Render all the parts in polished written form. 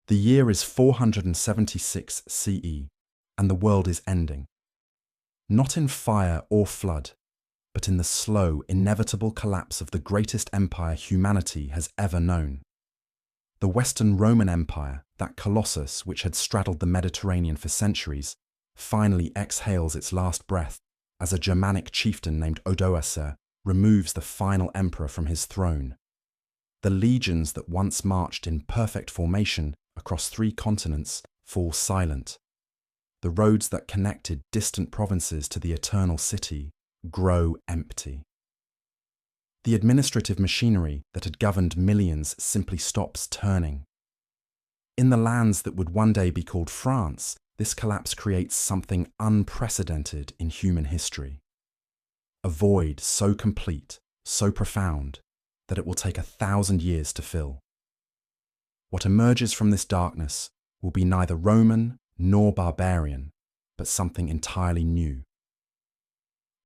The year is 476 CE, and the world is ending. Not in fire or flood, but in the slow, inevitable collapse of the greatest empire humanity has ever known. The Western Roman Empire, that colossus which had straddled the Mediterranean for centuries, finally exhales its last breath as a Germanic chieftain named Odoacer removes the final emperor from his throne. The legions that once marched in perfect formation across 3 continents fall silent. The roads that connected distant provinces to the eternal city grow empty. The administrative machinery that had governed millions simply stops turning. In the lands that would one day be called France, this collapse creates something unprecedented in human history. A void so complete, so profound, that it will take 1,000 years to fill. What emerges from this darkness will be neither Roman nor barbarian, but something entirely new.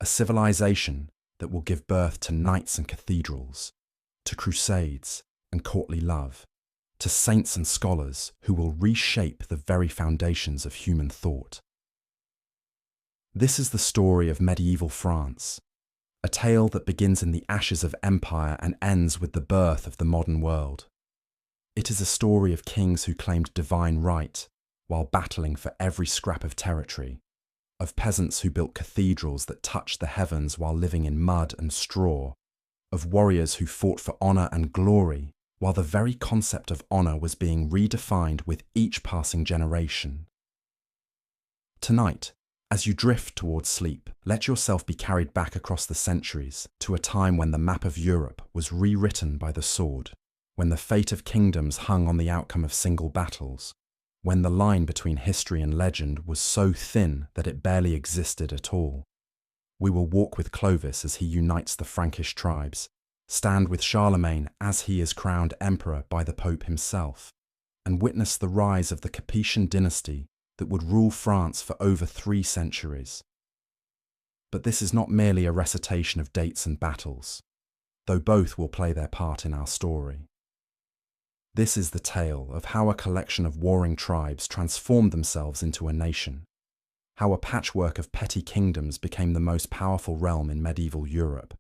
A civilization that will give birth to knights and cathedrals, to crusades and courtly love, to saints and scholars who will reshape the very foundations of human thought. This is the story of medieval France, a tale that begins in the ashes of empire and ends with the birth of the modern world. It is a story of kings who claimed divine right while battling for every scrap of territory, of peasants who built cathedrals that touched the heavens while living in mud and straw, of warriors who fought for honour and glory while the very concept of honour was being redefined with each passing generation. Tonight, as you drift towards sleep, let yourself be carried back across the centuries to a time when the map of Europe was rewritten by the sword, when the fate of kingdoms hung on the outcome of single battles, when the line between history and legend was so thin that it barely existed at all. We will walk with Clovis as he unites the Frankish tribes, stand with Charlemagne as he is crowned emperor by the Pope himself, and witness the rise of the Capetian dynasty that would rule France for over 3 centuries. But this is not merely a recitation of dates and battles, though both will play their part in our story. This is the tale of how a collection of warring tribes transformed themselves into a nation, how a patchwork of petty kingdoms became the most powerful realm in medieval Europe,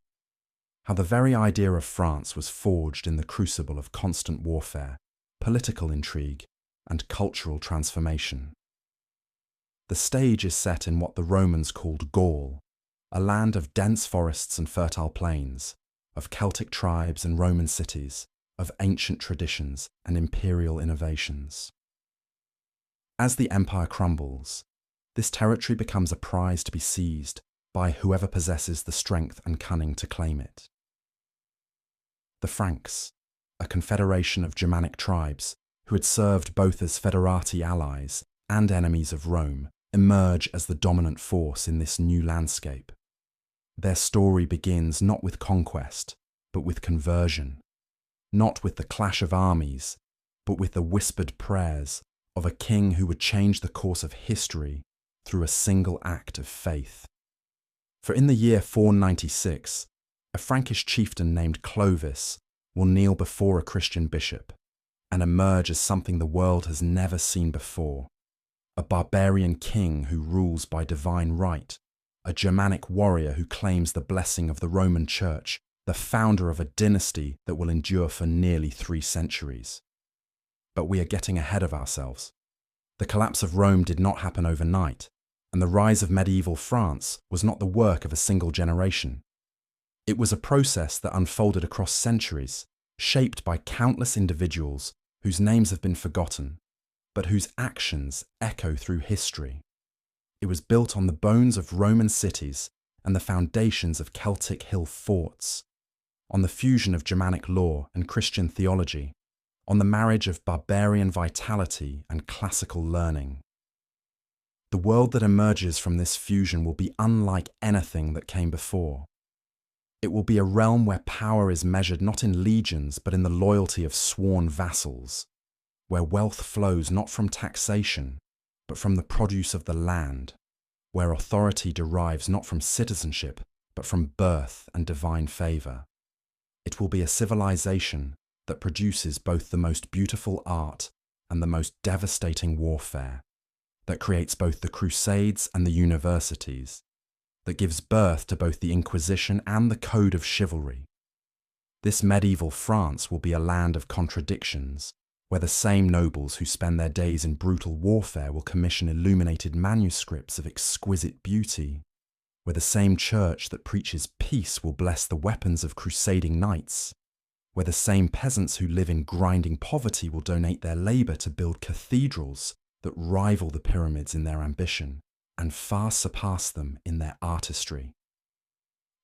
how the very idea of France was forged in the crucible of constant warfare, political intrigue, and cultural transformation. The stage is set in what the Romans called Gaul, a land of dense forests and fertile plains, of Celtic tribes and Roman cities, of ancient traditions and imperial innovations. As the empire crumbles, this territory becomes a prize to be seized by whoever possesses the strength and cunning to claim it. The Franks, a confederation of Germanic tribes who had served both as federati allies and enemies of Rome, emerge as the dominant force in this new landscape. Their story begins not with conquest, but with conversion, not with the clash of armies, but with the whispered prayers of a king who would change the course of history through a single act of faith. For in the year 496, a Frankish chieftain named Clovis will kneel before a Christian bishop and emerge as something the world has never seen before. A barbarian king who rules by divine right, a Germanic warrior who claims the blessing of the Roman Church, the founder of a dynasty that will endure for nearly 3 centuries. But we are getting ahead of ourselves. The collapse of Rome did not happen overnight, and the rise of medieval France was not the work of a single generation. It was a process that unfolded across centuries, shaped by countless individuals whose names have been forgotten, but whose actions echo through history. It was built on the bones of Roman cities and the foundations of Celtic hill forts, on the fusion of Germanic law and Christian theology, on the marriage of barbarian vitality and classical learning. The world that emerges from this fusion will be unlike anything that came before. It will be a realm where power is measured not in legions but in the loyalty of sworn vassals, where wealth flows not from taxation, but from the produce of the land, where authority derives not from citizenship, but from birth and divine favour. It will be a civilization that produces both the most beautiful art and the most devastating warfare, that creates both the Crusades and the universities, that gives birth to both the Inquisition and the Code of Chivalry. This medieval France will be a land of contradictions, where the same nobles who spend their days in brutal warfare will commission illuminated manuscripts of exquisite beauty, where the same church that preaches peace will bless the weapons of crusading knights, where the same peasants who live in grinding poverty will donate their labour to build cathedrals that rival the pyramids in their ambition and far surpass them in their artistry.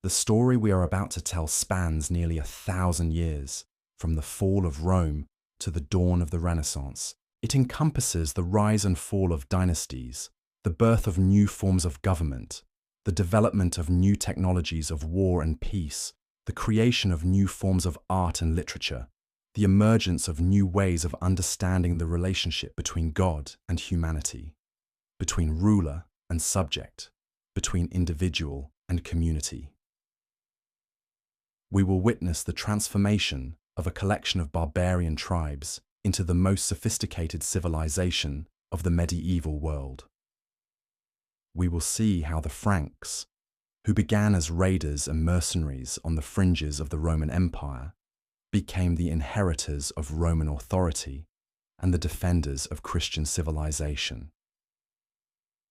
The story we are about to tell spans nearly 1,000 years, from the fall of Rome to the dawn of the Renaissance. It encompasses the rise and fall of dynasties, the birth of new forms of government, the development of new technologies of war and peace, the creation of new forms of art and literature, the emergence of new ways of understanding the relationship between God and humanity, between ruler and subject, between individual and community. We will witness the transformation of a collection of barbarian tribes into the most sophisticated civilization of the medieval world. We will see how the Franks, who began as raiders and mercenaries on the fringes of the Roman Empire, became the inheritors of Roman authority and the defenders of Christian civilization.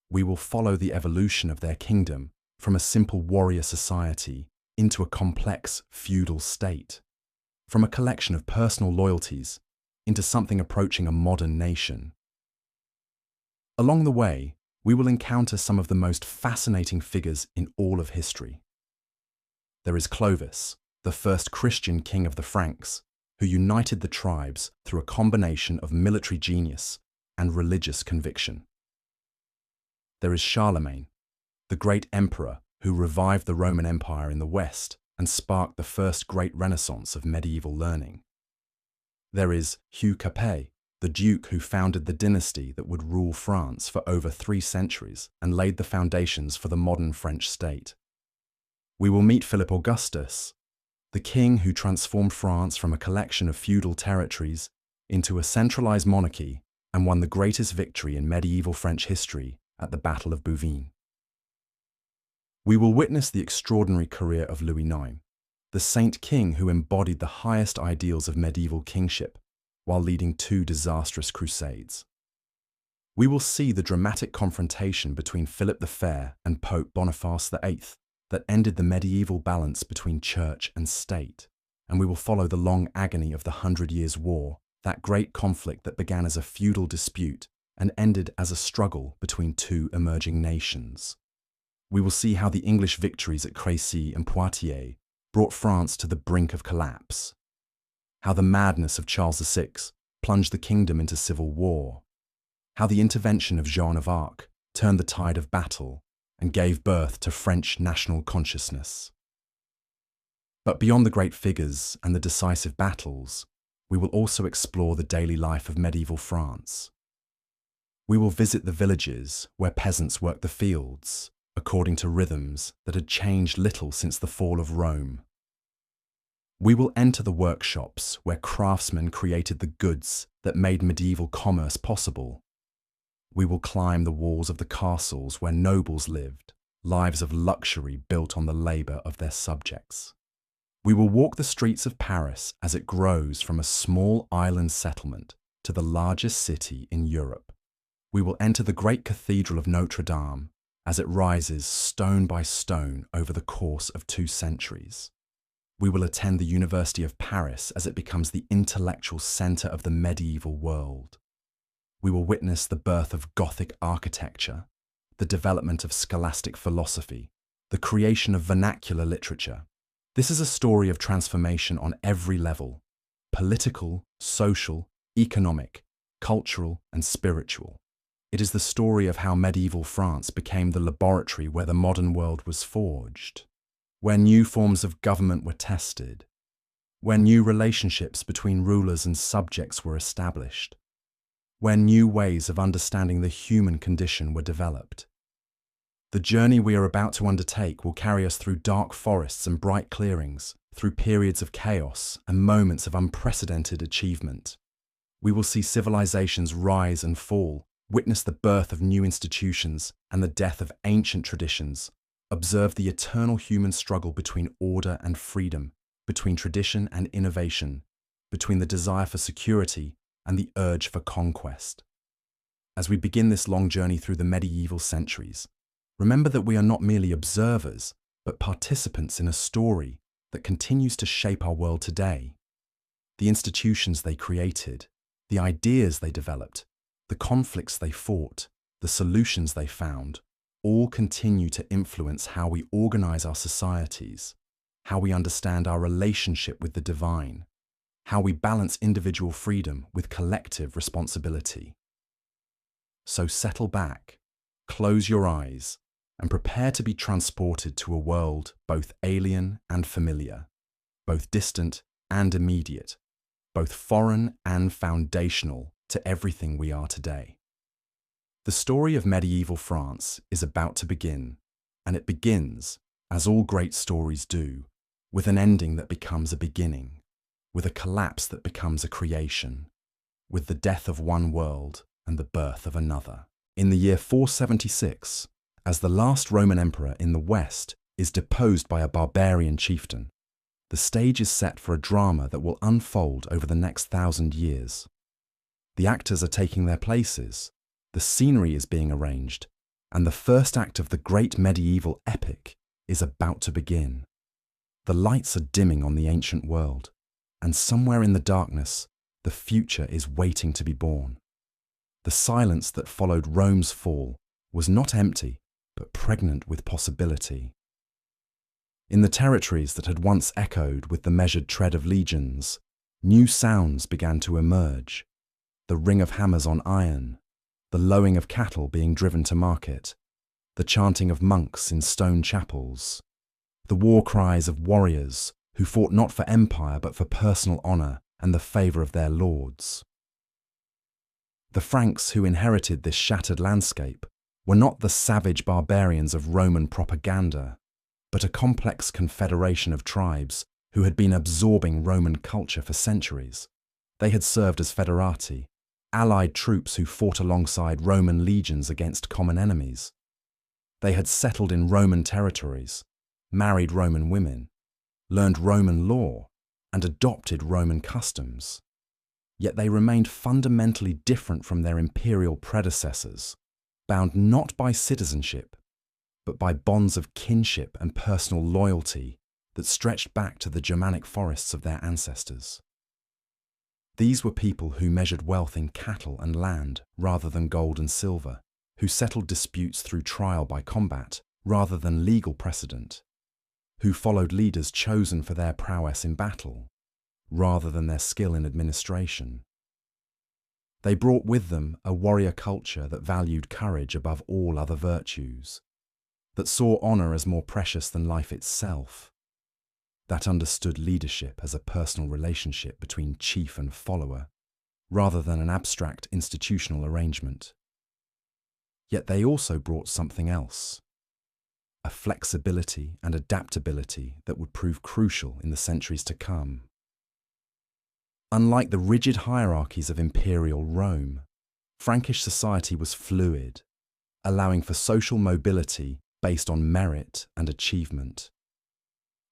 We will follow the evolution of their kingdom from a simple warrior society into a complex feudal state, from a collection of personal loyalties into something approaching a modern nation. Along the way, we will encounter some of the most fascinating figures in all of history. There is Clovis, the first Christian king of the Franks, who united the tribes through a combination of military genius and religious conviction. There is Charlemagne, the great emperor who revived the Roman Empire in the West and sparked the first great renaissance of medieval learning. There is Hugh Capet, the duke who founded the dynasty that would rule France for over 3 centuries and laid the foundations for the modern French state. We will meet Philip Augustus, the king who transformed France from a collection of feudal territories into a centralized monarchy and won the greatest victory in medieval French history at the Battle of Bouvines. We will witness the extraordinary career of Louis IX, the saint king who embodied the highest ideals of medieval kingship while leading 2 disastrous crusades. We will see the dramatic confrontation between Philip the Fair and Pope Boniface VIII that ended the medieval balance between church and state, and we will follow the long agony of the 100 Years' War, that great conflict that began as a feudal dispute and ended as a struggle between 2 emerging nations. We will see how the English victories at Crécy and Poitiers brought France to the brink of collapse, how the madness of Charles VI plunged the kingdom into civil war, how the intervention of Joan of Arc turned the tide of battle and gave birth to French national consciousness. But beyond the great figures and the decisive battles, we will also explore the daily life of medieval France. We will visit the villages where peasants worked the fields, according to rhythms that had changed little since the fall of Rome. We will enter the workshops where craftsmen created the goods that made medieval commerce possible. We will climb the walls of the castles where nobles lived, lives of luxury built on the labour of their subjects. We will walk the streets of Paris as it grows from a small island settlement to the largest city in Europe. We will enter the great Cathedral of Notre Dame as it rises stone by stone over the course of 2 centuries. We will attend the University of Paris as it becomes the intellectual centre of the medieval world. We will witness the birth of Gothic architecture, the development of scholastic philosophy, the creation of vernacular literature. This is a story of transformation on every level: political, social, economic, cultural, and spiritual. It is the story of how medieval France became the laboratory where the modern world was forged, where new forms of government were tested, where new relationships between rulers and subjects were established, where new ways of understanding the human condition were developed. The journey we are about to undertake will carry us through dark forests and bright clearings, through periods of chaos and moments of unprecedented achievement. We will see civilizations rise and fall, witness the birth of new institutions and the death of ancient traditions, observe the eternal human struggle between order and freedom, between tradition and innovation, between the desire for security and the urge for conquest. As we begin this long journey through the medieval centuries, remember that we are not merely observers, but participants in a story that continues to shape our world today. The institutions they created, the ideas they developed, the conflicts they fought, the solutions they found, all continue to influence how we organize our societies, how we understand our relationship with the divine, how we balance individual freedom with collective responsibility. So settle back, close your eyes, and prepare to be transported to a world both alien and familiar, both distant and immediate, both foreign and foundational to everything we are today. The story of medieval France is about to begin, and it begins, as all great stories do, with an ending that becomes a beginning, with a collapse that becomes a creation, with the death of one world and the birth of another. In the year 476, as the last Roman emperor in the West is deposed by a barbarian chieftain, the stage is set for a drama that will unfold over the next 1,000 years. The actors are taking their places, the scenery is being arranged, and the first act of the great medieval epic is about to begin. The lights are dimming on the ancient world, and somewhere in the darkness, the future is waiting to be born. The silence that followed Rome's fall was not empty, but pregnant with possibility. In the territories that had once echoed with the measured tread of legions, new sounds began to emerge. The ring of hammers on iron, the lowing of cattle being driven to market, the chanting of monks in stone chapels, the war cries of warriors who fought not for empire but for personal honor and the favor of their lords. The Franks who inherited this shattered landscape were not the savage barbarians of Roman propaganda, but a complex confederation of tribes who had been absorbing Roman culture for centuries. They had served as federati, allied troops who fought alongside Roman legions against common enemies. They had settled in Roman territories, married Roman women, learned Roman law, and adopted Roman customs. Yet they remained fundamentally different from their imperial predecessors, bound not by citizenship, but by bonds of kinship and personal loyalty that stretched back to the Germanic forests of their ancestors. These were people who measured wealth in cattle and land rather than gold and silver, who settled disputes through trial by combat rather than legal precedent, who followed leaders chosen for their prowess in battle rather than their skill in administration. They brought with them a warrior culture that valued courage above all other virtues, that saw honor as more precious than life itself, that understood leadership as a personal relationship between chief and follower, rather than an abstract institutional arrangement. Yet they also brought something else, a flexibility and adaptability that would prove crucial in the centuries to come. Unlike the rigid hierarchies of imperial Rome, Frankish society was fluid, allowing for social mobility based on merit and achievement.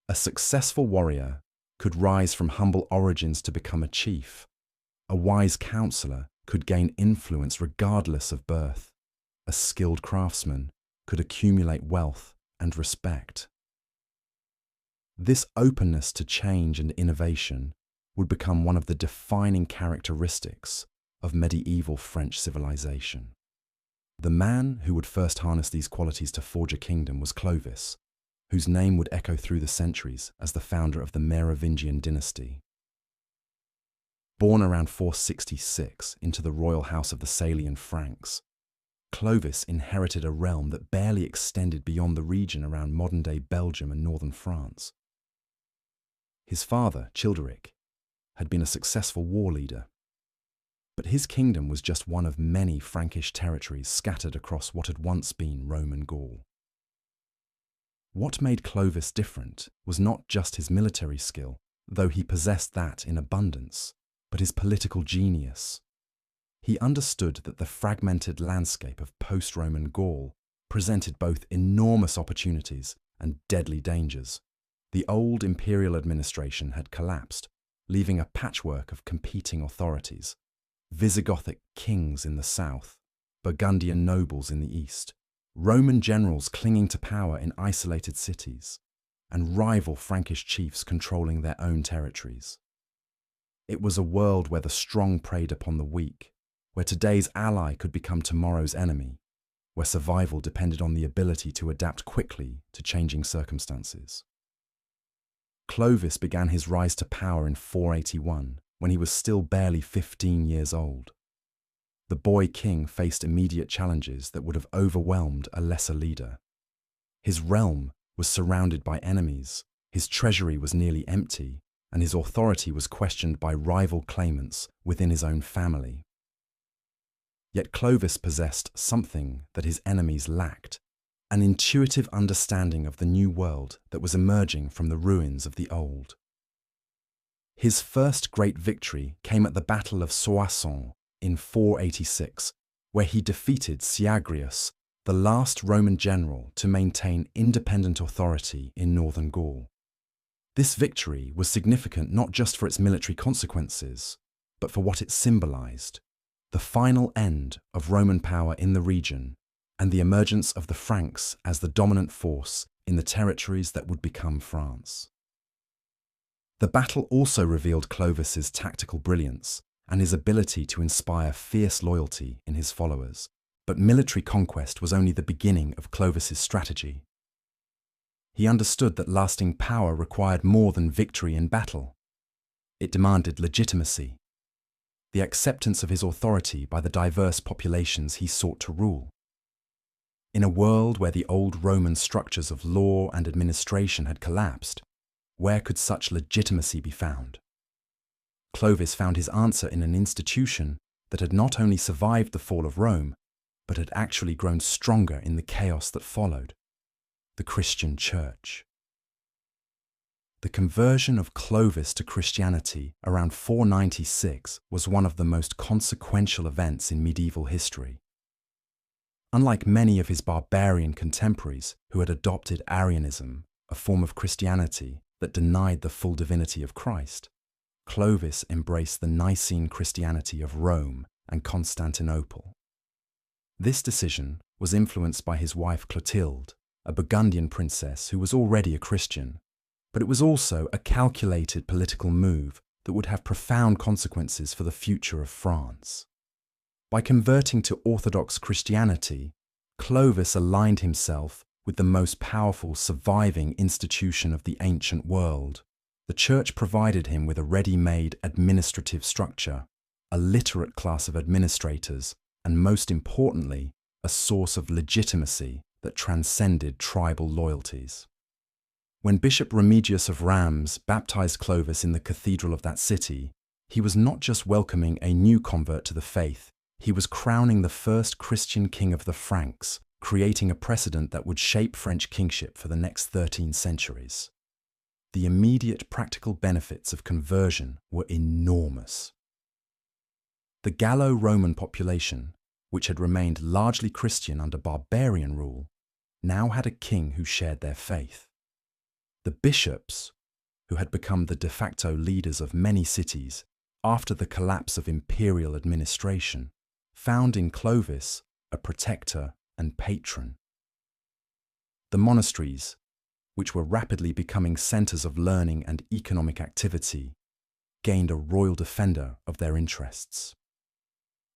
A successful warrior could rise from humble origins to become a chief. A wise counselor could gain influence regardless of birth. A skilled craftsman could accumulate wealth and respect. This openness to change and innovation would become one of the defining characteristics of medieval French civilization. The man who would first harness these qualities to forge a kingdom was Clovis, whose name would echo through the centuries as the founder of the Merovingian dynasty. Born around 466 into the royal house of the Salian Franks, Clovis inherited a realm that barely extended beyond the region around modern-day Belgium and northern France. His father, Childeric, had been a successful war leader, but his kingdom was just one of many Frankish territories scattered across what had once been Roman Gaul. What made Clovis different was not just his military skill, though he possessed that in abundance, but his political genius. He understood that the fragmented landscape of post-Roman Gaul presented both enormous opportunities and deadly dangers. The old imperial administration had collapsed, leaving a patchwork of competing authorities: Visigothic kings in the south, Burgundian nobles in the east, Roman generals clinging to power in isolated cities, and rival Frankish chiefs controlling their own territories. It was a world where the strong preyed upon the weak, where today's ally could become tomorrow's enemy, where survival depended on the ability to adapt quickly to changing circumstances. Clovis began his rise to power in 481, when he was still barely 15 years old. The boy king faced immediate challenges that would have overwhelmed a lesser leader. His realm was surrounded by enemies, his treasury was nearly empty, and his authority was questioned by rival claimants within his own family. Yet Clovis possessed something that his enemies lacked: an intuitive understanding of the new world that was emerging from the ruins of the old. His first great victory came at the Battle of Soissons in 486, where he defeated Syagrius, the last Roman general to maintain independent authority in northern Gaul. This victory was significant not just for its military consequences, but for what it symbolized: the final end of Roman power in the region and the emergence of the Franks as the dominant force in the territories that would become France. The battle also revealed Clovis's tactical brilliance and his ability to inspire fierce loyalty in his followers. But military conquest was only the beginning of Clovis's strategy. He understood that lasting power required more than victory in battle. It demanded legitimacy, the acceptance of his authority by the diverse populations he sought to rule. In a world where the old Roman structures of law and administration had collapsed, where could such legitimacy be found? Clovis found his answer in an institution that had not only survived the fall of Rome, but had actually grown stronger in the chaos that followed: the Christian Church. The conversion of Clovis to Christianity around 496 was one of the most consequential events in medieval history. Unlike many of his barbarian contemporaries who had adopted Arianism, a form of Christianity that denied the full divinity of Christ, Clovis embraced the Nicene Christianity of Rome and Constantinople. This decision was influenced by his wife Clotilde, a Burgundian princess who was already a Christian, but it was also a calculated political move that would have profound consequences for the future of France. By converting to Orthodox Christianity, Clovis aligned himself with the most powerful surviving institution of the ancient world. The Church provided him with a ready-made administrative structure, a literate class of administrators, and most importantly, a source of legitimacy that transcended tribal loyalties. When Bishop Remigius of Rheims baptized Clovis in the cathedral of that city, he was not just welcoming a new convert to the faith, he was crowning the first Christian king of the Franks, creating a precedent that would shape French kingship for the next 13 centuries. The immediate practical benefits of conversion were enormous. The Gallo-Roman population, which had remained largely Christian under barbarian rule, now had a king who shared their faith. The bishops, who had become the de facto leaders of many cities after the collapse of imperial administration, found in Clovis a protector and patron. The monasteries, which were rapidly becoming centers of learning and economic activity, gained a royal defender of their interests.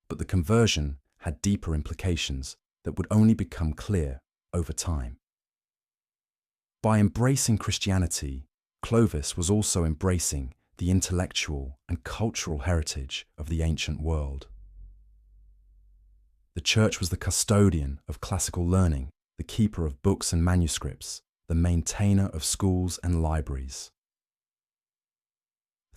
But the conversion had deeper implications that would only become clear over time. By embracing Christianity, Clovis was also embracing the intellectual and cultural heritage of the ancient world. The Church was the custodian of classical learning, the keeper of books and manuscripts, the maintainer of schools and libraries.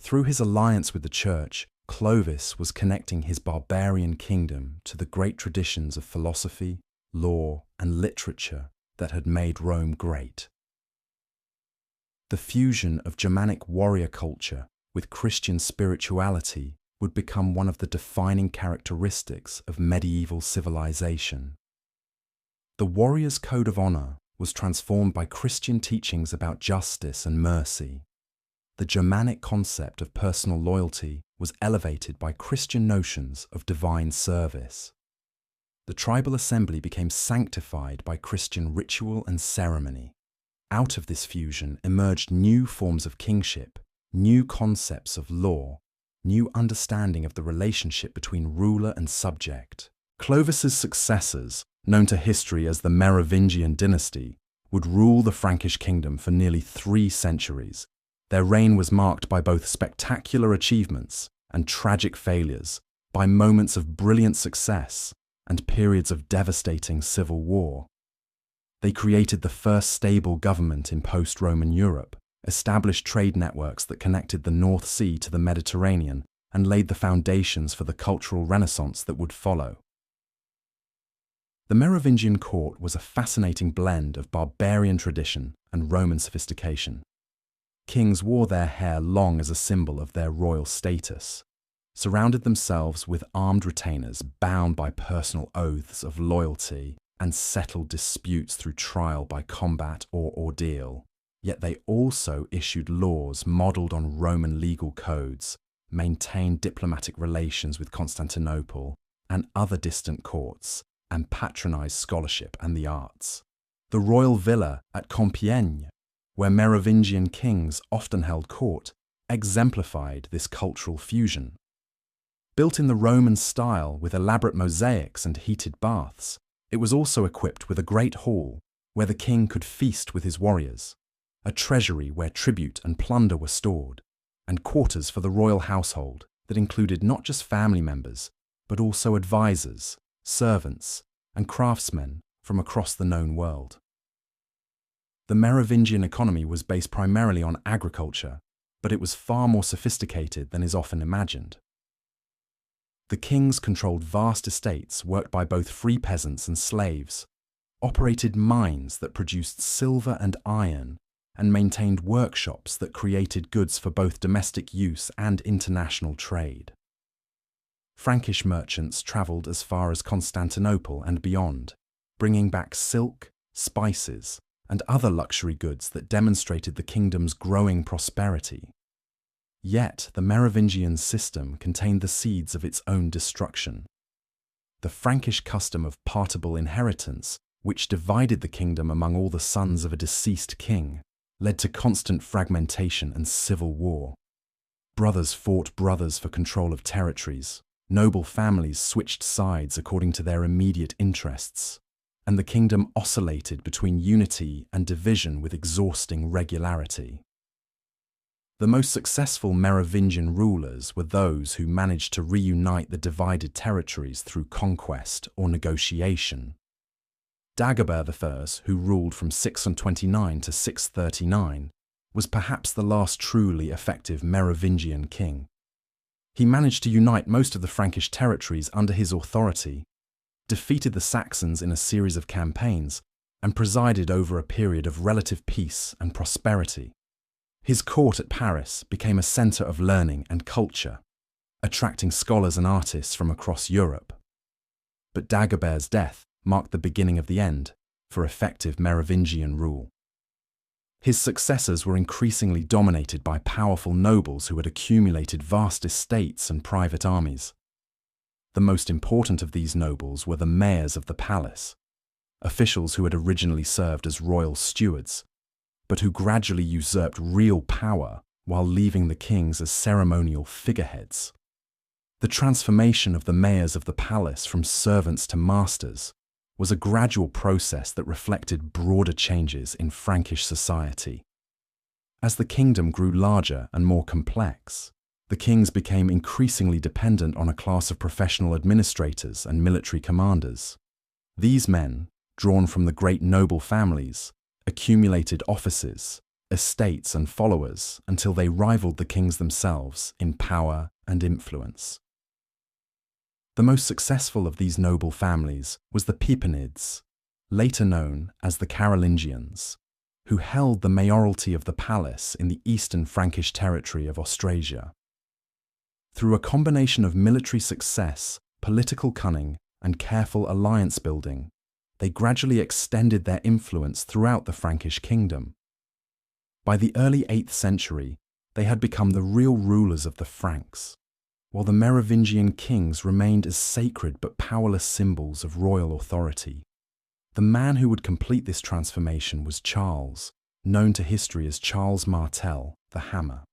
Through his alliance with the Church, Clovis was connecting his barbarian kingdom to the great traditions of philosophy, law, and literature that had made Rome great. The fusion of Germanic warrior culture with Christian spirituality would become one of the defining characteristics of medieval civilization. The warrior's code of honor was transformed by Christian teachings about justice and mercy. The Germanic concept of personal loyalty was elevated by Christian notions of divine service. The tribal assembly became sanctified by Christian ritual and ceremony. Out of this fusion emerged new forms of kingship, new concepts of law, new understanding of the relationship between ruler and subject. Clovis's successors, known to history as the Merovingian dynasty, would rule the Frankish kingdom for nearly 3 centuries. Their reign was marked by both spectacular achievements and tragic failures, by moments of brilliant success and periods of devastating civil war. They created the first stable government in post-Roman Europe, established trade networks that connected the North Sea to the Mediterranean, and laid the foundations for the cultural renaissance that would follow. The Merovingian court was a fascinating blend of barbarian tradition and Roman sophistication. Kings wore their hair long as a symbol of their royal status, surrounded themselves with armed retainers bound by personal oaths of loyalty, and settled disputes through trial by combat or ordeal. Yet they also issued laws modelled on Roman legal codes, maintained diplomatic relations with Constantinople and other distant courts, and patronised scholarship and the arts. The royal villa at Compiègne, where Merovingian kings often held court, exemplified this cultural fusion. Built in the Roman style with elaborate mosaics and heated baths, it was also equipped with a great hall where the king could feast with his warriors, a treasury where tribute and plunder were stored, and quarters for the royal household that included not just family members, but also advisors, servants, and craftsmen from across the known world. The Merovingian economy was based primarily on agriculture, but it was far more sophisticated than is often imagined. The kings controlled vast estates worked by both free peasants and slaves, operated mines that produced silver and iron, and maintained workshops that created goods for both domestic use and international trade. Frankish merchants travelled as far as Constantinople and beyond, bringing back silk, spices, and other luxury goods that demonstrated the kingdom's growing prosperity. Yet the Merovingian system contained the seeds of its own destruction. The Frankish custom of partible inheritance, which divided the kingdom among all the sons of a deceased king, led to constant fragmentation and civil war. Brothers fought brothers for control of territories, noble families switched sides according to their immediate interests, and the kingdom oscillated between unity and division with exhausting regularity. The most successful Merovingian rulers were those who managed to reunite the divided territories through conquest or negotiation. Dagobert I, who ruled from 629 to 639, was perhaps the last truly effective Merovingian king. He managed to unite most of the Frankish territories under his authority, defeated the Saxons in a series of campaigns, and presided over a period of relative peace and prosperity. His court at Paris became a centre of learning and culture, attracting scholars and artists from across Europe. But Dagobert's death marked the beginning of the end for effective Merovingian rule. His successors were increasingly dominated by powerful nobles who had accumulated vast estates and private armies. The most important of these nobles were the mayors of the palace, officials who had originally served as royal stewards, but who gradually usurped real power while leaving the kings as ceremonial figureheads. The transformation of the mayors of the palace from servants to masters was a gradual process that reflected broader changes in Frankish society. As the kingdom grew larger and more complex, the kings became increasingly dependent on a class of professional administrators and military commanders. These men, drawn from the great noble families, accumulated offices, estates, and followers until they rivaled the kings themselves in power and influence. The most successful of these noble families was the Pippinids, later known as the Carolingians, who held the mayoralty of the palace in the eastern Frankish territory of Austrasia. Through a combination of military success, political cunning, and careful alliance building, they gradually extended their influence throughout the Frankish kingdom. By the early 8th century, they had become the real rulers of the Franks, while the Merovingian kings remained as sacred but powerless symbols of royal authority. The man who would complete this transformation was Charles, known to history as Charles Martel, the Hammer.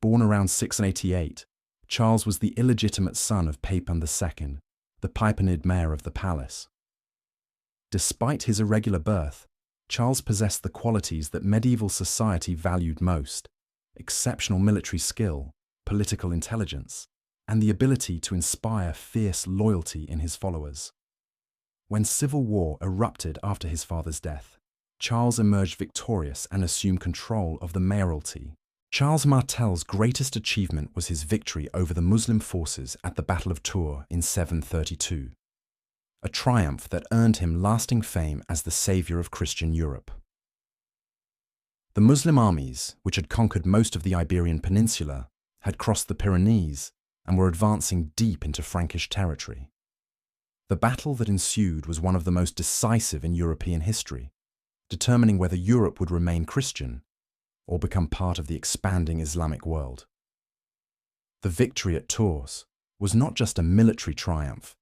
Born around 688, Charles was the illegitimate son of Pepin II, the Paipanid mayor of the palace. Despite his irregular birth, Charles possessed the qualities that medieval society valued most: exceptional military skill, political intelligence, and the ability to inspire fierce loyalty in his followers. When civil war erupted after his father's death, Charles emerged victorious and assumed control of the mayoralty. Charles Martel's greatest achievement was his victory over the Muslim forces at the Battle of Tours in 732, a triumph that earned him lasting fame as the savior of Christian Europe. The Muslim armies, which had conquered most of the Iberian Peninsula, had crossed the Pyrenees and were advancing deep into Frankish territory. The battle that ensued was one of the most decisive in European history, determining whether Europe would remain Christian or become part of the expanding Islamic world. The victory at Tours was not just a military triumph,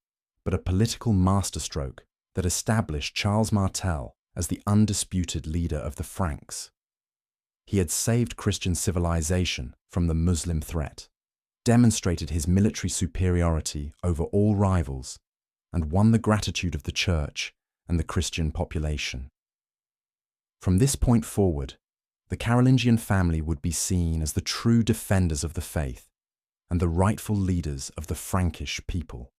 but a political masterstroke that established Charles Martel as the undisputed leader of the Franks. He had saved Christian civilization from the Muslim threat, demonstrated his military superiority over all rivals, and won the gratitude of the Church and the Christian population. From this point forward, the Carolingian family would be seen as the true defenders of the faith and the rightful leaders of the Frankish people.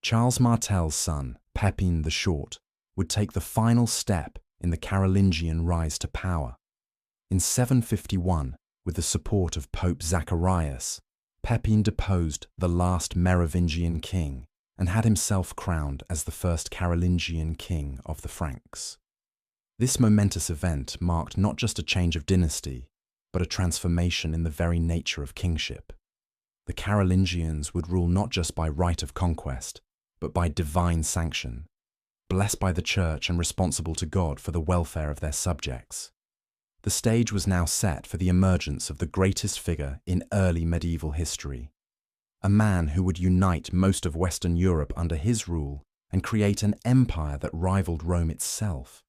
Charles Martel's son, Pepin the Short, would take the final step in the Carolingian rise to power. In 751, with the support of Pope Zacharias, Pepin deposed the last Merovingian king and had himself crowned as the first Carolingian king of the Franks. This momentous event marked not just a change of dynasty, but a transformation in the very nature of kingship. The Carolingians would rule not just by right of conquest, but by divine sanction, blessed by the Church and responsible to God for the welfare of their subjects. The stage was now set for the emergence of the greatest figure in early medieval history, a man who would unite most of Western Europe under his rule and create an empire that rivaled Rome itself.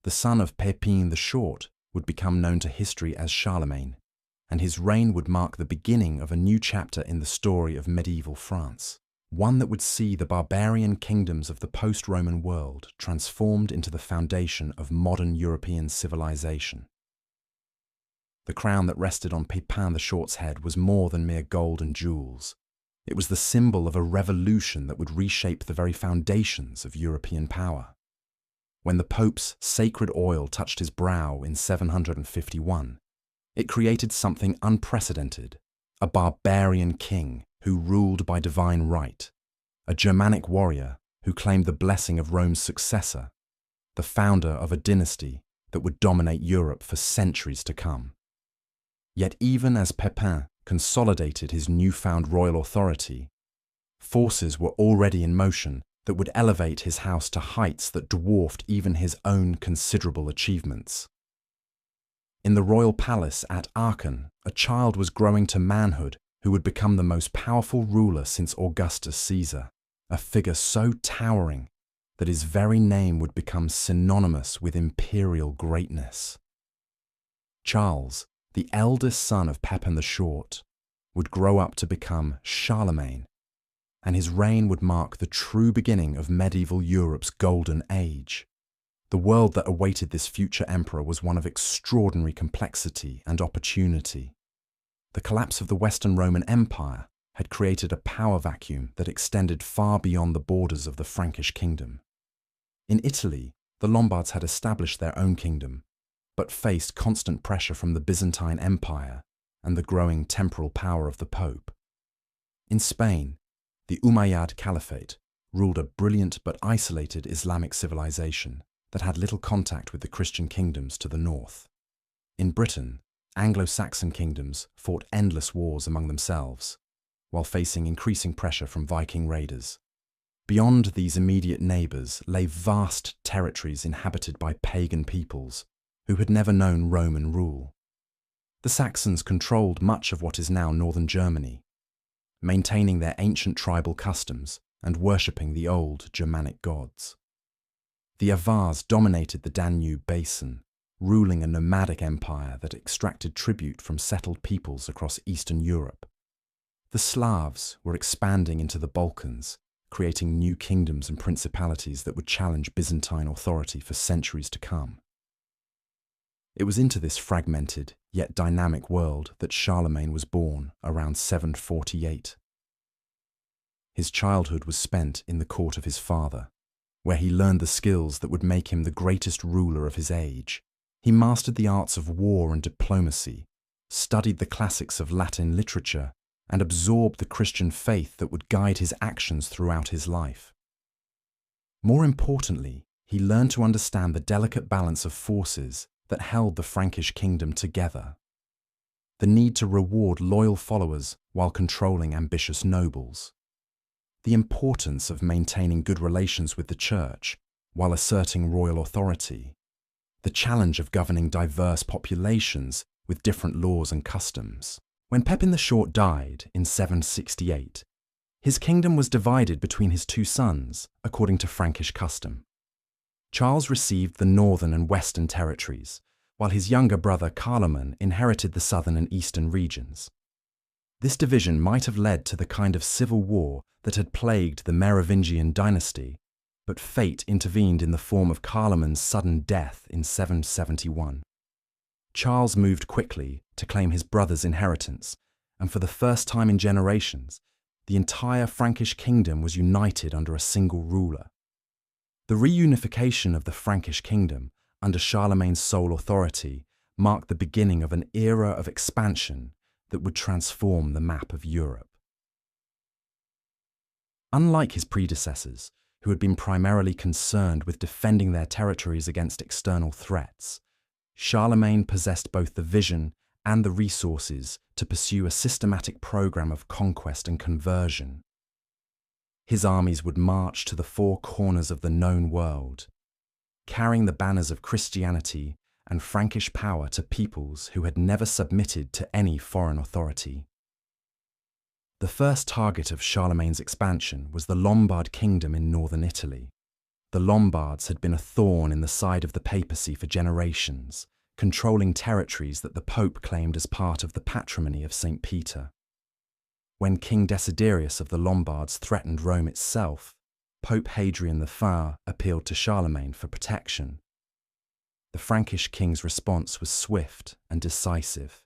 The son of Pepin the Short would become known to history as Charlemagne, and his reign would mark the beginning of a new chapter in the story of medieval France, one that would see the barbarian kingdoms of the post-Roman world transformed into the foundation of modern European civilization. The crown that rested on Pepin the Short's head was more than mere gold and jewels. It was the symbol of a revolution that would reshape the very foundations of European power. When the Pope's sacred oil touched his brow in 751, it created something unprecedented: a barbarian king who ruled by divine right, a Germanic warrior who claimed the blessing of Rome's successor, the founder of a dynasty that would dominate Europe for centuries to come. Yet even as Pepin consolidated his newfound royal authority, forces were already in motion that would elevate his house to heights that dwarfed even his own considerable achievements. In the royal palace at Aachen, a child was growing to manhood who would become the most powerful ruler since Augustus Caesar, a figure so towering that his very name would become synonymous with imperial greatness. Charles, the eldest son of Pepin the Short, would grow up to become Charlemagne, and his reign would mark the true beginning of medieval Europe's golden age. The world that awaited this future emperor was one of extraordinary complexity and opportunity. The collapse of the Western Roman Empire had created a power vacuum that extended far beyond the borders of the Frankish kingdom. In Italy, the Lombards had established their own kingdom, but faced constant pressure from the Byzantine Empire and the growing temporal power of the Pope. In Spain, the Umayyad Caliphate ruled a brilliant but isolated Islamic civilization that had little contact with the Christian kingdoms to the north. In Britain, Anglo-Saxon kingdoms fought endless wars among themselves, while facing increasing pressure from Viking raiders. Beyond these immediate neighbours lay vast territories inhabited by pagan peoples who had never known Roman rule. The Saxons controlled much of what is now northern Germany, maintaining their ancient tribal customs and worshipping the old Germanic gods. The Avars dominated the Danube basin, ruling a nomadic empire that extracted tribute from settled peoples across Eastern Europe. The Slavs were expanding into the Balkans, creating new kingdoms and principalities that would challenge Byzantine authority for centuries to come. It was into this fragmented, yet dynamic world that Charlemagne was born around 748. His childhood was spent in the court of his father, where he learned the skills that would make him the greatest ruler of his age. He mastered the arts of war and diplomacy, studied the classics of Latin literature, and absorbed the Christian faith that would guide his actions throughout his life. More importantly, he learned to understand the delicate balance of forces that held the Frankish kingdom together. The need to reward loyal followers while controlling ambitious nobles. The importance of maintaining good relations with the church while asserting royal authority. The challenge of governing diverse populations with different laws and customs. When Pepin the Short died in 768, his kingdom was divided between his two sons, according to Frankish custom. Charles received the northern and western territories, while his younger brother Carloman inherited the southern and eastern regions. This division might have led to the kind of civil war that had plagued the Merovingian dynasty, but fate intervened in the form of Carloman's sudden death in 771. Charles moved quickly to claim his brother's inheritance, and for the first time in generations, the entire Frankish kingdom was united under a single ruler. The reunification of the Frankish kingdom under Charlemagne's sole authority marked the beginning of an era of expansion that would transform the map of Europe. Unlike his predecessors, who had been primarily concerned with defending their territories against external threats, Charlemagne possessed both the vision and the resources to pursue a systematic program of conquest and conversion. His armies would march to the four corners of the known world, carrying the banners of Christianity and Frankish power to peoples who had never submitted to any foreign authority. The first target of Charlemagne's expansion was the Lombard kingdom in northern Italy. The Lombards had been a thorn in the side of the papacy for generations, controlling territories that the Pope claimed as part of the patrimony of St. Peter. When King Desiderius of the Lombards threatened Rome itself, Pope Hadrian I appealed to Charlemagne for protection. The Frankish king's response was swift and decisive.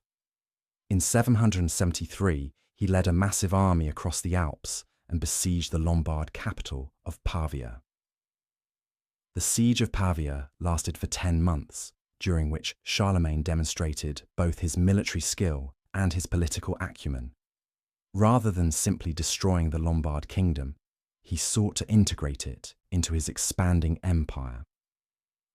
In 773, he led a massive army across the Alps and besieged the Lombard capital of Pavia. The siege of Pavia lasted for 10 months, during which Charlemagne demonstrated both his military skill and his political acumen. Rather than simply destroying the Lombard kingdom, he sought to integrate it into his expanding empire.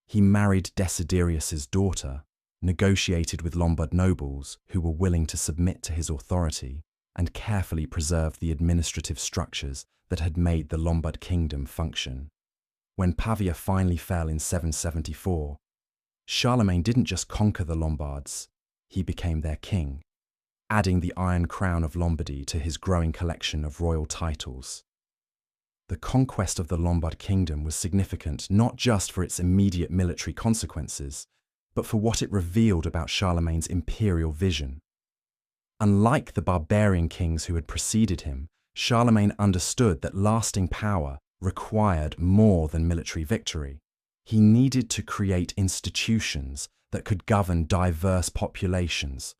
He married Desiderius's daughter, negotiated with Lombard nobles who were willing to submit to his authority, and carefully preserved the administrative structures that had made the Lombard kingdom function. When Pavia finally fell in 774, Charlemagne didn't just conquer the Lombards, he became their king, adding the Iron Crown of Lombardy to his growing collection of royal titles. The conquest of the Lombard kingdom was significant not just for its immediate military consequences, but for what it revealed about Charlemagne's imperial vision. Unlike the barbarian kings who had preceded him, Charlemagne understood that lasting power required more than military victory. He needed to create institutions that could govern diverse populations,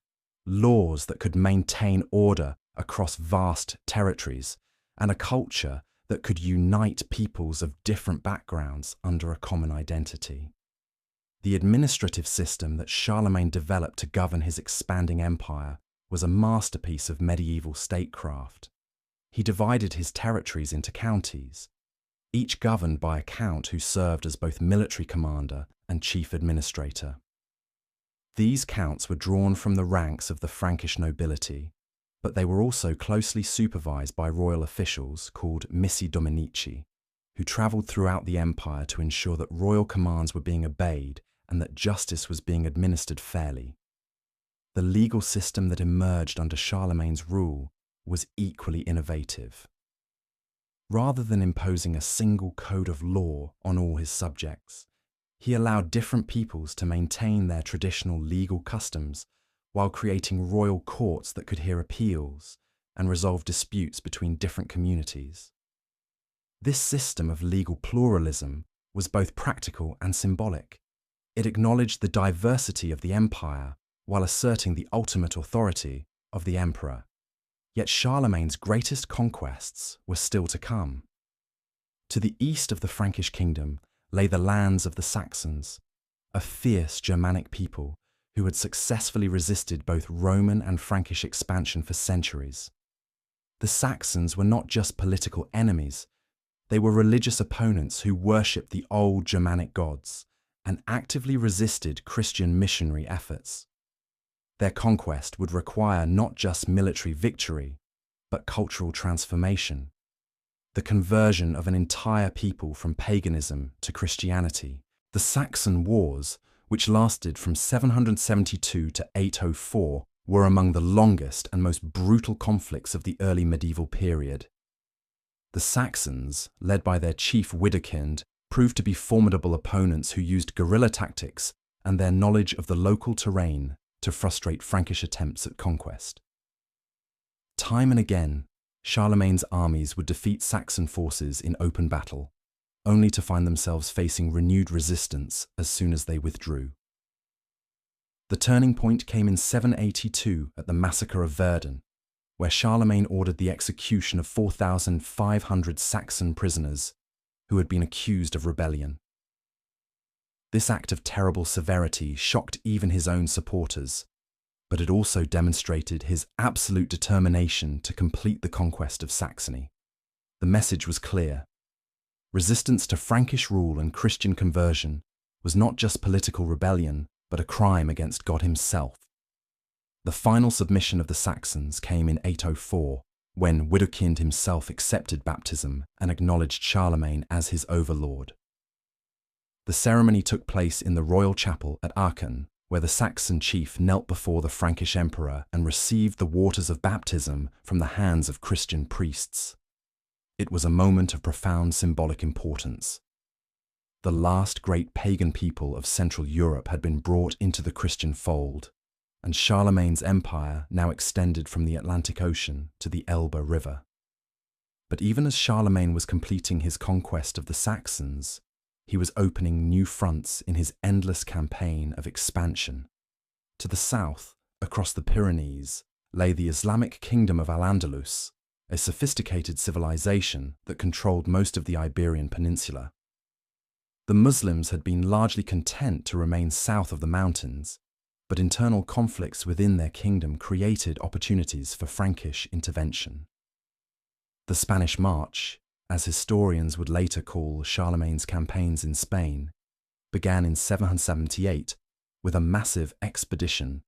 laws that could maintain order across vast territories, and a culture that could unite peoples of different backgrounds under a common identity. The administrative system that Charlemagne developed to govern his expanding empire was a masterpiece of medieval statecraft. He divided his territories into counties, each governed by a count who served as both military commander and chief administrator. These counts were drawn from the ranks of the Frankish nobility, but they were also closely supervised by royal officials called missi dominici, who travelled throughout the empire to ensure that royal commands were being obeyed and that justice was being administered fairly. The legal system that emerged under Charlemagne's rule was equally innovative. Rather than imposing a single code of law on all his subjects, he allowed different peoples to maintain their traditional legal customs while creating royal courts that could hear appeals and resolve disputes between different communities. This system of legal pluralism was both practical and symbolic. It acknowledged the diversity of the empire while asserting the ultimate authority of the emperor. Yet Charlemagne's greatest conquests were still to come. To the east of the Frankish kingdom lay the lands of the Saxons, a fierce Germanic people who had successfully resisted both Roman and Frankish expansion for centuries. The Saxons were not just political enemies, they were religious opponents who worshipped the old Germanic gods and actively resisted Christian missionary efforts. Their conquest would require not just military victory, but cultural transformation, the conversion of an entire people from paganism to Christianity. The Saxon Wars, which lasted from 772 to 804, were among the longest and most brutal conflicts of the early medieval period. The Saxons, led by their chief Widukind, proved to be formidable opponents who used guerrilla tactics and their knowledge of the local terrain to frustrate Frankish attempts at conquest. Time and again, Charlemagne's armies would defeat Saxon forces in open battle, only to find themselves facing renewed resistance as soon as they withdrew. The turning point came in 782 at the Massacre of Verdun, where Charlemagne ordered the execution of 4,500 Saxon prisoners who had been accused of rebellion. This act of terrible severity shocked even his own supporters, but it also demonstrated his absolute determination to complete the conquest of Saxony. The message was clear. Resistance to Frankish rule and Christian conversion was not just political rebellion, but a crime against God himself. The final submission of the Saxons came in 804, when Widukind himself accepted baptism and acknowledged Charlemagne as his overlord. The ceremony took place in the royal chapel at Aachen, where the Saxon chief knelt before the Frankish emperor and received the waters of baptism from the hands of Christian priests. It was a moment of profound symbolic importance. The last great pagan people of Central Europe had been brought into the Christian fold, and Charlemagne's empire now extended from the Atlantic Ocean to the Elbe River. But even as Charlemagne was completing his conquest of the Saxons, he was opening new fronts in his endless campaign of expansion. To the south, across the Pyrenees, lay the Islamic kingdom of Al-Andalus, a sophisticated civilization that controlled most of the Iberian Peninsula. The Muslims had been largely content to remain south of the mountains, but internal conflicts within their kingdom created opportunities for Frankish intervention. The Spanish March, as historians would later call Charlemagne's campaigns in Spain, began in 778 with a massive expedition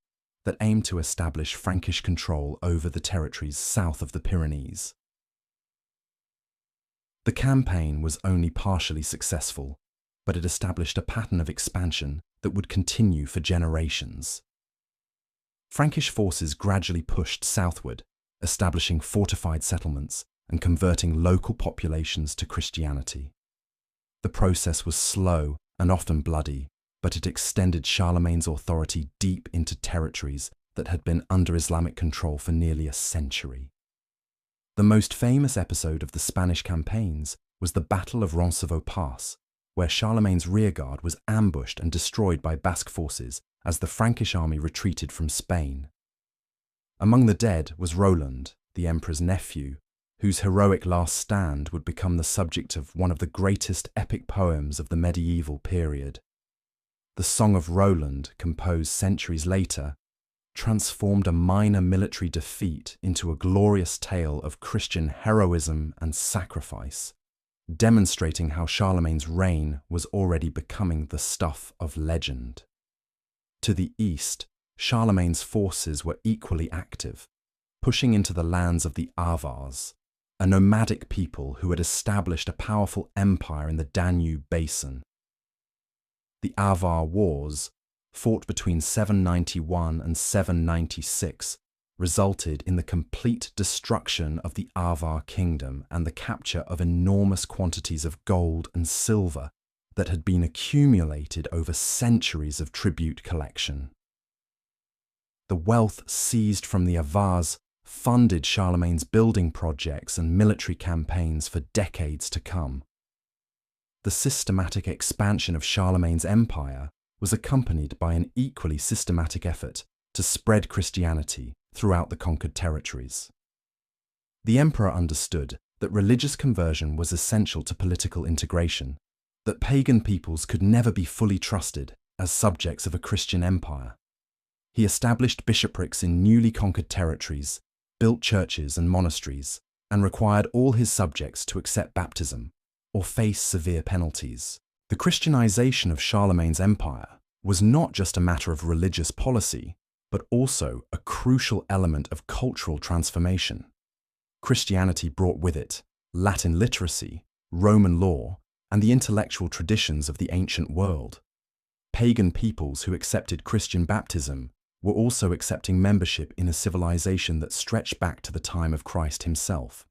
that aimed to establish Frankish control over the territories south of the Pyrenees. The campaign was only partially successful, but it established a pattern of expansion that would continue for generations. Frankish forces gradually pushed southward, establishing fortified settlements and converting local populations to Christianity. The process was slow and often bloody, but it extended Charlemagne's authority deep into territories that had been under Islamic control for nearly a century. The most famous episode of the Spanish campaigns was the Battle of Roncevaux Pass, where Charlemagne's rearguard was ambushed and destroyed by Basque forces as the Frankish army retreated from Spain. Among the dead was Roland, the emperor's nephew, whose heroic last stand would become the subject of one of the greatest epic poems of the medieval period. The Song of Roland, composed centuries later, transformed a minor military defeat into a glorious tale of Christian heroism and sacrifice, demonstrating how Charlemagne's reign was already becoming the stuff of legend. To the east, Charlemagne's forces were equally active, pushing into the lands of the Avars, a nomadic people who had established a powerful empire in the Danube basin. The Avar Wars, fought between 791 and 796, resulted in the complete destruction of the Avar kingdom and the capture of enormous quantities of gold and silver that had been accumulated over centuries of tribute collection. The wealth seized from the Avars funded Charlemagne's building projects and military campaigns for decades to come. The systematic expansion of Charlemagne's empire was accompanied by an equally systematic effort to spread Christianity throughout the conquered territories. The emperor understood that religious conversion was essential to political integration, that pagan peoples could never be fully trusted as subjects of a Christian empire. He established bishoprics in newly conquered territories, built churches and monasteries, and required all his subjects to accept baptism or face severe penalties. The Christianization of Charlemagne's empire was not just a matter of religious policy, but also a crucial element of cultural transformation. Christianity brought with it Latin literacy, Roman law, and the intellectual traditions of the ancient world. Pagan peoples who accepted Christian baptism were also accepting membership in a civilization that stretched back to the time of Christ himself.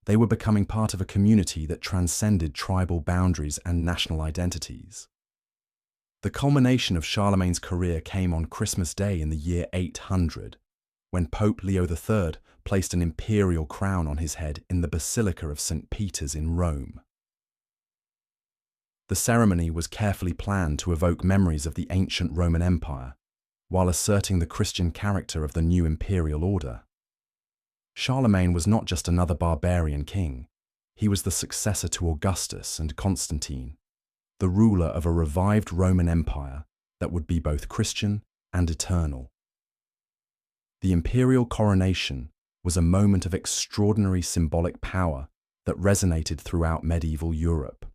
They were becoming part of a community that transcended tribal boundaries and national identities. The culmination of Charlemagne's career came on Christmas Day in the year 800, when Pope Leo III placed an imperial crown on his head in the Basilica of St. Peter's in Rome. The ceremony was carefully planned to evoke memories of the ancient Roman Empire, while asserting the Christian character of the new imperial order. Charlemagne was not just another barbarian king, he was the successor to Augustus and Constantine, the ruler of a revived Roman Empire that would be both Christian and eternal. The imperial coronation was a moment of extraordinary symbolic power that resonated throughout medieval Europe.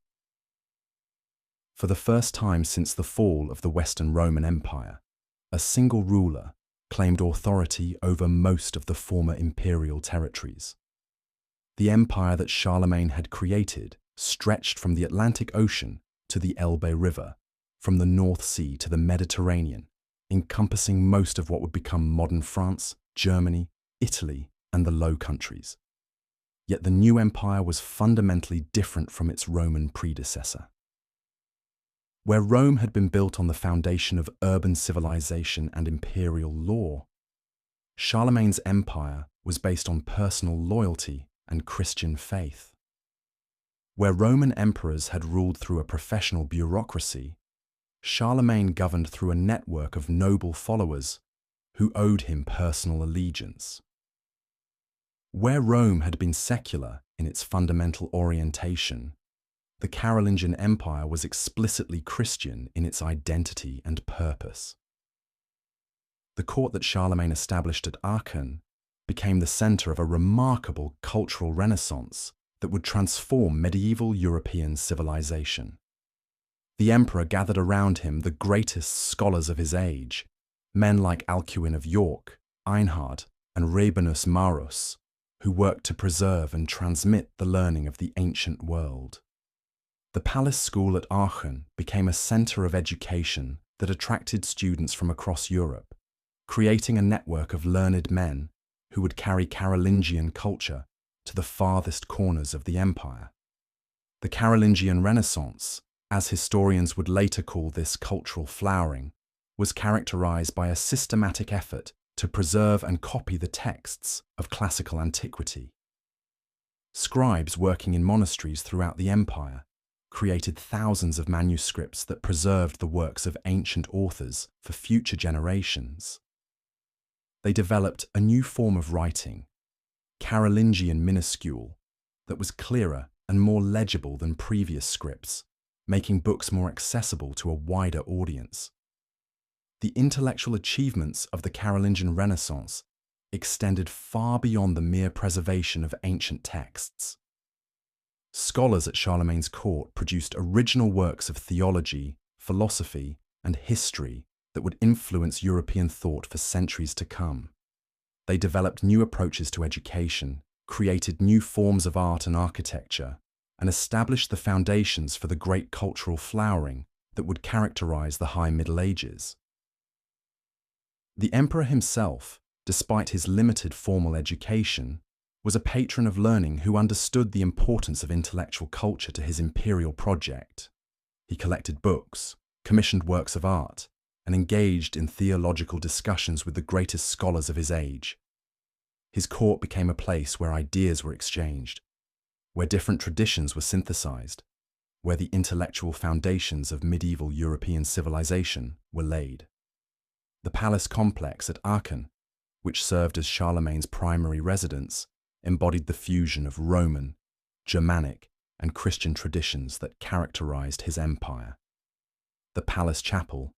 For the first time since the fall of the Western Roman Empire, a single ruler claimed authority over most of the former imperial territories. The empire that Charlemagne had created stretched from the Atlantic Ocean to the Elbe River, from the North Sea to the Mediterranean, encompassing most of what would become modern France, Germany, Italy, and the Low Countries. Yet the new empire was fundamentally different from its Roman predecessor. Where Rome had been built on the foundation of urban civilization and imperial law, Charlemagne's empire was based on personal loyalty and Christian faith. Where Roman emperors had ruled through a professional bureaucracy, Charlemagne governed through a network of noble followers who owed him personal allegiance. Where Rome had been secular in its fundamental orientation, the Carolingian Empire was explicitly Christian in its identity and purpose. The court that Charlemagne established at Aachen became the center of a remarkable cultural renaissance that would transform medieval European civilization. The emperor gathered around him the greatest scholars of his age, men like Alcuin of York, Einhard, and Rabanus Maurus, who worked to preserve and transmit the learning of the ancient world. The Palace School at Aachen became a center of education that attracted students from across Europe, creating a network of learned men who would carry Carolingian culture to the farthest corners of the empire. The Carolingian Renaissance, as historians would later call this cultural flowering, was characterized by a systematic effort to preserve and copy the texts of classical antiquity. Scribes working in monasteries throughout the empire created thousands of manuscripts that preserved the works of ancient authors for future generations. They developed a new form of writing, Carolingian minuscule, that was clearer and more legible than previous scripts, making books more accessible to a wider audience. The intellectual achievements of the Carolingian Renaissance extended far beyond the mere preservation of ancient texts. Scholars at Charlemagne's court produced original works of theology, philosophy, and history that would influence European thought for centuries to come. They developed new approaches to education, created new forms of art and architecture, and established the foundations for the great cultural flowering that would characterize the High Middle Ages. The emperor himself, despite his limited formal education, was a patron of learning who understood the importance of intellectual culture to his imperial project. He collected books, commissioned works of art, and engaged in theological discussions with the greatest scholars of his age. His court became a place where ideas were exchanged, where different traditions were synthesized, where the intellectual foundations of medieval European civilization were laid. The palace complex at Aachen, which served as Charlemagne's primary residence, embodied the fusion of Roman, Germanic, and Christian traditions that characterized his empire. The palace chapel,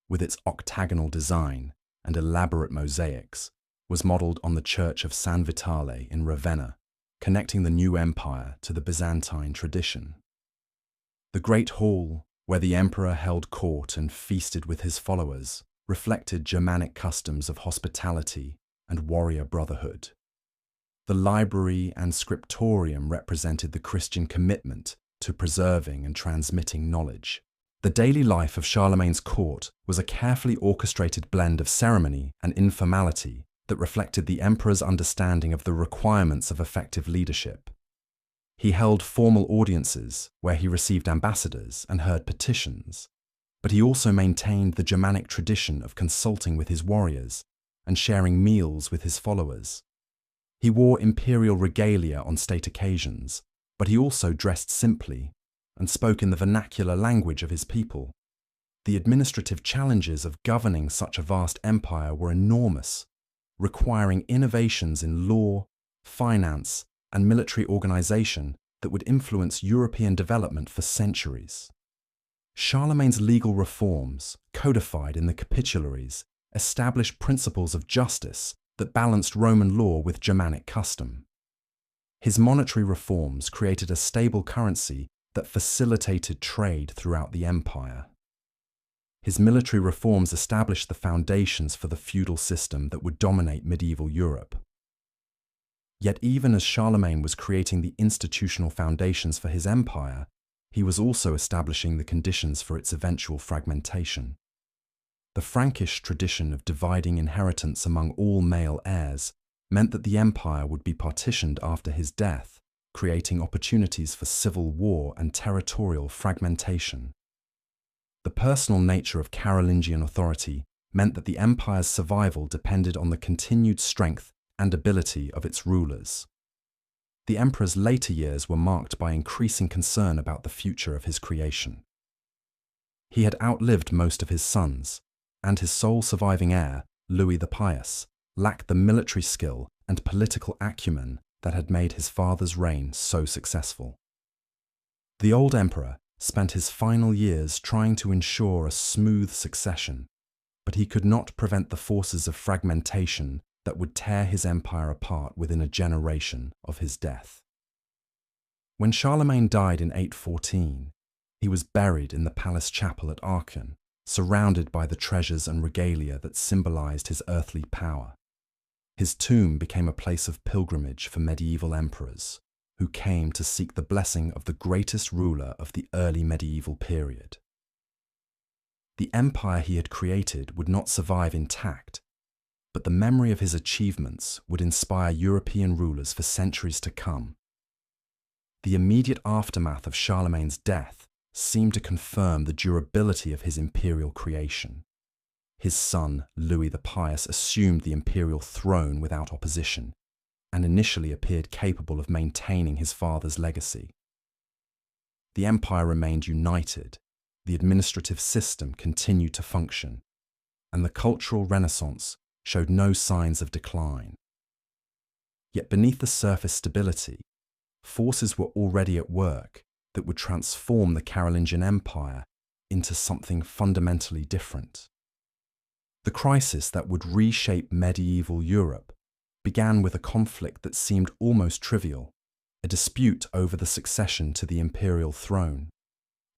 with its octagonal design and elaborate mosaics, was modeled on the church of San Vitale in Ravenna, connecting the new empire to the Byzantine tradition. The great hall, where the emperor held court and feasted with his followers, reflected Germanic customs of hospitality and warrior brotherhood. The library and scriptorium represented the Christian commitment to preserving and transmitting knowledge. The daily life of Charlemagne's court was a carefully orchestrated blend of ceremony and informality that reflected the emperor's understanding of the requirements of effective leadership. He held formal audiences where he received ambassadors and heard petitions, but he also maintained the Germanic tradition of consulting with his warriors and sharing meals with his followers. He wore imperial regalia on state occasions, but he also dressed simply and spoke in the vernacular language of his people. The administrative challenges of governing such a vast empire were enormous, requiring innovations in law, finance, and military organization that would influence European development for centuries. Charlemagne's legal reforms, codified in the Capitularies, established principles of justice that balanced Roman law with Germanic custom. His monetary reforms created a stable currency that facilitated trade throughout the empire. His military reforms established the foundations for the feudal system that would dominate medieval Europe. Yet even as Charlemagne was creating the institutional foundations for his empire, he was also establishing the conditions for its eventual fragmentation. The Frankish tradition of dividing inheritance among all male heirs meant that the empire would be partitioned after his death, creating opportunities for civil war and territorial fragmentation. The personal nature of Carolingian authority meant that the empire's survival depended on the continued strength and ability of its rulers. The emperor's later years were marked by increasing concern about the future of his creation. He had outlived most of his sons, and his sole surviving heir, Louis the Pious, lacked the military skill and political acumen that had made his father's reign so successful. The old emperor spent his final years trying to ensure a smooth succession, but he could not prevent the forces of fragmentation that would tear his empire apart within a generation of his death. When Charlemagne died in 814, he was buried in the palace chapel at Aachen, surrounded by the treasures and regalia that symbolized his earthly power. His tomb became a place of pilgrimage for medieval emperors, who came to seek the blessing of the greatest ruler of the early medieval period. The empire he had created would not survive intact, but the memory of his achievements would inspire European rulers for centuries to come. The immediate aftermath of Charlemagne's death seemed to confirm the durability of his imperial creation. His son, Louis the Pious, assumed the imperial throne without opposition, and initially appeared capable of maintaining his father's legacy. The empire remained united, the administrative system continued to function, and the cultural renaissance showed no signs of decline. Yet beneath the surface stability, forces were already at work that would transform the Carolingian Empire into something fundamentally different. The crisis that would reshape medieval Europe began with a conflict that seemed almost trivial, a dispute over the succession to the imperial throne.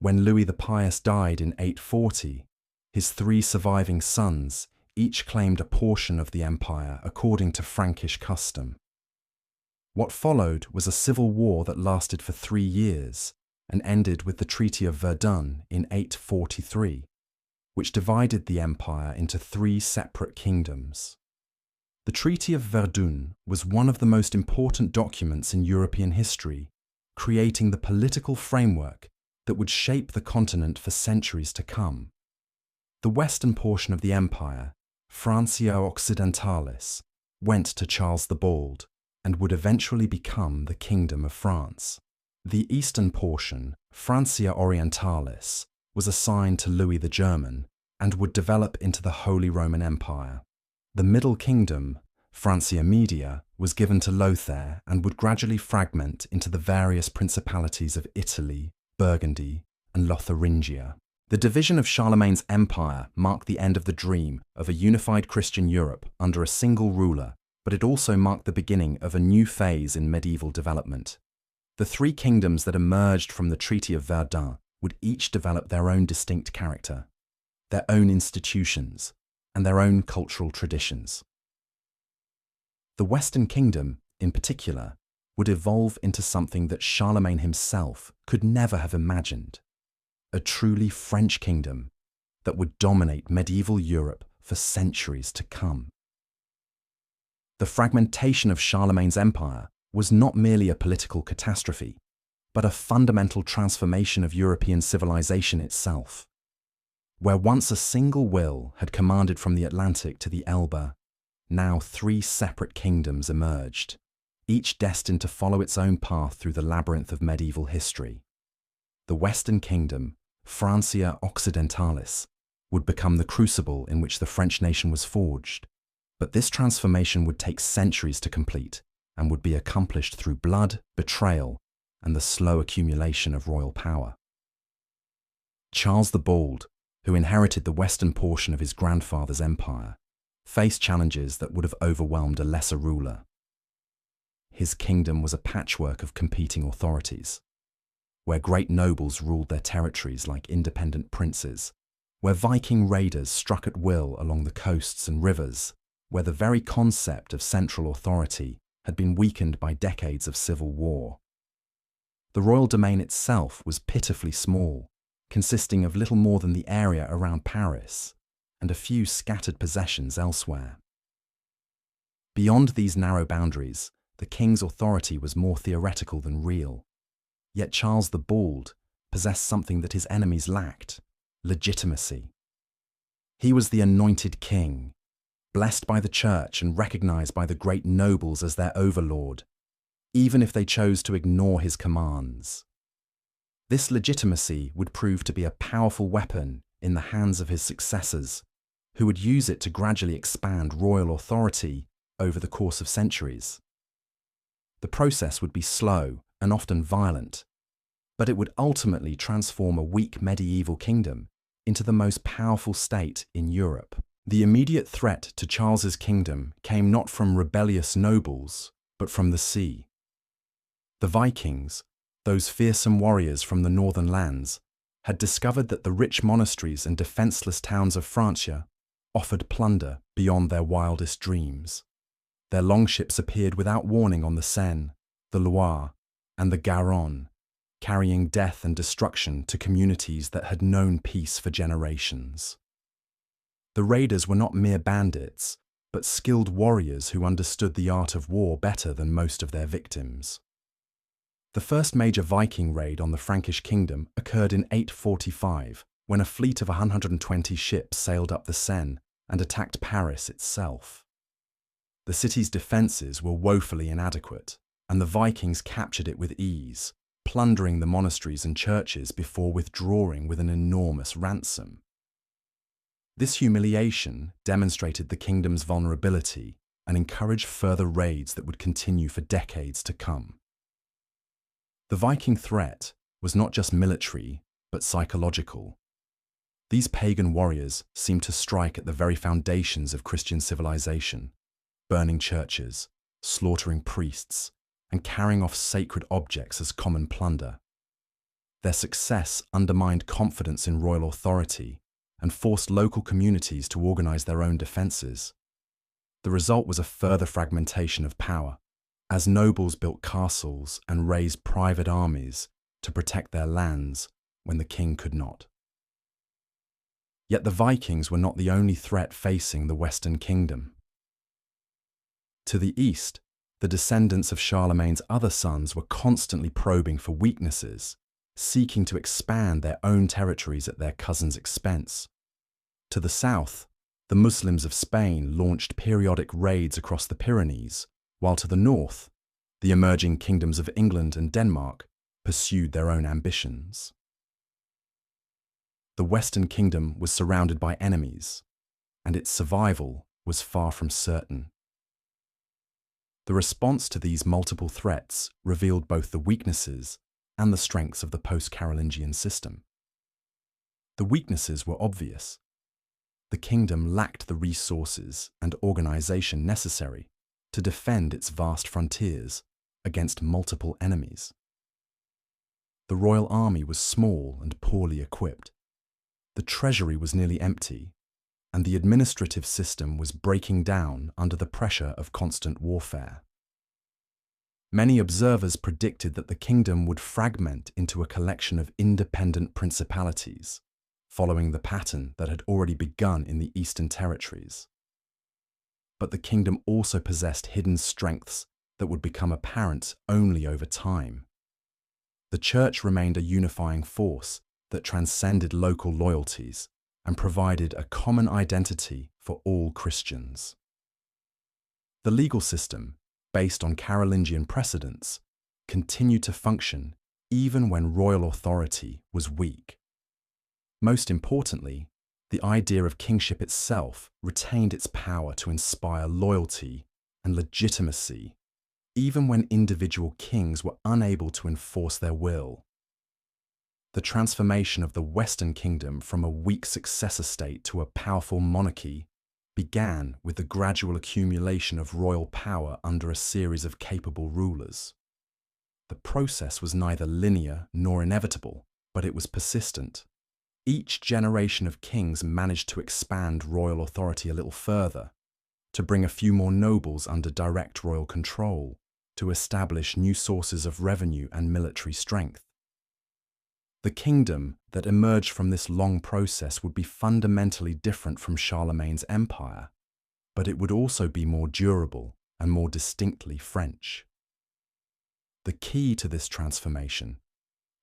When Louis the Pious died in 840, His three surviving sons each claimed a portion of the empire according to Frankish custom. What followed was a civil war that lasted for 3 years and ended with the Treaty of Verdun in 843, which divided the empire into 3 separate kingdoms. The Treaty of Verdun was one of the most important documents in European history, creating the political framework that would shape the continent for centuries to come. The western portion of the empire, Francia Occidentalis, went to Charles the Bald and would eventually become the Kingdom of France. The eastern portion, Francia Orientalis, was assigned to Louis the German and would develop into the Holy Roman Empire. The middle kingdom, Francia Media, was given to Lothair and would gradually fragment into the various principalities of Italy, Burgundy, and Lotharingia. The division of Charlemagne's empire marked the end of the dream of a unified Christian Europe under a single ruler, but it also marked the beginning of a new phase in medieval development. The 3 kingdoms that emerged from the Treaty of Verdun would each develop their own distinct character, their own institutions, and their own cultural traditions. The Western Kingdom, in particular, would evolve into something that Charlemagne himself could never have imagined: a truly French kingdom that would dominate medieval Europe for centuries to come. The fragmentation of Charlemagne's empire was not merely a political catastrophe, but a fundamental transformation of European civilization itself. Where once a single will had commanded from the Atlantic to the Elbe, now 3 separate kingdoms emerged, each destined to follow its own path through the labyrinth of medieval history. The Western Kingdom, Francia Occidentalis, would become the crucible in which the French nation was forged, but this transformation would take centuries to complete and would be accomplished through blood, betrayal, and the slow accumulation of royal power. Charles the Bald, who inherited the western portion of his grandfather's empire, faced challenges that would have overwhelmed a lesser ruler. His kingdom was a patchwork of competing authorities, where great nobles ruled their territories like independent princes, where Viking raiders struck at will along the coasts and rivers, where the very concept of central authority had been weakened by decades of civil war. The royal domain itself was pitifully small, consisting of little more than the area around Paris and a few scattered possessions elsewhere. Beyond these narrow boundaries, the king's authority was more theoretical than real. Yet Charles the Bald possessed something that his enemies lacked: legitimacy. He was the anointed king, blessed by the church and recognized by the great nobles as their overlord, even if they chose to ignore his commands. This legitimacy would prove to be a powerful weapon in the hands of his successors, who would use it to gradually expand royal authority over the course of centuries. The process would be slow and often violent, but it would ultimately transform a weak medieval kingdom into the most powerful state in Europe. The immediate threat to Charles's kingdom came not from rebellious nobles, but from the sea. The Vikings, those fearsome warriors from the northern lands, had discovered that the rich monasteries and defenseless towns of Francia offered plunder beyond their wildest dreams. Their longships appeared without warning on the Seine, the Loire, and the Garonne, carrying death and destruction to communities that had known peace for generations. The raiders were not mere bandits, but skilled warriors who understood the art of war better than most of their victims. The first major Viking raid on the Frankish kingdom occurred in 845, when a fleet of 120 ships sailed up the Seine and attacked Paris itself. The city's defences were woefully inadequate, and the Vikings captured it with ease, plundering the monasteries and churches before withdrawing with an enormous ransom. This humiliation demonstrated the kingdom's vulnerability and encouraged further raids that would continue for decades to come. The Viking threat was not just military, but psychological. These pagan warriors seemed to strike at the very foundations of Christian civilization, burning churches, slaughtering priests, and carrying off sacred objects as common plunder. Their success undermined confidence in royal authority and forced local communities to organize their own defenses. The result was a further fragmentation of power, as nobles built castles and raised private armies to protect their lands when the king could not. Yet the Vikings were not the only threat facing the Western Kingdom. To the east, the descendants of Charlemagne's other sons were constantly probing for weaknesses, seeking to expand their own territories at their cousins' expense. To the south, the Muslims of Spain launched periodic raids across the Pyrenees, while to the north, the emerging kingdoms of England and Denmark pursued their own ambitions. The Western Kingdom was surrounded by enemies, and its survival was far from certain. The response to these multiple threats revealed both the weaknesses and the strengths of the post-Carolingian system. The weaknesses were obvious. The kingdom lacked the resources and organization necessary to defend its vast frontiers against multiple enemies. The royal army was small and poorly equipped. The treasury was nearly empty, and the administrative system was breaking down under the pressure of constant warfare. Many observers predicted that the kingdom would fragment into a collection of independent principalities, following the pattern that had already begun in the Eastern territories. But the kingdom also possessed hidden strengths that would become apparent only over time. The church remained a unifying force that transcended local loyalties and provided a common identity for all Christians. The legal system, based on Carolingian precedents, continued to function even when royal authority was weak. Most importantly, the idea of kingship itself retained its power to inspire loyalty and legitimacy, even when individual kings were unable to enforce their will. The transformation of the Western Kingdom from a weak successor state to a powerful monarchy began with the gradual accumulation of royal power under a series of capable rulers. The process was neither linear nor inevitable, but it was persistent. Each generation of kings managed to expand royal authority a little further, to bring a few more nobles under direct royal control, to establish new sources of revenue and military strength. The kingdom that emerged from this long process would be fundamentally different from Charlemagne's empire, but it would also be more durable and more distinctly French. The key to this transformation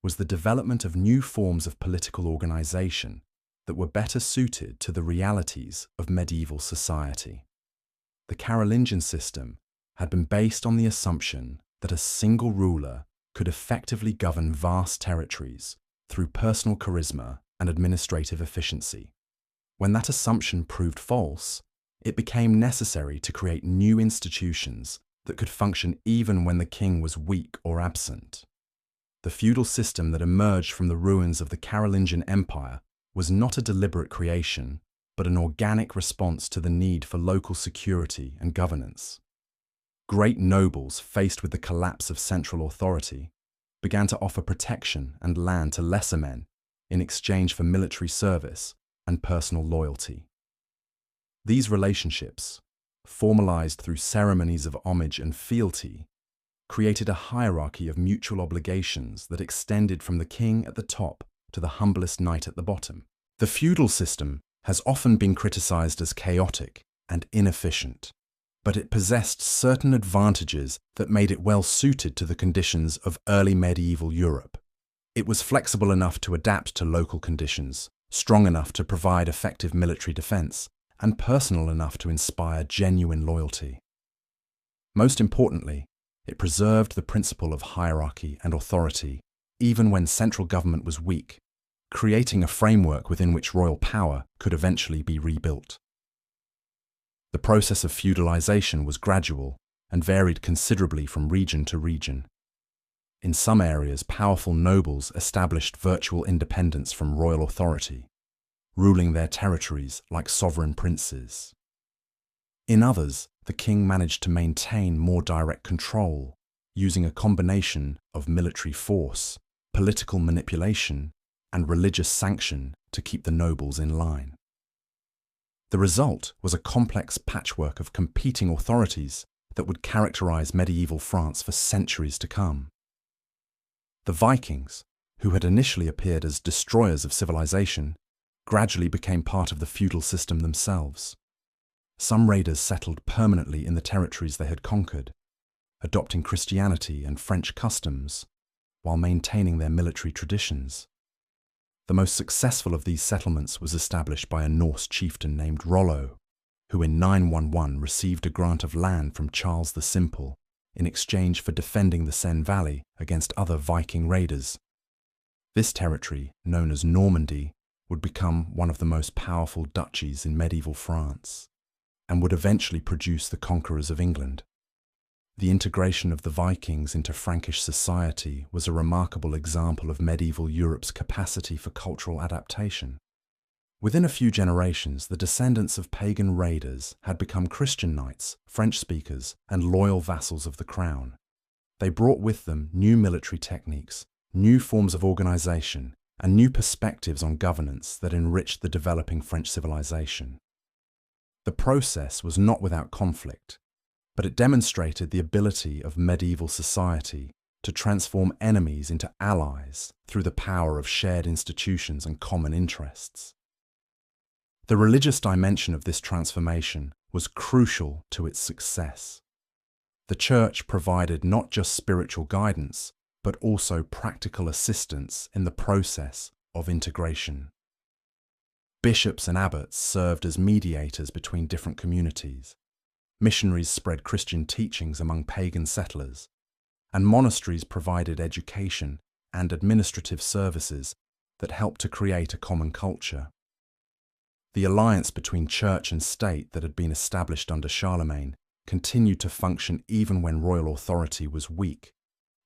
was the development of new forms of political organization that were better suited to the realities of medieval society. The Carolingian system had been based on the assumption that a single ruler could effectively govern vast territories through personal charisma and administrative efficiency. When that assumption proved false, it became necessary to create new institutions that could function even when the king was weak or absent. The feudal system that emerged from the ruins of the Carolingian Empire was not a deliberate creation, but an organic response to the need for local security and governance. Great nobles, faced with the collapse of central authority, began to offer protection and land to lesser men in exchange for military service and personal loyalty. These relationships, formalized through ceremonies of homage and fealty, created a hierarchy of mutual obligations that extended from the king at the top to the humblest knight at the bottom. The feudal system has often been criticized as chaotic and inefficient, but it possessed certain advantages that made it well suited to the conditions of early medieval Europe. It was flexible enough to adapt to local conditions, strong enough to provide effective military defense, and personal enough to inspire genuine loyalty. Most importantly, it preserved the principle of hierarchy and authority, even when central government was weak, creating a framework within which royal power could eventually be rebuilt. The process of feudalization was gradual and varied considerably from region to region. In some areas, powerful nobles established virtual independence from royal authority, ruling their territories like sovereign princes. In others, the king managed to maintain more direct control, using a combination of military force, political manipulation, and religious sanction to keep the nobles in line. The result was a complex patchwork of competing authorities that would characterize medieval France for centuries to come. The Vikings, who had initially appeared as destroyers of civilization, gradually became part of the feudal system themselves. Some raiders settled permanently in the territories they had conquered, adopting Christianity and French customs while maintaining their military traditions. The most successful of these settlements was established by a Norse chieftain named Rollo, who in 911 received a grant of land from Charles the Simple in exchange for defending the Seine Valley against other Viking raiders. This territory, known as Normandy, would become one of the most powerful duchies in medieval France, and would eventually produce the conquerors of England. The integration of the Vikings into Frankish society was a remarkable example of medieval Europe's capacity for cultural adaptation. Within a few generations, the descendants of pagan raiders had become Christian knights, French speakers, and loyal vassals of the crown. They brought with them new military techniques, new forms of organization, and new perspectives on governance that enriched the developing French civilization. The process was not without conflict, but it demonstrated the ability of medieval society to transform enemies into allies through the power of shared institutions and common interests. The religious dimension of this transformation was crucial to its success. The Church provided not just spiritual guidance, but also practical assistance in the process of integration. Bishops and abbots served as mediators between different communities. Missionaries spread Christian teachings among pagan settlers, and monasteries provided education and administrative services that helped to create a common culture. The alliance between church and state that had been established under Charlemagne continued to function even when royal authority was weak,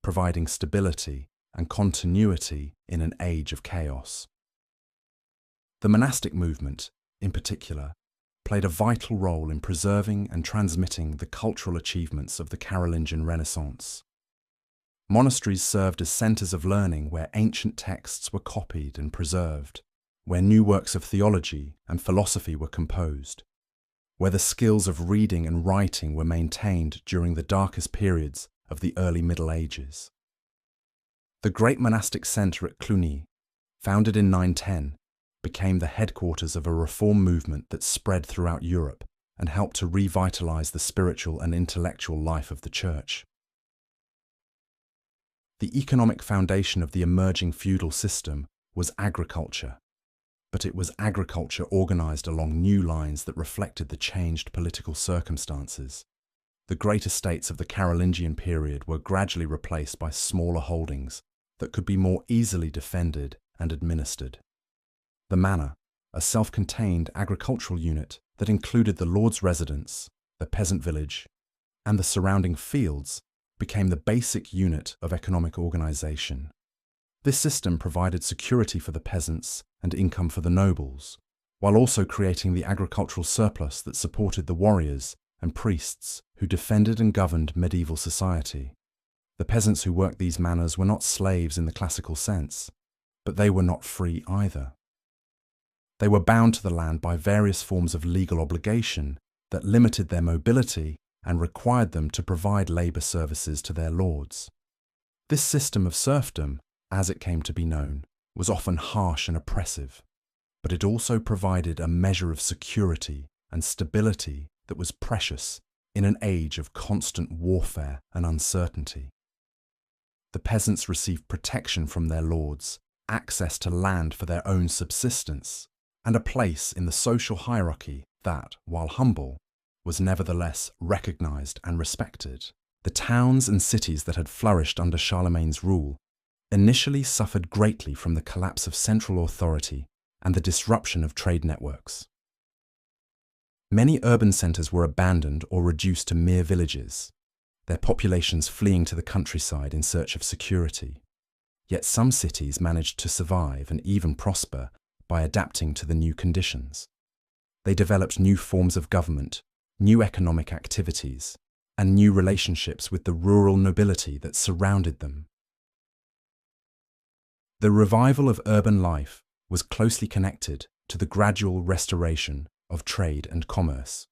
providing stability and continuity in an age of chaos. The monastic movement, in particular, played a vital role in preserving and transmitting the cultural achievements of the Carolingian Renaissance. Monasteries served as centers of learning where ancient texts were copied and preserved, where new works of theology and philosophy were composed, where the skills of reading and writing were maintained during the darkest periods of the early Middle Ages. The great monastic centre at Cluny, founded in 910, became the headquarters of a reform movement that spread throughout Europe and helped to revitalize the spiritual and intellectual life of the Church. The economic foundation of the emerging feudal system was agriculture, but it was agriculture organized along new lines that reflected the changed political circumstances. The great estates of the Carolingian period were gradually replaced by smaller holdings that could be more easily defended and administered. The manor, a self-contained agricultural unit that included the lord's residence, the peasant village, and the surrounding fields, became the basic unit of economic organization. This system provided security for the peasants and income for the nobles, while also creating the agricultural surplus that supported the warriors and priests who defended and governed medieval society. The peasants who worked these manors were not slaves in the classical sense, but they were not free either. They were bound to the land by various forms of legal obligation that limited their mobility and required them to provide labour services to their lords. This system of serfdom, as it came to be known, was often harsh and oppressive, but it also provided a measure of security and stability that was precious in an age of constant warfare and uncertainty. The peasants received protection from their lords, access to land for their own subsistence, and a place in the social hierarchy that, while humble, was nevertheless recognized and respected. The towns and cities that had flourished under Charlemagne's rule initially suffered greatly from the collapse of central authority and the disruption of trade networks. Many urban centres were abandoned or reduced to mere villages, their populations fleeing to the countryside in search of security. Yet some cities managed to survive and even prosper by adapting to the new conditions. They developed new forms of government, new economic activities, and new relationships with the rural nobility that surrounded them. The revival of urban life was closely connected to the gradual restoration of trade and commerce.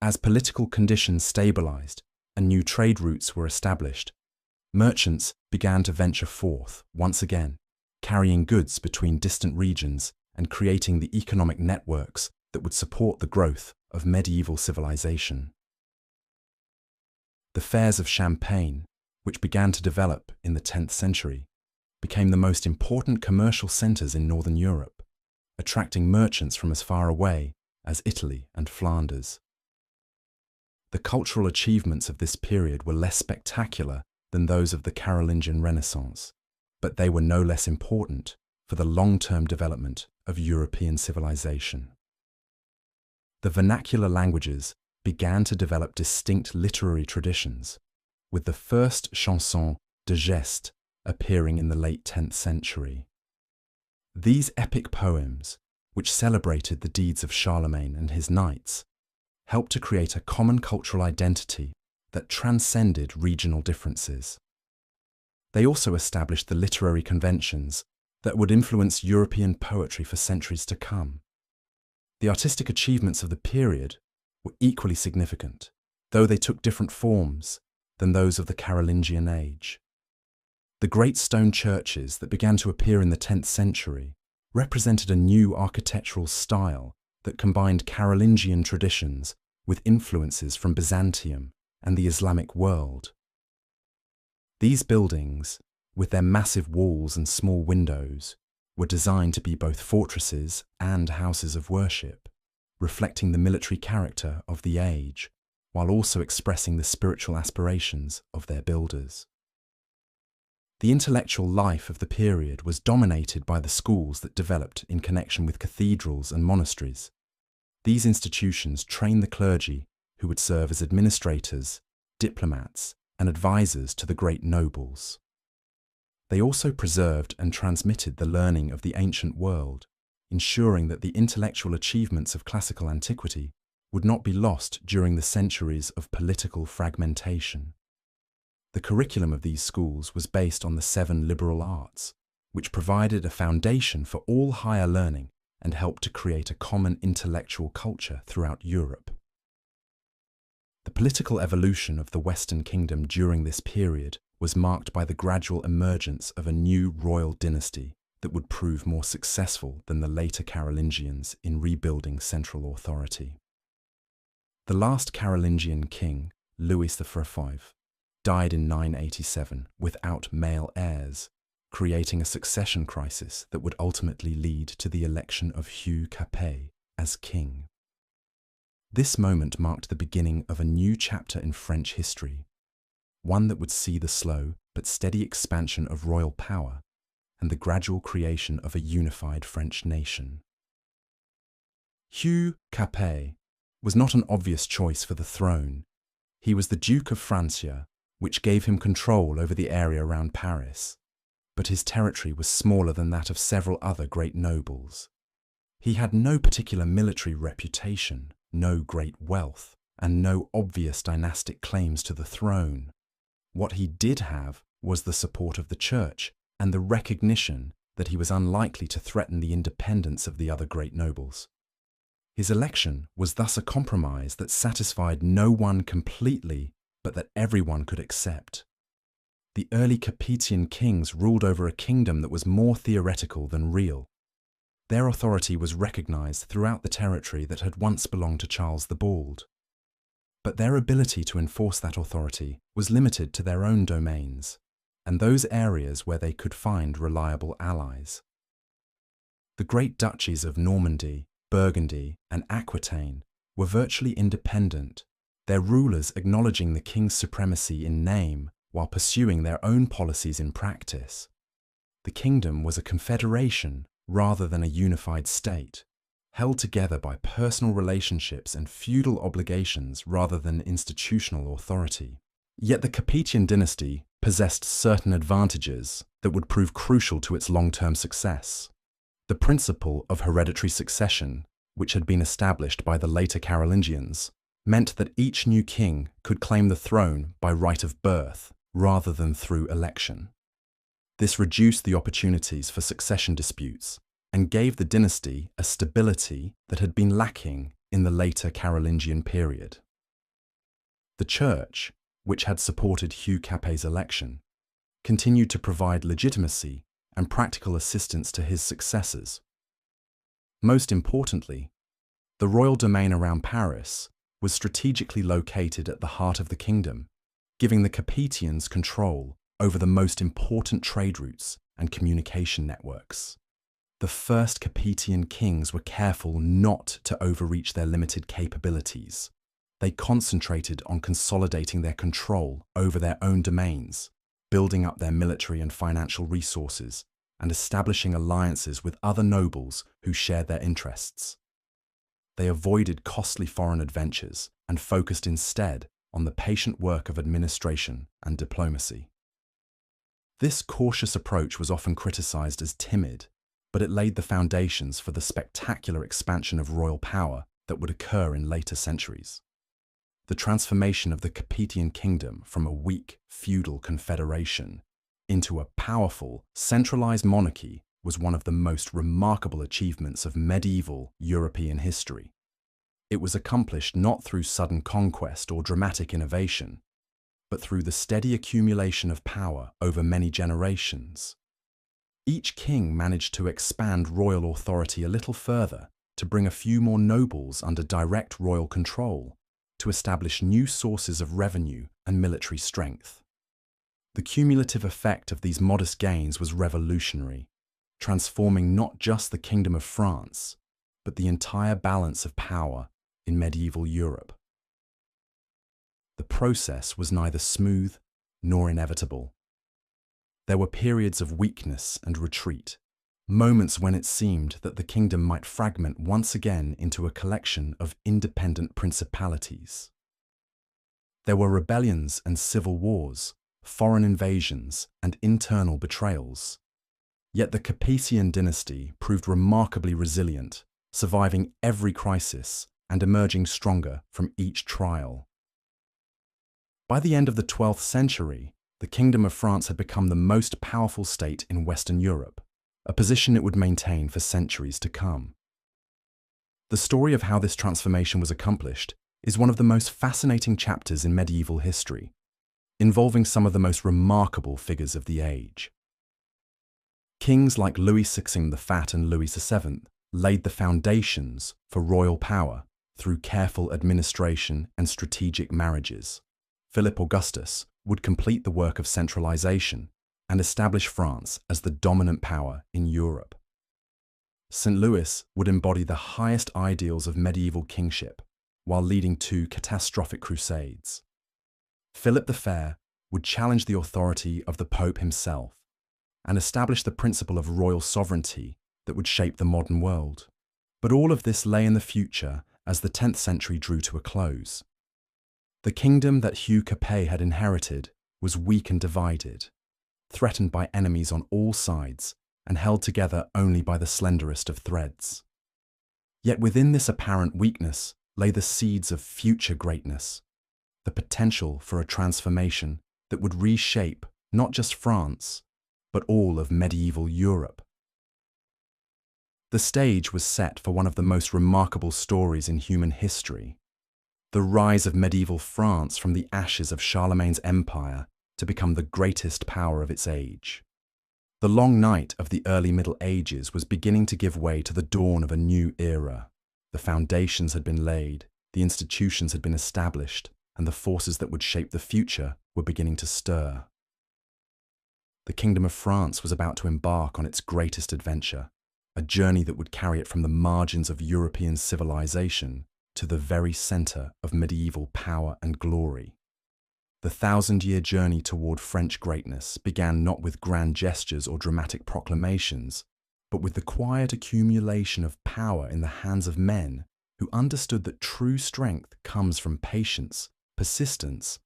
As political conditions stabilized and new trade routes were established, merchants began to venture forth once again, carrying goods between distant regions and creating the economic networks that would support the growth of medieval civilization. The fairs of Champagne, which began to develop in the 10th century, became the most important commercial centers in northern Europe, attracting merchants from as far away as Italy and Flanders. The cultural achievements of this period were less spectacular than those of the Carolingian Renaissance, but they were no less important for the long-term development of European civilization. The vernacular languages began to develop distinct literary traditions, with the first chansons de geste appearing in the late 10th century. These epic poems, which celebrated the deeds of Charlemagne and his knights, helped to create a common cultural identity that transcended regional differences. They also established the literary conventions that would influence European poetry for centuries to come. The artistic achievements of the period were equally significant, though they took different forms than those of the Carolingian age. The great stone churches that began to appear in the 10th century represented a new architectural style that combined Carolingian traditions with influences from Byzantium and the Islamic world. These buildings, with their massive walls and small windows, were designed to be both fortresses and houses of worship, reflecting the military character of the age, while also expressing the spiritual aspirations of their builders. The intellectual life of the period was dominated by the schools that developed in connection with cathedrals and monasteries. These institutions trained the clergy who would serve as administrators, diplomats, and advisors to the great nobles. They also preserved and transmitted the learning of the ancient world, ensuring that the intellectual achievements of classical antiquity would not be lost during the centuries of political fragmentation. The curriculum of these schools was based on the 7 liberal arts, which provided a foundation for all higher learning and helped to create a common intellectual culture throughout Europe. The political evolution of the Western Kingdom during this period was marked by the gradual emergence of a new royal dynasty that would prove more successful than the later Carolingians in rebuilding central authority. The last Carolingian king, Louis XV, died in 987 without male heirs, creating a succession crisis that would ultimately lead to the election of Hugh Capet as king. This moment marked the beginning of a new chapter in French history, one that would see the slow but steady expansion of royal power and the gradual creation of a unified French nation. Hugh Capet was not an obvious choice for the throne. He was the Duke of Francia, which gave him control over the area around Paris, but his territory was smaller than that of several other great nobles. He had no particular military reputation, no great wealth, and no obvious dynastic claims to the throne. What he did have was the support of the church and the recognition that he was unlikely to threaten the independence of the other great nobles. His election was thus a compromise that satisfied no one completely, but that everyone could accept. The early Capetian Kings ruled over a kingdom that was more theoretical than real. Their authority was recognized throughout the territory that had once belonged to Charles the Bald. But their ability to enforce that authority was limited to their own domains, and those areas where they could find reliable allies. The great duchies of Normandy, Burgundy, and Aquitaine were virtually independent, their rulers acknowledging the king's supremacy in name while pursuing their own policies in practice. The kingdom was a confederation rather than a unified state, held together by personal relationships and feudal obligations rather than institutional authority. Yet the Capetian dynasty possessed certain advantages that would prove crucial to its long-term success. The principle of hereditary succession, which had been established by the later Carolingians, meant that each new king could claim the throne by right of birth rather than through election. This reduced the opportunities for succession disputes and gave the dynasty a stability that had been lacking in the later Carolingian period. The Church, which had supported Hugh Capet's election, continued to provide legitimacy and practical assistance to his successors. Most importantly, the royal domain around Paris was strategically located at the heart of the kingdom, giving the Capetians control over the most important trade routes and communication networks. The first Capetian kings were careful not to overreach their limited capabilities. They concentrated on consolidating their control over their own domains, building up their military and financial resources, and establishing alliances with other nobles who shared their interests. They avoided costly foreign adventures and focused instead on the patient work of administration and diplomacy. This cautious approach was often criticized as timid, but it laid the foundations for the spectacular expansion of royal power that would occur in later centuries. The transformation of the Capetian kingdom from a weak feudal confederation into a powerful, centralized monarchy was one of the most remarkable achievements of medieval European history. It was accomplished not through sudden conquest or dramatic innovation, but through the steady accumulation of power over many generations. Each king managed to expand royal authority a little further, to bring a few more nobles under direct royal control, to establish new sources of revenue and military strength. The cumulative effect of these modest gains was revolutionary, transforming not just the Kingdom of France, but the entire balance of power in medieval Europe. The process was neither smooth nor inevitable. There were periods of weakness and retreat, moments when it seemed that the kingdom might fragment once again into a collection of independent principalities. There were rebellions and civil wars, foreign invasions and internal betrayals. Yet the Capetian dynasty proved remarkably resilient, surviving every crisis and emerging stronger from each trial. By the end of the 12th century, the Kingdom of France had become the most powerful state in Western Europe, a position it would maintain for centuries to come. The story of how this transformation was accomplished is one of the most fascinating chapters in medieval history, involving some of the most remarkable figures of the age. Kings like Louis XVI the Fat and Louis VII laid the foundations for royal power through careful administration and strategic marriages. Philip Augustus would complete the work of centralization and establish France as the dominant power in Europe. St. Louis would embody the highest ideals of medieval kingship while leading two catastrophic crusades. Philip the Fair would challenge the authority of the Pope himself and establish the principle of royal sovereignty that would shape the modern world. But all of this lay in the future as the 10th century drew to a close. The kingdom that Hugh Capet had inherited was weak and divided, threatened by enemies on all sides and held together only by the slenderest of threads. Yet within this apparent weakness lay the seeds of future greatness, the potential for a transformation that would reshape not just France, but all of medieval Europe. The stage was set for one of the most remarkable stories in human history, the rise of medieval France from the ashes of Charlemagne's empire to become the greatest power of its age. The long night of the early Middle Ages was beginning to give way to the dawn of a new era. The foundations had been laid, the institutions had been established, and the forces that would shape the future were beginning to stir. The Kingdom of France was about to embark on its greatest adventure, a journey that would carry it from the margins of European civilization to the very center of medieval power and glory. The 1,000-year journey toward French greatness began not with grand gestures or dramatic proclamations, but with the quiet accumulation of power in the hands of men who understood that true strength comes from patience, persistence,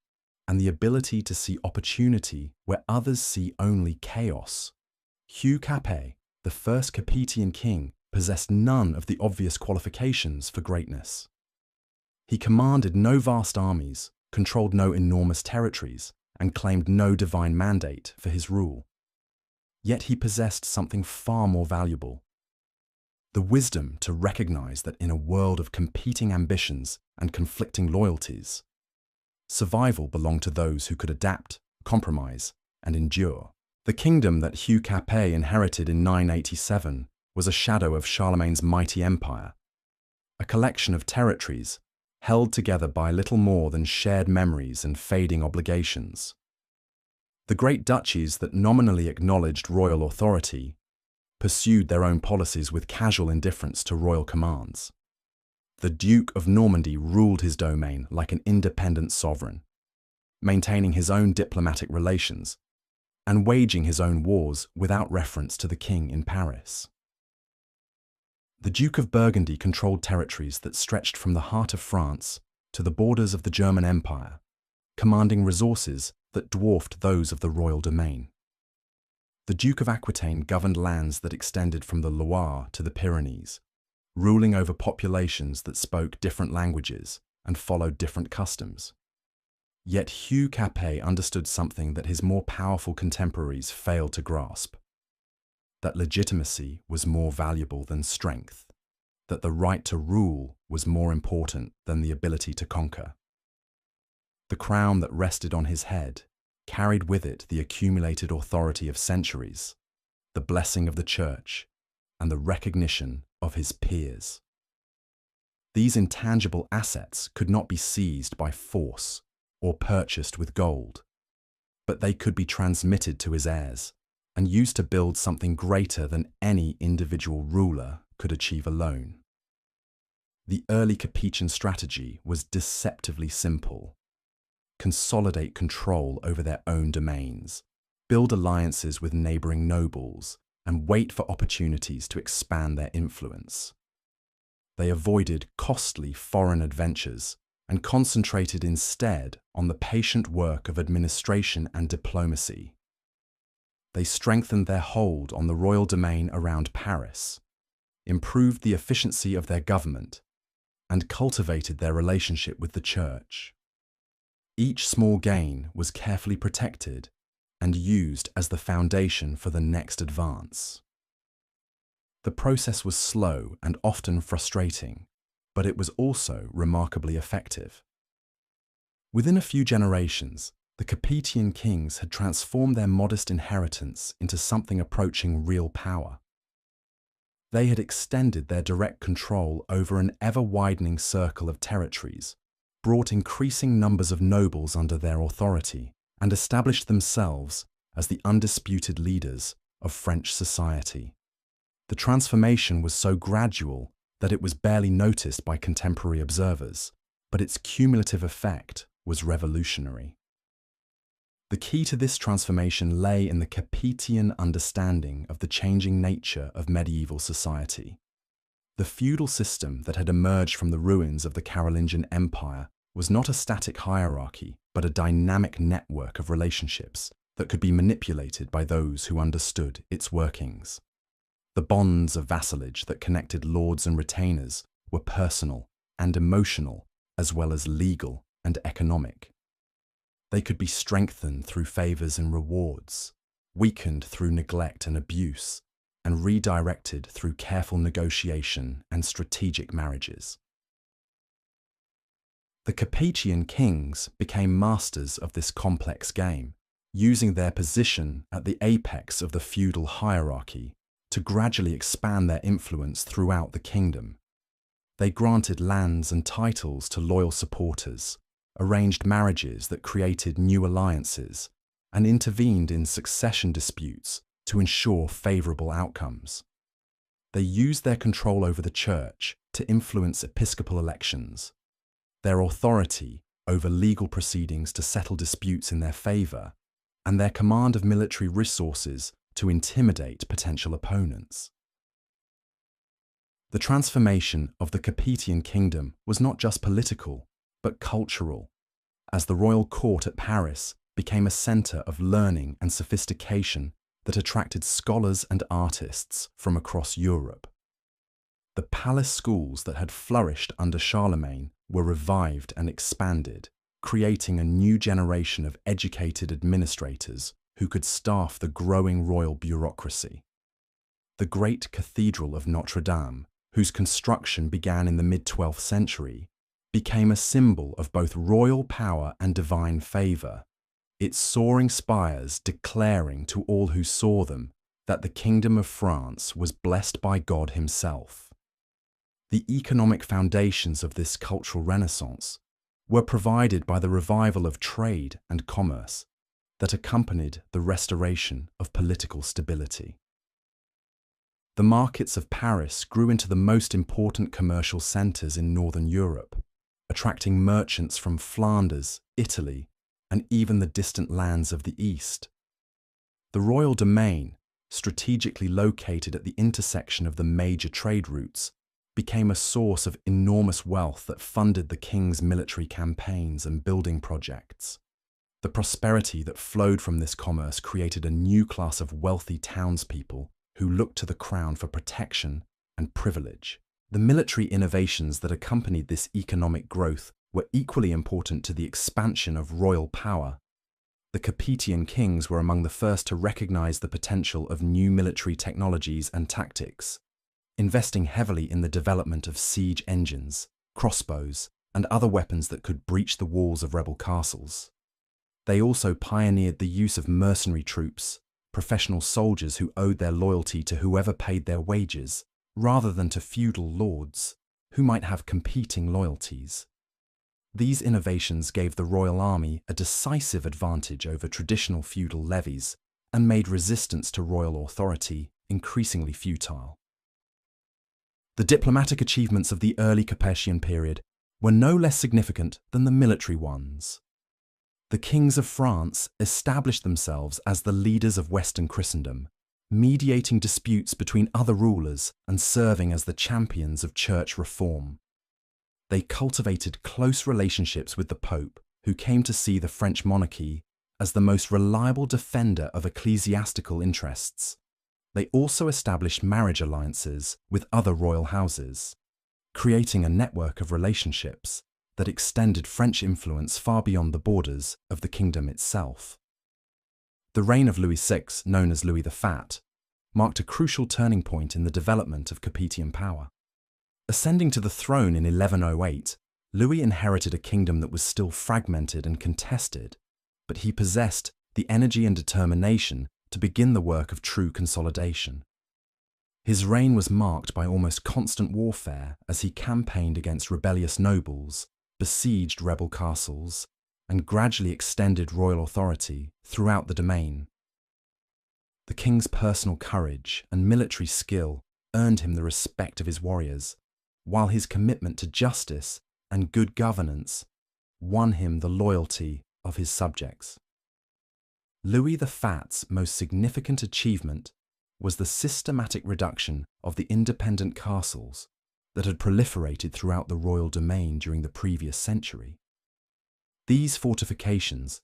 and the ability to see opportunity where others see only chaos. Hugh Capet, the first Capetian king, possessed none of the obvious qualifications for greatness. He commanded no vast armies, controlled no enormous territories, and claimed no divine mandate for his rule. Yet he possessed something far more valuable: the wisdom to recognize that in a world of competing ambitions and conflicting loyalties, survival belonged to those who could adapt, compromise, and endure. The kingdom that Hugh Capet inherited in 987 was a shadow of Charlemagne's mighty empire, a collection of territories held together by little more than shared memories and fading obligations. The great duchies that nominally acknowledged royal authority pursued their own policies with casual indifference to royal commands. The Duke of Normandy ruled his domain like an independent sovereign, maintaining his own diplomatic relations and waging his own wars without reference to the king in Paris. The Duke of Burgundy controlled territories that stretched from the heart of France to the borders of the German Empire, commanding resources that dwarfed those of the royal domain. The Duke of Aquitaine governed lands that extended from the Loire to the Pyrenees, ruling over populations that spoke different languages and followed different customs. Yet Hugh Capet understood something that his more powerful contemporaries failed to grasp: that legitimacy was more valuable than strength, that the right to rule was more important than the ability to conquer. The crown that rested on his head carried with it the accumulated authority of centuries, the blessing of the church, and the recognition of his peers. These intangible assets could not be seized by force or purchased with gold, but they could be transmitted to his heirs and used to build something greater than any individual ruler could achieve alone. The early Capetian strategy was deceptively simple: consolidate control over their own domains, build alliances with neighboring nobles, and wait for opportunities to expand their influence. They avoided costly foreign adventures and concentrated instead on the patient work of administration and diplomacy. They strengthened their hold on the royal domain around Paris, improved the efficiency of their government, and cultivated their relationship with the church. Each small gain was carefully protected and used as the foundation for the next advance. The process was slow and often frustrating, but it was also remarkably effective. Within a few generations, the Capetian Kings had transformed their modest inheritance into something approaching real power. They had extended their direct control over an ever-widening circle of territories, brought increasing numbers of nobles under their authority, and established themselves as the undisputed leaders of French society. The transformation was so gradual that it was barely noticed by contemporary observers, but its cumulative effect was revolutionary. The key to this transformation lay in the Capetian understanding of the changing nature of medieval society. The feudal system that had emerged from the ruins of the Carolingian Empire was not a static hierarchy, but a dynamic network of relationships that could be manipulated by those who understood its workings. The bonds of vassalage that connected lords and retainers were personal and emotional, as well as legal and economic. They could be strengthened through favors and rewards, weakened through neglect and abuse, and redirected through careful negotiation and strategic marriages. The Capetian Kings became masters of this complex game, using their position at the apex of the feudal hierarchy to gradually expand their influence throughout the kingdom. They granted lands and titles to loyal supporters, arranged marriages that created new alliances, and intervened in succession disputes to ensure favorable outcomes. They used their control over the church to influence episcopal elections, their authority over legal proceedings to settle disputes in their favor, and their command of military resources to intimidate potential opponents. The transformation of the Capetian kingdom was not just political, but cultural, as the royal court at Paris became a center of learning and sophistication that attracted scholars and artists from across Europe. The palace schools that had flourished under Charlemagne were revived and expanded, creating a new generation of educated administrators who could staff the growing royal bureaucracy. The great Cathedral of Notre Dame, whose construction began in the mid-12th century, became a symbol of both royal power and divine favour, its soaring spires declaring to all who saw them that the Kingdom of France was blessed by God himself. The economic foundations of this cultural renaissance were provided by the revival of trade and commerce that accompanied the restoration of political stability. The markets of Paris grew into the most important commercial centres in northern Europe, attracting merchants from Flanders, Italy, and even the distant lands of the East. The royal domain, strategically located at the intersection of the major trade routes, became a source of enormous wealth that funded the king's military campaigns and building projects. The prosperity that flowed from this commerce created a new class of wealthy townspeople who looked to the crown for protection and privilege. The military innovations that accompanied this economic growth were equally important to the expansion of royal power. The Capetian Kings were among the first to recognize the potential of new military technologies and tactics, investing heavily in the development of siege engines, crossbows, and other weapons that could breach the walls of rebel castles. They also pioneered the use of mercenary troops, professional soldiers who owed their loyalty to whoever paid their wages, rather than to feudal lords, who might have competing loyalties. These innovations gave the royal army a decisive advantage over traditional feudal levies and made resistance to royal authority increasingly futile. The diplomatic achievements of the early Capetian period were no less significant than the military ones. The kings of France established themselves as the leaders of Western Christendom, mediating disputes between other rulers and serving as the champions of church reform. They cultivated close relationships with the Pope, who came to see the French monarchy as the most reliable defender of ecclesiastical interests. They also established marriage alliances with other royal houses, creating a network of relationships that extended French influence far beyond the borders of the kingdom itself. The reign of Louis VI, known as Louis the Fat, marked a crucial turning point in the development of Capetian power. Ascending to the throne in 1108, Louis inherited a kingdom that was still fragmented and contested, but he possessed the energy and determination to begin the work of true consolidation. His reign was marked by almost constant warfare as he campaigned against rebellious nobles, besieged rebel castles, and gradually extended royal authority throughout the domain. The king's personal courage and military skill earned him the respect of his warriors, while his commitment to justice and good governance won him the loyalty of his subjects. Louis the Fat's most significant achievement was the systematic reduction of the independent castles that had proliferated throughout the royal domain during the previous century. These fortifications,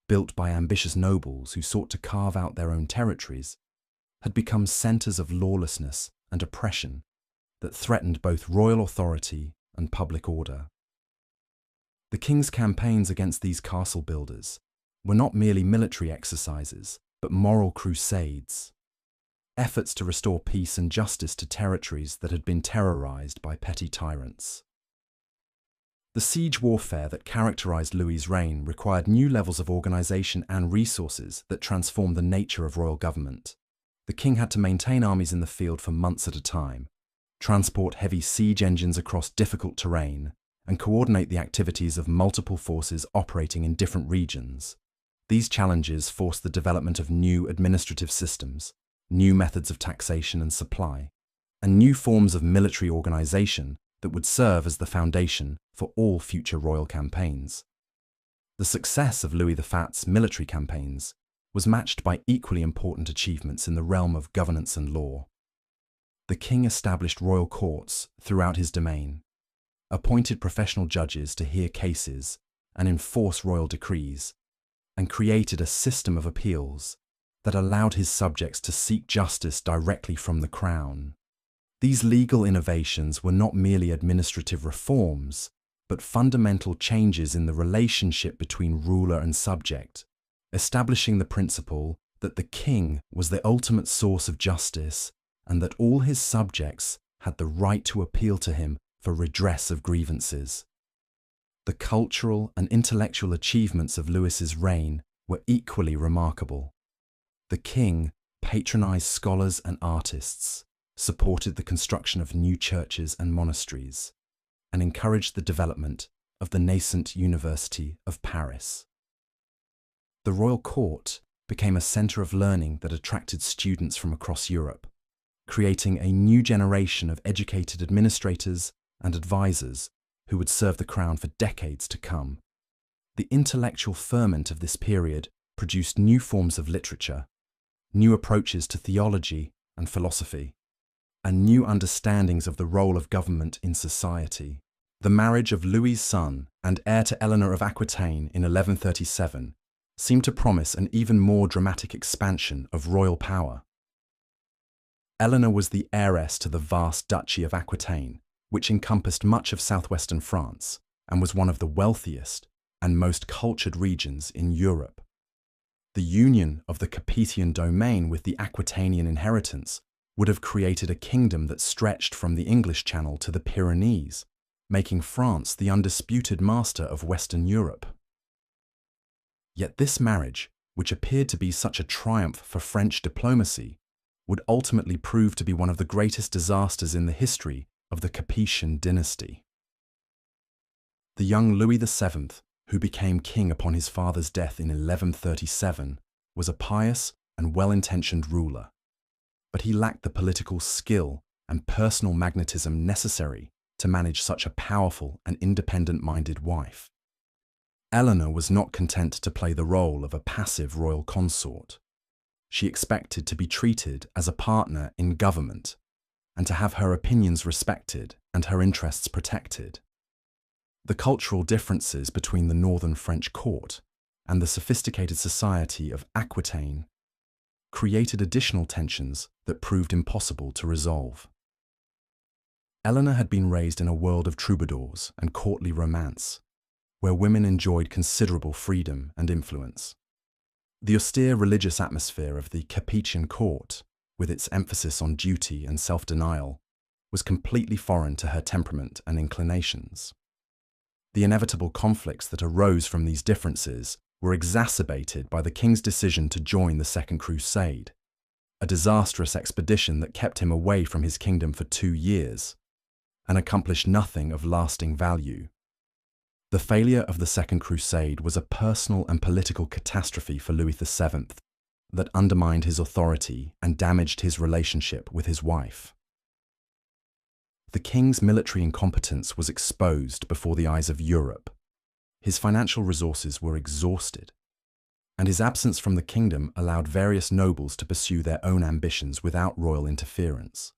built by ambitious nobles who sought to carve out their own territories, had become centres of lawlessness and oppression that threatened both royal authority and public order. The king's campaigns against these castle builders were not merely military exercises, but moral crusades, efforts to restore peace and justice to territories that had been terrorized by petty tyrants. The siege warfare that characterized Louis's reign required new levels of organization and resources that transformed the nature of royal government. The king had to maintain armies in the field for months at a time, transport heavy siege engines across difficult terrain, and coordinate the activities of multiple forces operating in different regions. These challenges forced the development of new administrative systems, new methods of taxation and supply, and new forms of military organization that would serve as the foundation for all future royal campaigns. The success of Louis the Fat's military campaigns was matched by equally important achievements in the realm of governance and law. The king established royal courts throughout his domain, appointed professional judges to hear cases and enforce royal decrees, and created a system of appeals that allowed his subjects to seek justice directly from the crown. These legal innovations were not merely administrative reforms, but fundamental changes in the relationship between ruler and subject, establishing the principle that the king was the ultimate source of justice and that all his subjects had the right to appeal to him for redress of grievances. The cultural and intellectual achievements of Louis's reign were equally remarkable. The king patronized scholars and artists, supported the construction of new churches and monasteries, and encouraged the development of the nascent University of Paris. The royal court became a center of learning that attracted students from across Europe, creating a new generation of educated administrators and advisors who would serve the crown for decades to come. The intellectual ferment of this period produced new forms of literature, new approaches to theology and philosophy, and new understandings of the role of government in society. The marriage of Louis's son and heir to Eleanor of Aquitaine in 1137 seemed to promise an even more dramatic expansion of royal power. Eleanor was the heiress to the vast Duchy of Aquitaine, which encompassed much of southwestern France and was one of the wealthiest and most cultured regions in Europe. The union of the Capetian domain with the Aquitanian inheritance would have created a kingdom that stretched from the English Channel to the Pyrenees, making France the undisputed master of Western Europe. Yet this marriage, which appeared to be such a triumph for French diplomacy, would ultimately prove to be one of the greatest disasters in the history of the Capetian dynasty. The young Louis VII, who became king upon his father's death in 1137, was a pious and well-intentioned ruler, but he lacked the political skill and personal magnetism necessary to manage such a powerful and independent-minded wife. Eleanor was not content to play the role of a passive royal consort. She expected to be treated as a partner in government and to have her opinions respected and her interests protected. The cultural differences between the northern French court and the sophisticated society of Aquitaine created additional tensions that proved impossible to resolve. Eleanor had been raised in a world of troubadours and courtly romance, where women enjoyed considerable freedom and influence. The austere religious atmosphere of the Capetian court, with its emphasis on duty and self-denial, was completely foreign to her temperament and inclinations. The inevitable conflicts that arose from these differences were exacerbated by the king's decision to join the Second Crusade, a disastrous expedition that kept him away from his kingdom for 2 years and accomplished nothing of lasting value. The failure of the Second Crusade was a personal and political catastrophe for Louis VII that undermined his authority and damaged his relationship with his wife. The king's military incompetence was exposed before the eyes of Europe. His financial resources were exhausted, and his absence from the kingdom allowed various nobles to pursue their own ambitions without royal interference.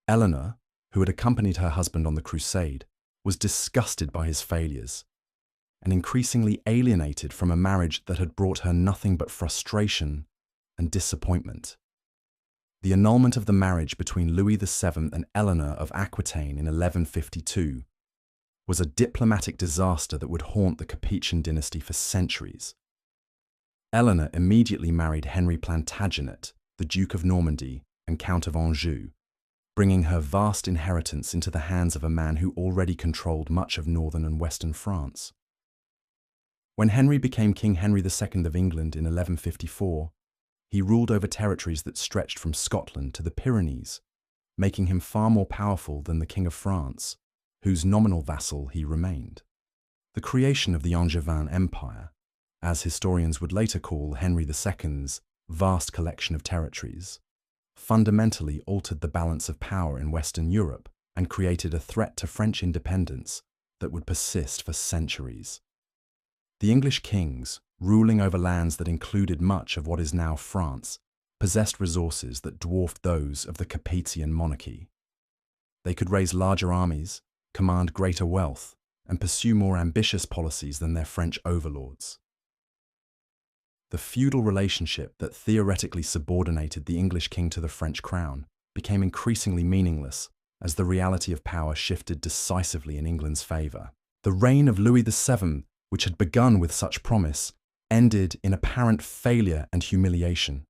Eleanor, who had accompanied her husband on the crusade, was disgusted by his failures and increasingly alienated from a marriage that had brought her nothing but frustration and disappointment. The annulment of the marriage between Louis VII and Eleanor of Aquitaine in 1152 was a diplomatic disaster that would haunt the Capetian dynasty for centuries. Eleanor immediately married Henry Plantagenet, the Duke of Normandy and Count of Anjou, bringing her vast inheritance into the hands of a man who already controlled much of northern and western France. When Henry became King Henry II of England in 1154, he ruled over territories that stretched from Scotland to the Pyrenees, making him far more powerful than the King of France, whose nominal vassal he remained. The creation of the Angevin Empire, as historians would later call Henry II's vast collection of territories, fundamentally altered the balance of power in Western Europe and created a threat to French independence that would persist for centuries. The English kings, ruling over lands that included much of what is now France, possessed resources that dwarfed those of the Capetian monarchy. They could raise larger armies, command greater wealth, and pursue more ambitious policies than their French overlords. The feudal relationship that theoretically subordinated the English king to the French crown became increasingly meaningless as the reality of power shifted decisively in England's favour. The reign of Louis VII, which had begun with such promise, ended in apparent failure and humiliation.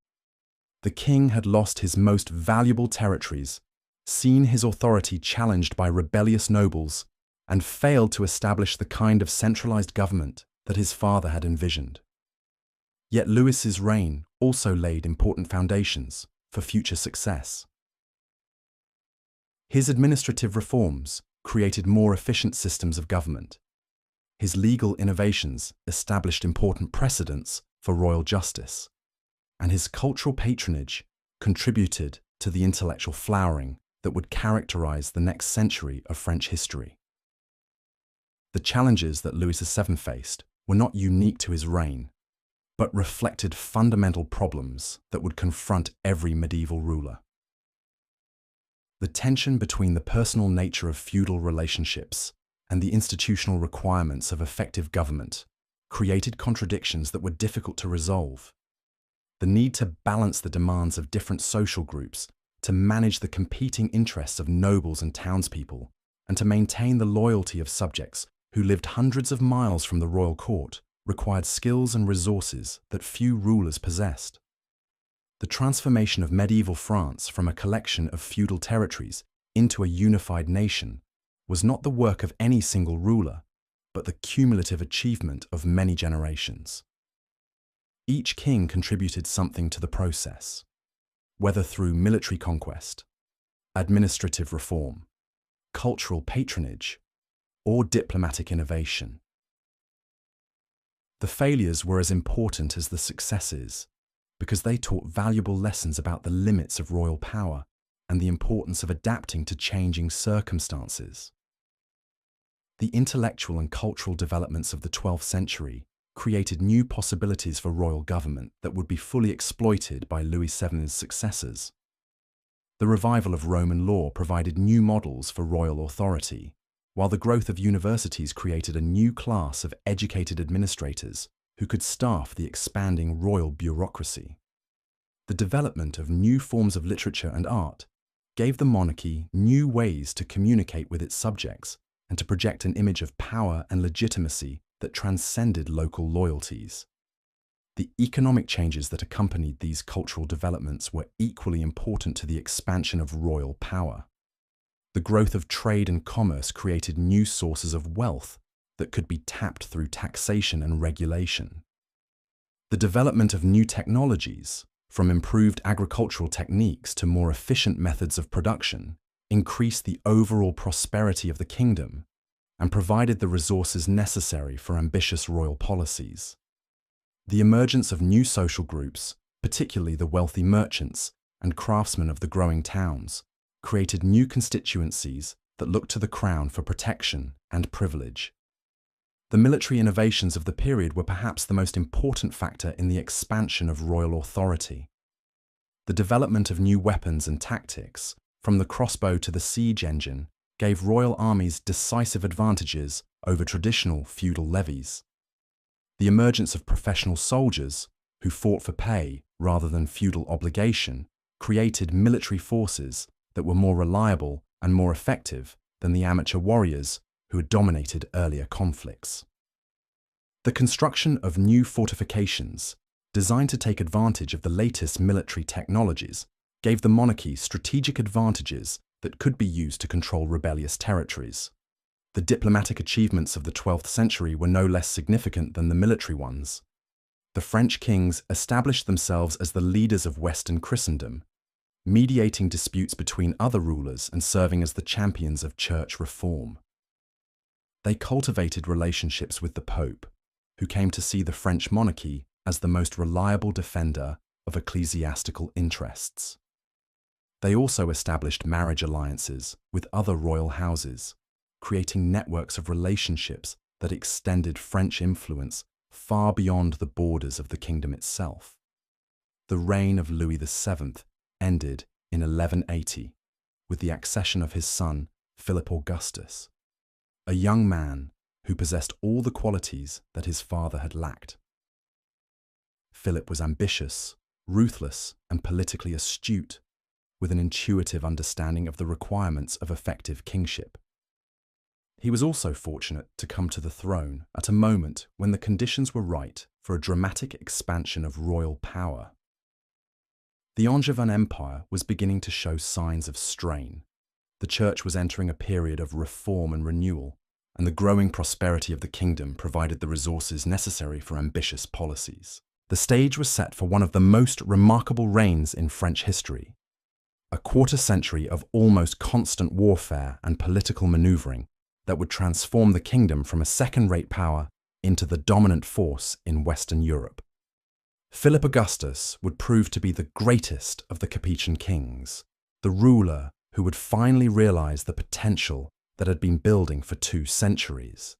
The king had lost his most valuable territories, seen his authority challenged by rebellious nobles, and failed to establish the kind of centralized government that his father had envisioned. Yet Louis's reign also laid important foundations for future success. His administrative reforms created more efficient systems of government. His legal innovations established important precedents for royal justice, and his cultural patronage contributed to the intellectual flowering that would characterize the next century of French history. The challenges that Louis VII faced were not unique to his reign, but reflected fundamental problems that would confront every medieval ruler. The tension between the personal nature of feudal relationships and the institutional requirements of effective government created contradictions that were difficult to resolve. The need to balance the demands of different social groups, to manage the competing interests of nobles and townspeople, and to maintain the loyalty of subjects who lived hundreds of miles from the royal court required skills and resources that few rulers possessed. The transformation of medieval France from a collection of feudal territories into a unified nation was not the work of any single ruler, but the cumulative achievement of many generations. Each king contributed something to the process, whether through military conquest, administrative reform, cultural patronage, or diplomatic innovation. The failures were as important as the successes because they taught valuable lessons about the limits of royal power and the importance of adapting to changing circumstances. The intellectual and cultural developments of the 12th century created new possibilities for royal government that would be fully exploited by Louis VII's successors. The revival of Roman law provided new models for royal authority, while the growth of universities created a new class of educated administrators who could staff the expanding royal bureaucracy. The development of new forms of literature and art gave the monarchy new ways to communicate with its subjects and to project an image of power and legitimacy that transcended local loyalties. The economic changes that accompanied these cultural developments were equally important to the expansion of royal power. The growth of trade and commerce created new sources of wealth that could be tapped through taxation and regulation. The development of new technologies, from improved agricultural techniques to more efficient methods of production, increased the overall prosperity of the kingdom and provided the resources necessary for ambitious royal policies. The emergence of new social groups, particularly the wealthy merchants and craftsmen of the growing towns, created new constituencies that looked to the crown for protection and privilege. The military innovations of the period were perhaps the most important factor in the expansion of royal authority. The development of new weapons and tactics, from the crossbow to the siege engine, gave royal armies decisive advantages over traditional feudal levies. The emergence of professional soldiers, who fought for pay rather than feudal obligation, created military forces that were more reliable and more effective than the amateur warriors who had dominated earlier conflicts. The construction of new fortifications, designed to take advantage of the latest military technologies, gave the monarchy strategic advantages that could be used to control rebellious territories. The diplomatic achievements of the 12th century were no less significant than the military ones. The French kings established themselves as the leaders of Western Christendom, mediating disputes between other rulers and serving as the champions of church reform. They cultivated relationships with the Pope, who came to see the French monarchy as the most reliable defender of ecclesiastical interests. They also established marriage alliances with other royal houses, creating networks of relationships that extended French influence far beyond the borders of the kingdom itself. The reign of Louis VII ended in 1180 with the accession of his son, Philip Augustus, a young man who possessed all the qualities that his father had lacked. Philip was ambitious, ruthless, and politically astute, with an intuitive understanding of the requirements of effective kingship. He was also fortunate to come to the throne at a moment when the conditions were right for a dramatic expansion of royal power. The Angevin Empire was beginning to show signs of strain. The church was entering a period of reform and renewal, and the growing prosperity of the kingdom provided the resources necessary for ambitious policies. The stage was set for one of the most remarkable reigns in French history. A quarter-century of almost constant warfare and political maneuvering that would transform the kingdom from a second-rate power into the dominant force in Western Europe. Philip Augustus would prove to be the greatest of the Capetian Kings, the ruler who would finally realize the potential that had been building for 2 centuries.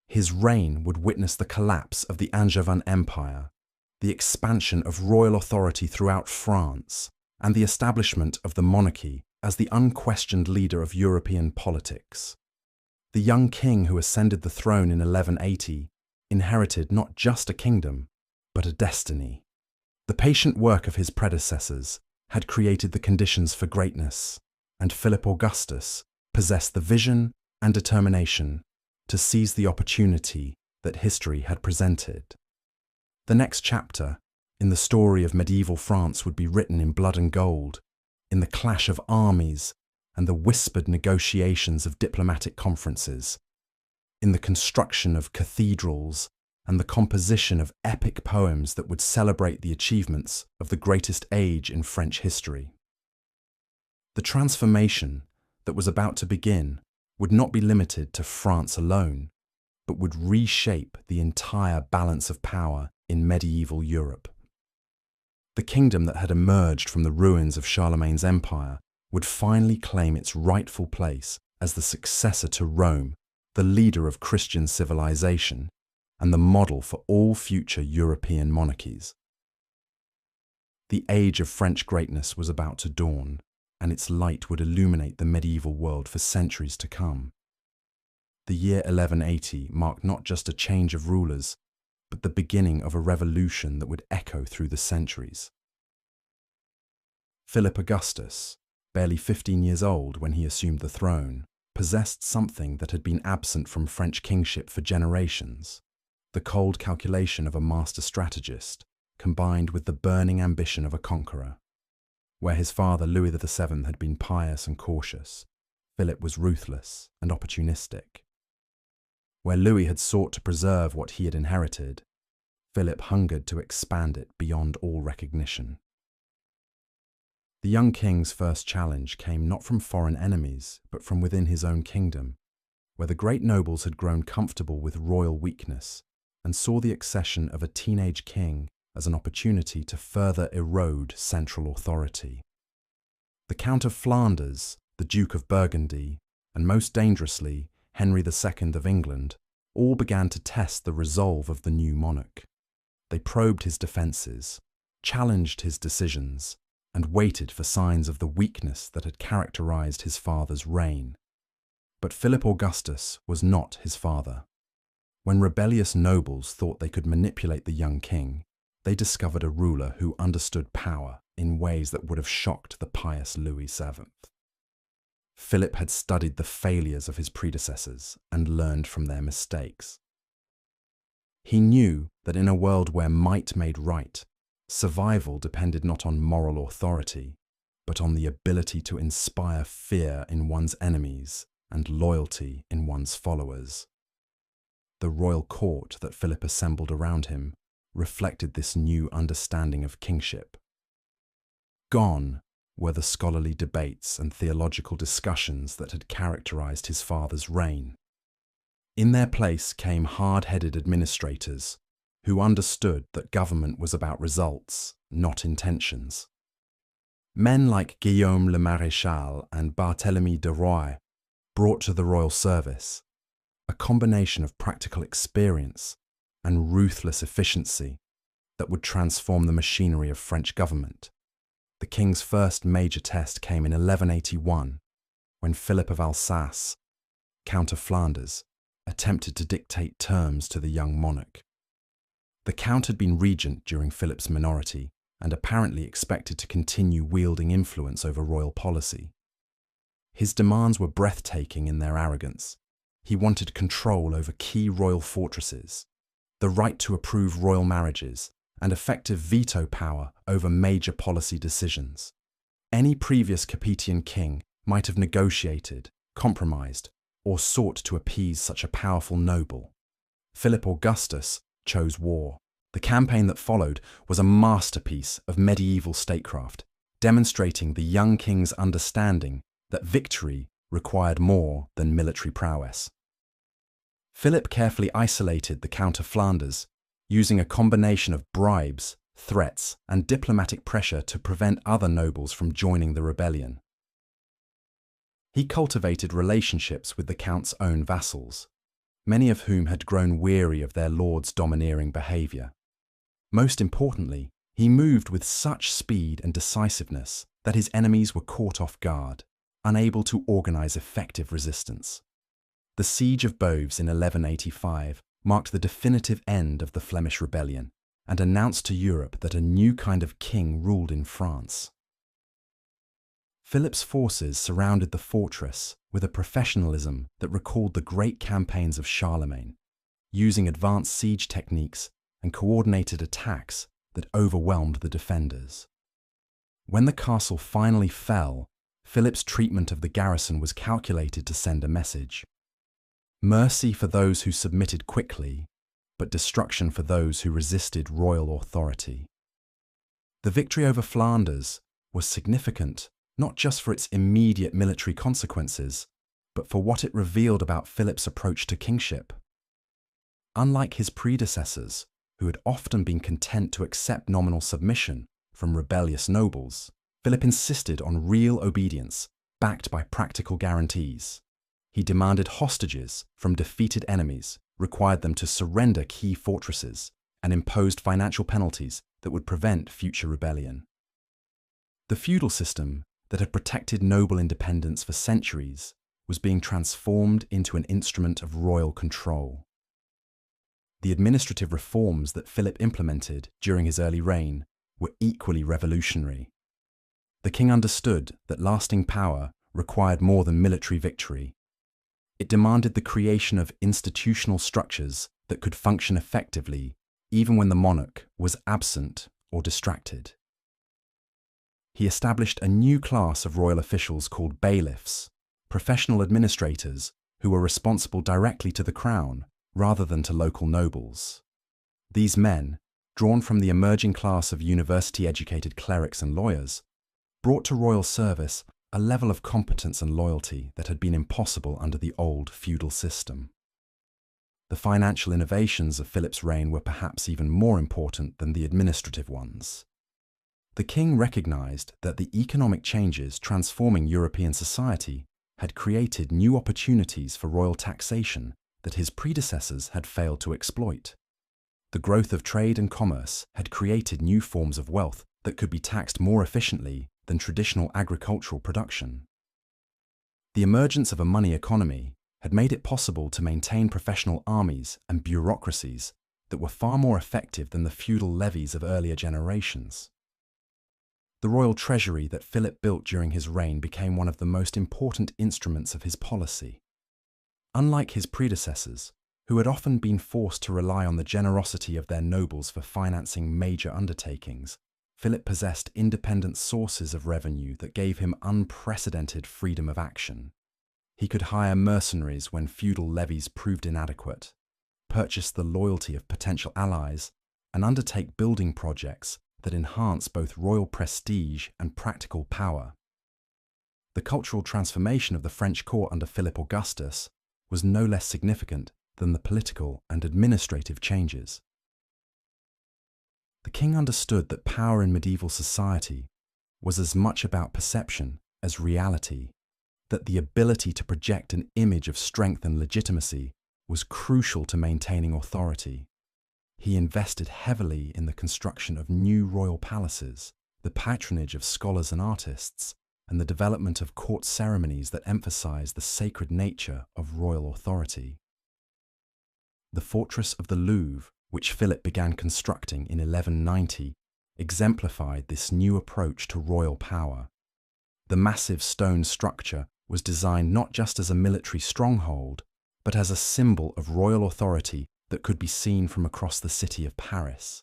His reign would witness the collapse of the Angevin Empire, the expansion of royal authority throughout France, and the establishment of the monarchy as the unquestioned leader of European politics. The young king who ascended the throne in 1180 inherited not just a kingdom, but a destiny. The patient work of his predecessors had created the conditions for greatness, and Philip Augustus possessed the vision and determination to seize the opportunity that history had presented. The next chapter in the story of medieval France would be written in blood and gold, in the clash of armies and the whispered negotiations of diplomatic conferences, in the construction of cathedrals and the composition of epic poems that would celebrate the achievements of the greatest age in French history. The transformation that was about to begin would not be limited to France alone, but would reshape the entire balance of power in medieval Europe. The kingdom that had emerged from the ruins of Charlemagne's empire would finally claim its rightful place as the successor to Rome, the leader of Christian civilization, and the model for all future European monarchies. The age of French greatness was about to dawn, and its light would illuminate the medieval world for centuries to come. The year 1180 marked not just a change of rulers, but the beginning of a revolution that would echo through the centuries. Philip Augustus, barely 15 years old when he assumed the throne, possessed something that had been absent from French kingship for generations: the cold calculation of a master strategist, combined with the burning ambition of a conqueror. Where his father Louis VII had been pious and cautious, Philip was ruthless and opportunistic. Where Louis had sought to preserve what he had inherited, Philip hungered to expand it beyond all recognition. The young king's first challenge came not from foreign enemies, but from within his own kingdom, where the great nobles had grown comfortable with royal weakness and saw the accession of a teenage king as an opportunity to further erode central authority. The Count of Flanders, the Duke of Burgundy, and most dangerously, Henry II of England, all began to test the resolve of the new monarch. They probed his defences, challenged his decisions, and waited for signs of the weakness that had characterized his father's reign. But Philip Augustus was not his father. When rebellious nobles thought they could manipulate the young king, they discovered a ruler who understood power in ways that would have shocked the pious Louis VII. Philip had studied the failures of his predecessors and learned from their mistakes. He knew that in a world where might made right, survival depended not on moral authority, but on the ability to inspire fear in one's enemies and loyalty in one's followers. The royal court that Philip assembled around him reflected this new understanding of kingship. Gone were the scholarly debates and theological discussions that had characterized his father's reign. In their place came hard-headed administrators who understood that government was about results, not intentions. Men like Guillaume le Maréchal and Barthélemy de Roye brought to the royal service a combination of practical experience and ruthless efficiency that would transform the machinery of French government. The king's first major test came in 1181, when Philip of Alsace, Count of Flanders, attempted to dictate terms to the young monarch. The count had been regent during Philip's minority and apparently expected to continue wielding influence over royal policy. His demands were breathtaking in their arrogance, He wanted control over key royal fortresses, the right to approve royal marriages, and effective veto power over major policy decisions. Any previous Capetian king might have negotiated, compromised, or sought to appease such a powerful noble. Philip Augustus chose war. The campaign that followed was a masterpiece of medieval statecraft, demonstrating the young king's understanding that victory required more than military prowess. Philip carefully isolated the Count of Flanders, using a combination of bribes, threats, and diplomatic pressure to prevent other nobles from joining the rebellion. He cultivated relationships with the Count's own vassals, many of whom had grown weary of their lord's domineering behaviour. Most importantly, he moved with such speed and decisiveness that his enemies were caught off guard, unable to organise effective resistance. The Siege of Boves in 1185 marked the definitive end of the Flemish rebellion and announced to Europe that a new kind of king ruled in France. Philip's forces surrounded the fortress with a professionalism that recalled the great campaigns of Charlemagne, using advanced siege techniques and coordinated attacks that overwhelmed the defenders. When the castle finally fell, Philip's treatment of the garrison was calculated to send a message: mercy for those who submitted quickly, but destruction for those who resisted royal authority. The victory over Flanders was significant not just for its immediate military consequences, but for what it revealed about Philip's approach to kingship. Unlike his predecessors, who had often been content to accept nominal submission from rebellious nobles, Philip insisted on real obedience, backed by practical guarantees. He demanded hostages from defeated enemies, required them to surrender key fortresses, and imposed financial penalties that would prevent future rebellion. The feudal system that had protected noble independence for centuries was being transformed into an instrument of royal control. The administrative reforms that Philip implemented during his early reign were equally revolutionary. The king understood that lasting power required more than military victory. It demanded the creation of institutional structures that could function effectively even when the monarch was absent or distracted. He established a new class of royal officials called bailiffs, professional administrators who were responsible directly to the crown rather than to local nobles. These men, drawn from the emerging class of university-educated clerics and lawyers, brought to royal service a level of competence and loyalty that had been impossible under the old feudal system. The financial innovations of Philip's reign were perhaps even more important than the administrative ones. The king recognized that the economic changes transforming European society had created new opportunities for royal taxation that his predecessors had failed to exploit. The growth of trade and commerce had created new forms of wealth that could be taxed more efficiently than traditional agricultural production. The emergence of a money economy had made it possible to maintain professional armies and bureaucracies that were far more effective than the feudal levies of earlier generations. The royal treasury that Philip built during his reign became one of the most important instruments of his policy. Unlike his predecessors, who had often been forced to rely on the generosity of their nobles for financing major undertakings, Philip possessed independent sources of revenue that gave him unprecedented freedom of action. He could hire mercenaries when feudal levies proved inadequate, purchase the loyalty of potential allies, and undertake building projects that enhance both royal prestige and practical power. The cultural transformation of the French court under Philip Augustus was no less significant than the political and administrative changes. The king understood that power in medieval society was as much about perception as reality, that the ability to project an image of strength and legitimacy was crucial to maintaining authority. He invested heavily in the construction of new royal palaces, the patronage of scholars and artists, and the development of court ceremonies that emphasized the sacred nature of royal authority. The fortress of the Louvre, which Philip began constructing in 1190, exemplified this new approach to royal power. The massive stone structure was designed not just as a military stronghold, but as a symbol of royal authority that could be seen from across the city of Paris.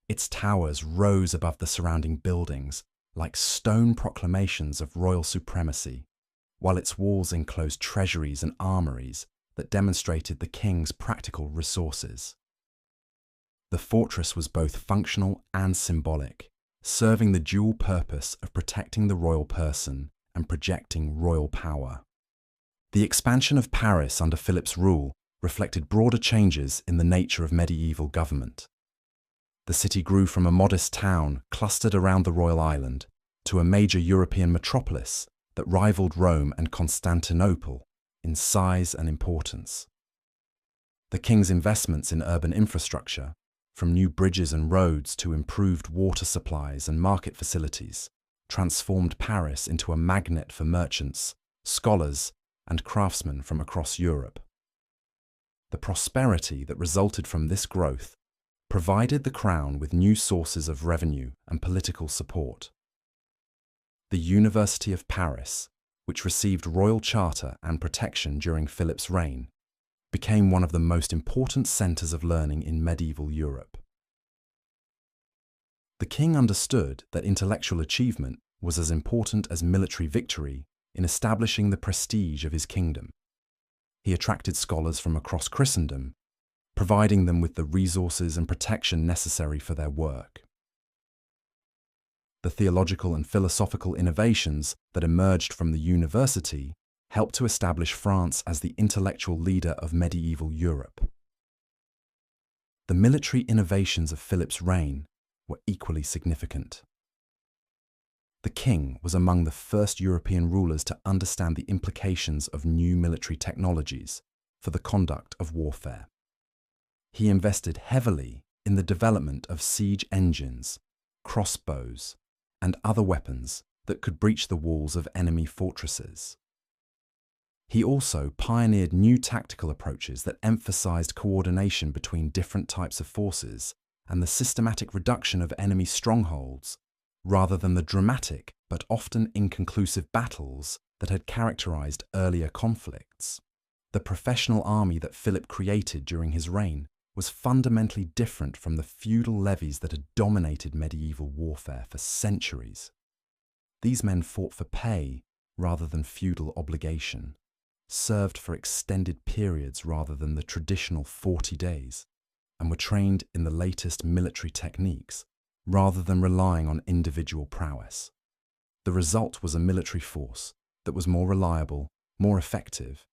Its towers rose above the surrounding buildings like stone proclamations of royal supremacy, while its walls enclosed treasuries and armories that demonstrated the king's practical resources. The fortress was both functional and symbolic, serving the dual purpose of protecting the royal person and projecting royal power. The expansion of Paris under Philip's rule reflected broader changes in the nature of medieval government. The city grew from a modest town clustered around the royal island to a major European metropolis that rivaled Rome and Constantinople in size and importance. The king's investments in urban infrastructure, from new bridges and roads to improved water supplies and market facilities, transformed Paris into a magnet for merchants, scholars, and craftsmen from across Europe. The prosperity that resulted from this growth provided the crown with new sources of revenue and political support. The University of Paris, which received royal charter and protection during Philip's reign, became one of the most important centres of learning in medieval Europe. The king understood that intellectual achievement was as important as military victory in establishing the prestige of his kingdom. He attracted scholars from across Christendom, providing them with the resources and protection necessary for their work. The theological and philosophical innovations that emerged from the university helped to establish France as the intellectual leader of medieval Europe. The military innovations of Philip's reign were equally significant. The king was among the first European rulers to understand the implications of new military technologies for the conduct of warfare. He invested heavily in the development of siege engines, crossbows, and other weapons that could breach the walls of enemy fortresses. He also pioneered new tactical approaches that emphasized coordination between different types of forces and the systematic reduction of enemy strongholds, rather than the dramatic but often inconclusive battles that had characterized earlier conflicts. The professional army that Philip created during his reign was fundamentally different from the feudal levies that had dominated medieval warfare for centuries. These men fought for pay rather than feudal obligation, served for extended periods rather than the traditional 40 days, and were trained in the latest military techniques rather than relying on individual prowess. The result was a military force that was more reliable, more effective,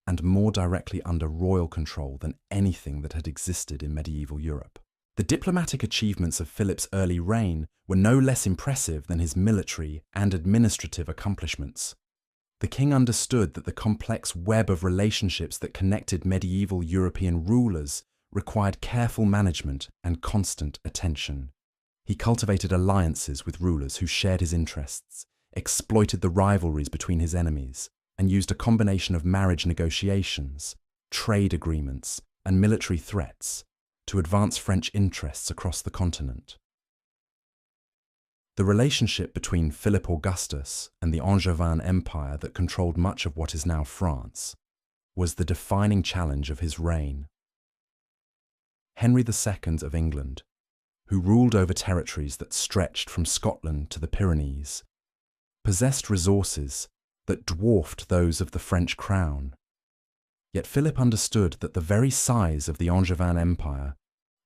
and more directly under royal control than anything that had existed in medieval Europe. The diplomatic achievements of Philip's early reign were no less impressive than his military and administrative accomplishments. The king understood that the complex web of relationships that connected medieval European rulers required careful management and constant attention. He cultivated alliances with rulers who shared his interests, exploited the rivalries between his enemies, and used a combination of marriage negotiations, trade agreements, and military threats to advance French interests across the continent. The relationship between Philip Augustus and the Angevin Empire that controlled much of what is now France was the defining challenge of his reign. Henry II of England, who ruled over territories that stretched from Scotland to the Pyrenees, possessed resources that dwarfed those of the French crown. Yet Philip understood that the very size of the Angevin Empire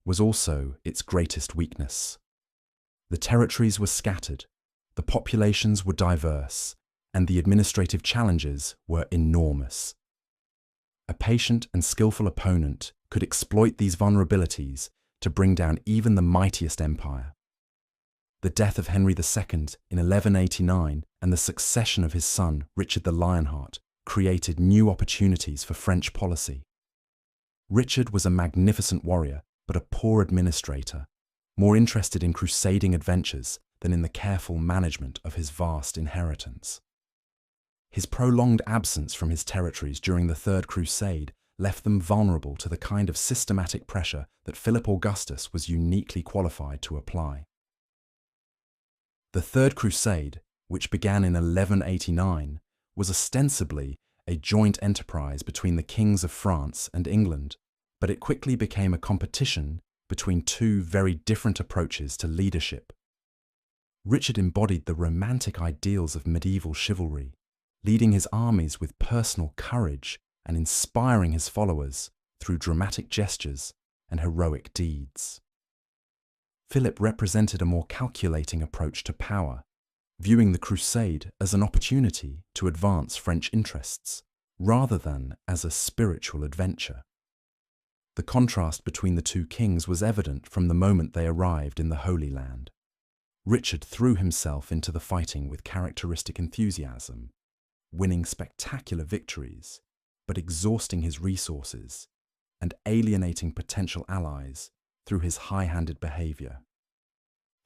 was also its greatest weakness. The territories were scattered, the populations were diverse, and the administrative challenges were enormous. A patient and skillful opponent could exploit these vulnerabilities to bring down even the mightiest empire. The death of Henry II in 1189 and the succession of his son, Richard the Lionheart, created new opportunities for French policy. Richard was a magnificent warrior, but a poor administrator, more interested in crusading adventures than in the careful management of his vast inheritance. His prolonged absence from his territories during the Third Crusade left them vulnerable to the kind of systematic pressure that Philip Augustus was uniquely qualified to apply. The Third Crusade, which began in 1189, was ostensibly a joint enterprise between the kings of France and England, but it quickly became a competition between two very different approaches to leadership. Richard embodied the romantic ideals of medieval chivalry, leading his armies with personal courage and inspiring his followers through dramatic gestures and heroic deeds. Philip represented a more calculating approach to power, viewing the crusade as an opportunity to advance French interests, rather than as a spiritual adventure. The contrast between the two kings was evident from the moment they arrived in the Holy Land. Richard threw himself into the fighting with characteristic enthusiasm, winning spectacular victories, but exhausting his resources and alienating potential allies through his high-handed behavior.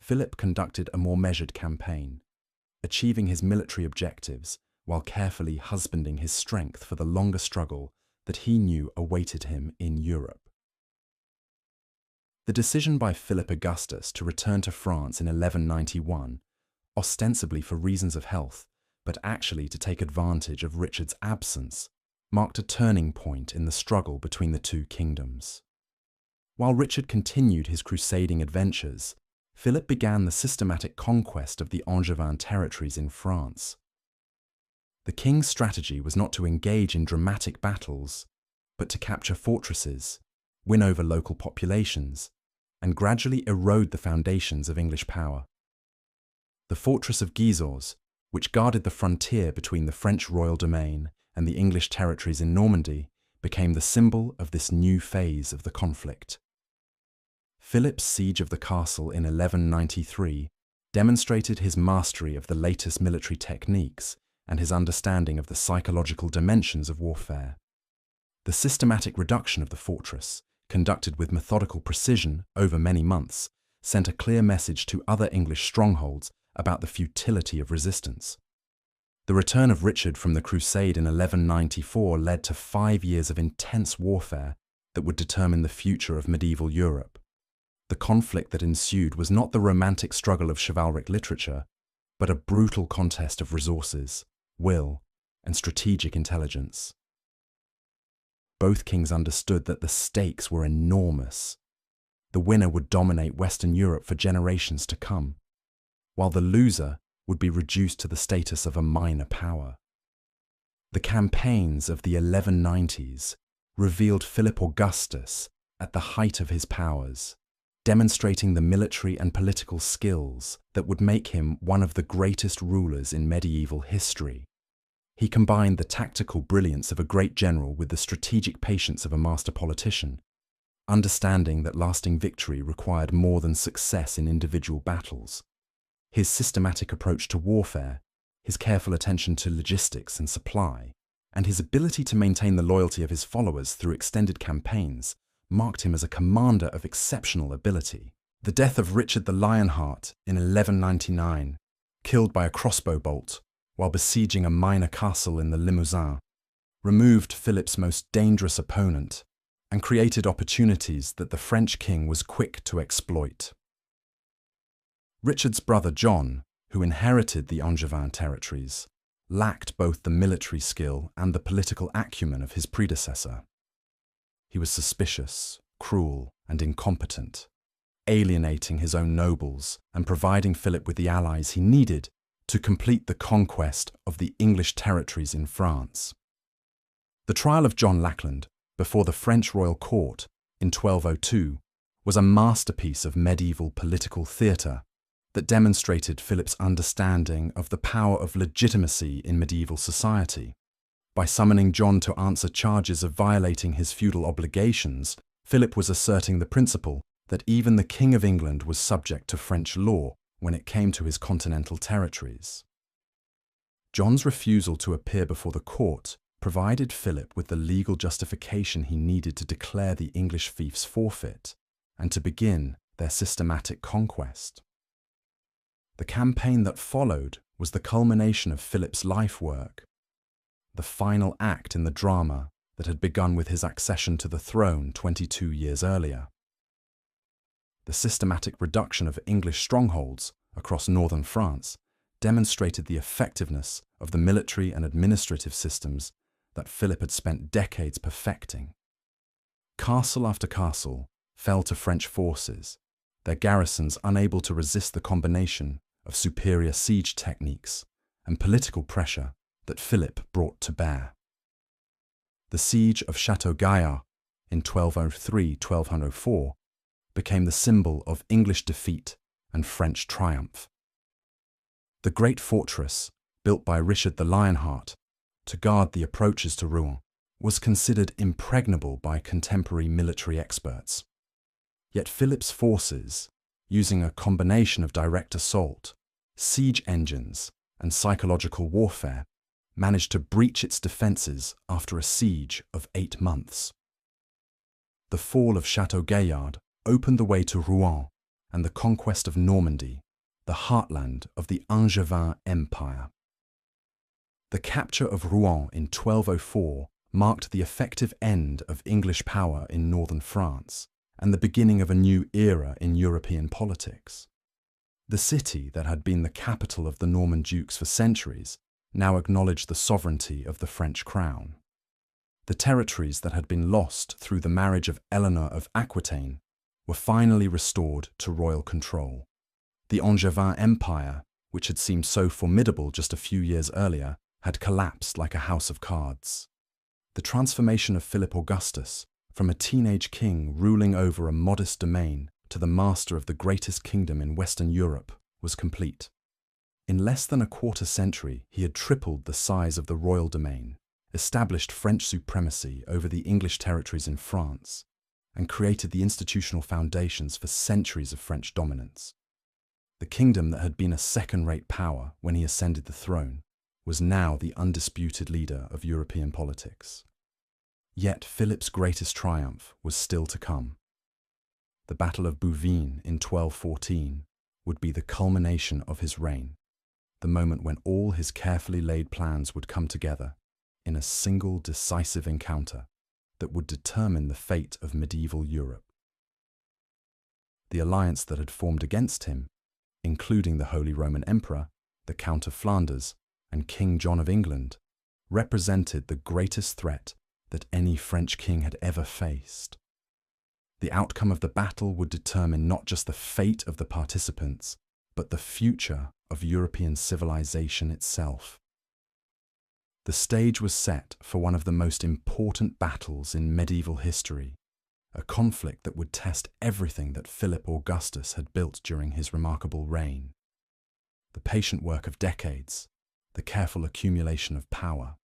Philip conducted a more measured campaign, achieving his military objectives while carefully husbanding his strength for the longer struggle that he knew awaited him in Europe. The decision by Philip Augustus to return to France in 1191, ostensibly for reasons of health, but actually to take advantage of Richard's absence, marked a turning point in the struggle between the two kingdoms. While Richard continued his crusading adventures, Philip began the systematic conquest of the Angevin territories in France. The king's strategy was not to engage in dramatic battles, but to capture fortresses, win over local populations, and gradually erode the foundations of English power. The fortress of Gisors, which guarded the frontier between the French royal domain and the English territories in Normandy, became the symbol of this new phase of the conflict. Philip's siege of the castle in 1193 demonstrated his mastery of the latest military techniques and his understanding of the psychological dimensions of warfare. The systematic reduction of the fortress, conducted with methodical precision over many months, sent a clear message to other English strongholds about the futility of resistance. The return of Richard from the Crusade in 1194 led to 5 years of intense warfare that would determine the future of medieval Europe. The conflict that ensued was not the romantic struggle of chivalric literature, but a brutal contest of resources, will, and strategic intelligence. Both kings understood that the stakes were enormous. The winner would dominate Western Europe for generations to come, while the loser would be reduced to the status of a minor power. The campaigns of the 1190s revealed Philip Augustus at the height of his powers, demonstrating the military and political skills that would make him one of the greatest rulers in medieval history. He combined the tactical brilliance of a great general with the strategic patience of a master politician, understanding that lasting victory required more than success in individual battles. His systematic approach to warfare, his careful attention to logistics and supply, and his ability to maintain the loyalty of his followers through extended campaigns marked him as a commander of exceptional ability. The death of Richard the Lionheart in 1199, killed by a crossbow bolt while besieging a minor castle in the Limousin, removed Philip's most dangerous opponent and created opportunities that the French king was quick to exploit. Richard's brother John, who inherited the Angevin territories, lacked both the military skill and the political acumen of his predecessor. He was suspicious, cruel, and incompetent, alienating his own nobles and providing Philip with the allies he needed to complete the conquest of the English territories in France. The trial of John Lackland before the French royal court in 1202 was a masterpiece of medieval political theatre that demonstrated Philip's understanding of the power of legitimacy in medieval society. By summoning John to answer charges of violating his feudal obligations, Philip was asserting the principle that even the King of England was subject to French law when it came to his continental territories. John's refusal to appear before the court provided Philip with the legal justification he needed to declare the English fiefs forfeit and to begin their systematic conquest. The campaign that followed was the culmination of Philip's life work, the final act in the drama that had begun with his accession to the throne 22 years earlier. The systematic reduction of English strongholds across northern France demonstrated the effectiveness of the military and administrative systems that Philip had spent decades perfecting. Castle after castle fell to French forces, their garrisons unable to resist the combination of superior siege techniques and political pressure that Philip brought to bear. The siege of Château Gaillard in 1203–1204 became the symbol of English defeat and French triumph. The great fortress, built by Richard the Lionheart to guard the approaches to Rouen, was considered impregnable by contemporary military experts. Yet Philip's forces, using a combination of direct assault, siege engines, and psychological warfare, managed to breach its defences after a siege of 8 months. The fall of Château Gaillard opened the way to Rouen and the conquest of Normandy, the heartland of the Angevin Empire. The capture of Rouen in 1204 marked the effective end of English power in northern France and the beginning of a new era in European politics. The city that had been the capital of the Norman dukes for centuries now acknowledged the sovereignty of the French crown. The territories that had been lost through the marriage of Eleanor of Aquitaine were finally restored to royal control. The Angevin Empire, which had seemed so formidable just a few years earlier, had collapsed like a house of cards. The transformation of Philip Augustus from a teenage king ruling over a modest domain to the master of the greatest kingdom in Western Europe was complete. In less than a quarter century, he had tripled the size of the royal domain, established French supremacy over the English territories in France, and created the institutional foundations for centuries of French dominance. The kingdom that had been a second-rate power when he ascended the throne was now the undisputed leader of European politics. Yet Philip's greatest triumph was still to come. The Battle of Bouvines in 1214 would be the culmination of his reign, the moment when all his carefully laid plans would come together in a single decisive encounter that would determine the fate of medieval Europe. The alliance that had formed against him, including the Holy Roman Emperor, the Count of Flanders, and King John of England, represented the greatest threat that any French king had ever faced. The outcome of the battle would determine not just the fate of the participants, but the future of European civilization itself. The stage was set for one of the most important battles in medieval history, a conflict that would test everything that Philip Augustus had built during his remarkable reign. The patient work of decades, the careful accumulation of power,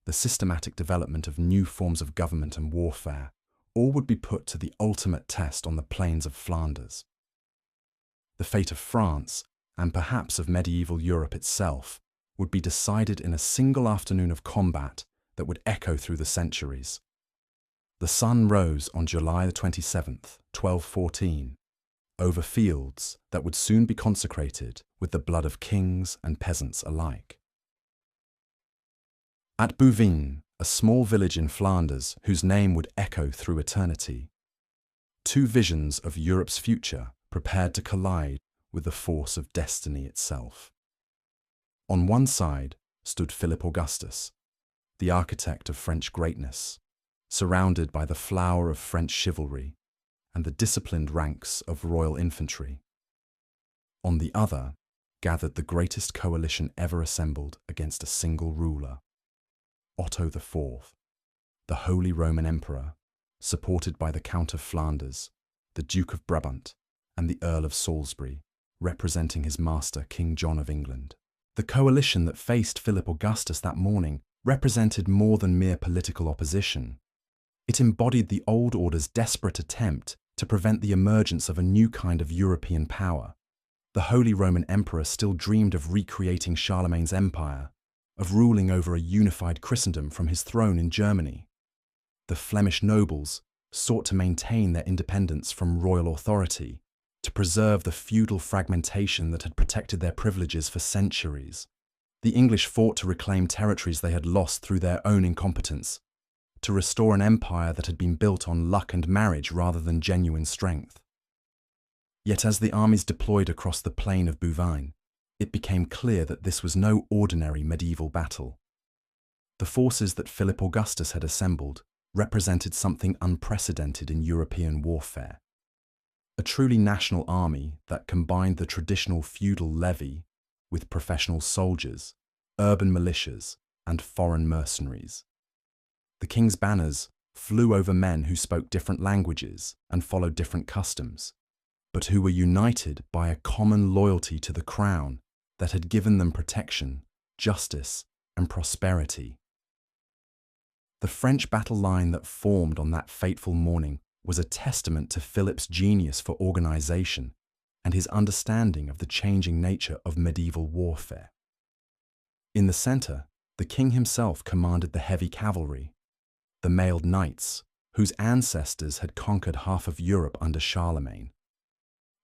the systematic development of new forms of government and warfare, all would be put to the ultimate test on the plains of Flanders. The fate of France, and perhaps of medieval Europe itself, would be decided in a single afternoon of combat that would echo through the centuries. The sun rose on July 27th, 1214, over fields that would soon be consecrated with the blood of kings and peasants alike. At Bouvines, a small village in Flanders whose name would echo through eternity, two visions of Europe's future prepared to collide with the force of destiny itself. On one side stood Philip Augustus, the architect of French greatness, surrounded by the flower of French chivalry and the disciplined ranks of royal infantry. On the other gathered the greatest coalition ever assembled against a single ruler, Otto IV, the Holy Roman Emperor, supported by the Count of Flanders, the Duke of Brabant, and the Earl of Salisbury, representing his master, King John of England. The coalition that faced Philip Augustus that morning represented more than mere political opposition. It embodied the old order's desperate attempt to prevent the emergence of a new kind of European power. The Holy Roman Emperor still dreamed of recreating Charlemagne's empire, of ruling over a unified Christendom from his throne in Germany. The Flemish nobles sought to maintain their independence from royal authority, to preserve the feudal fragmentation that had protected their privileges for centuries. The English fought to reclaim territories they had lost through their own incompetence, to restore an empire that had been built on luck and marriage rather than genuine strength. Yet as the armies deployed across the plain of Bouvines, it became clear that this was no ordinary medieval battle. The forces that Philip Augustus had assembled represented something unprecedented in European warfare. A truly national army that combined the traditional feudal levy with professional soldiers, urban militias, and foreign mercenaries. The king's banners flew over men who spoke different languages and followed different customs, but who were united by a common loyalty to the crown that had given them protection, justice, and prosperity. The French battle line that formed on that fateful morning was a testament to Philip's genius for organization and his understanding of the changing nature of medieval warfare. In the center, the king himself commanded the heavy cavalry, the mailed knights, whose ancestors had conquered half of Europe under Charlemagne.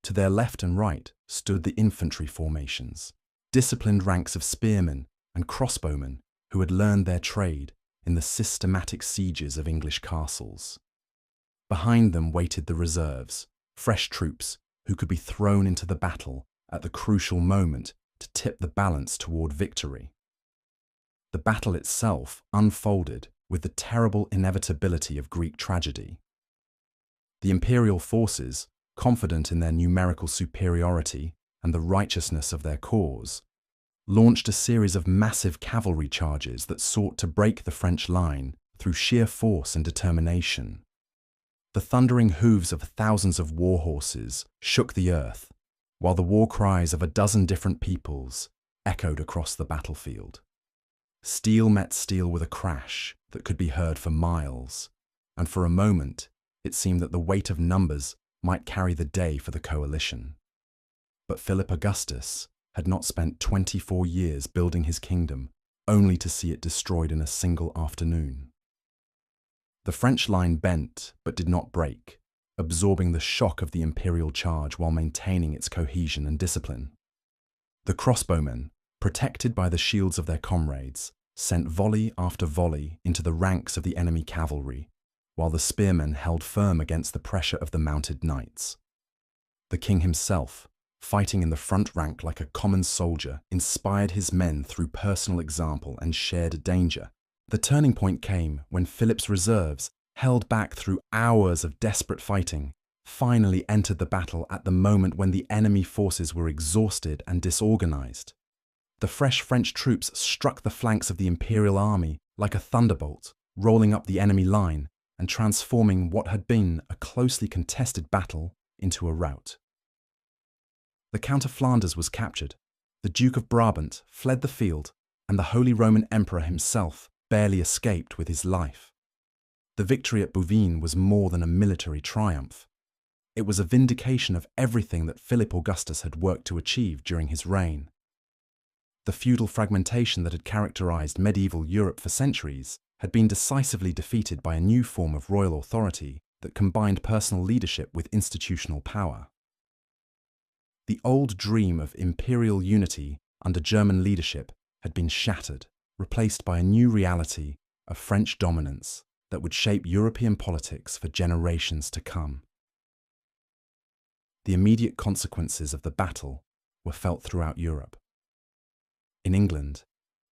To their left and right stood the infantry formations, disciplined ranks of spearmen and crossbowmen who had learned their trade in the systematic sieges of English castles. Behind them waited the reserves, fresh troops who could be thrown into the battle at the crucial moment to tip the balance toward victory. The battle itself unfolded with the terrible inevitability of Greek tragedy. The imperial forces, confident in their numerical superiority and the righteousness of their cause, launched a series of massive cavalry charges that sought to break the French line through sheer force and determination. The thundering hooves of thousands of war horses shook the earth, while the war cries of a dozen different peoples echoed across the battlefield. Steel met steel with a crash that could be heard for miles, and for a moment it seemed that the weight of numbers might carry the day for the coalition. But Philip Augustus had not spent 24 years building his kingdom only to see it destroyed in a single afternoon. The French line bent but did not break, absorbing the shock of the imperial charge while maintaining its cohesion and discipline. The crossbowmen, protected by the shields of their comrades, sent volley after volley into the ranks of the enemy cavalry, while the spearmen held firm against the pressure of the mounted knights. The king himself, fighting in the front rank like a common soldier, inspired his men through personal example and shared danger. The turning point came when Philip's reserves, held back through hours of desperate fighting, finally entered the battle at the moment when the enemy forces were exhausted and disorganized. The fresh French troops struck the flanks of the imperial army like a thunderbolt, rolling up the enemy line and transforming what had been a closely contested battle into a rout. The Count of Flanders was captured, the Duke of Brabant fled the field, and the Holy Roman Emperor himself barely escaped with his life. The victory at Bouvines was more than a military triumph. It was a vindication of everything that Philip Augustus had worked to achieve during his reign. The feudal fragmentation that had characterized medieval Europe for centuries had been decisively defeated by a new form of royal authority that combined personal leadership with institutional power. The old dream of imperial unity under German leadership had been shattered, replaced by a new reality of French dominance that would shape European politics for generations to come. The immediate consequences of the battle were felt throughout Europe. In England,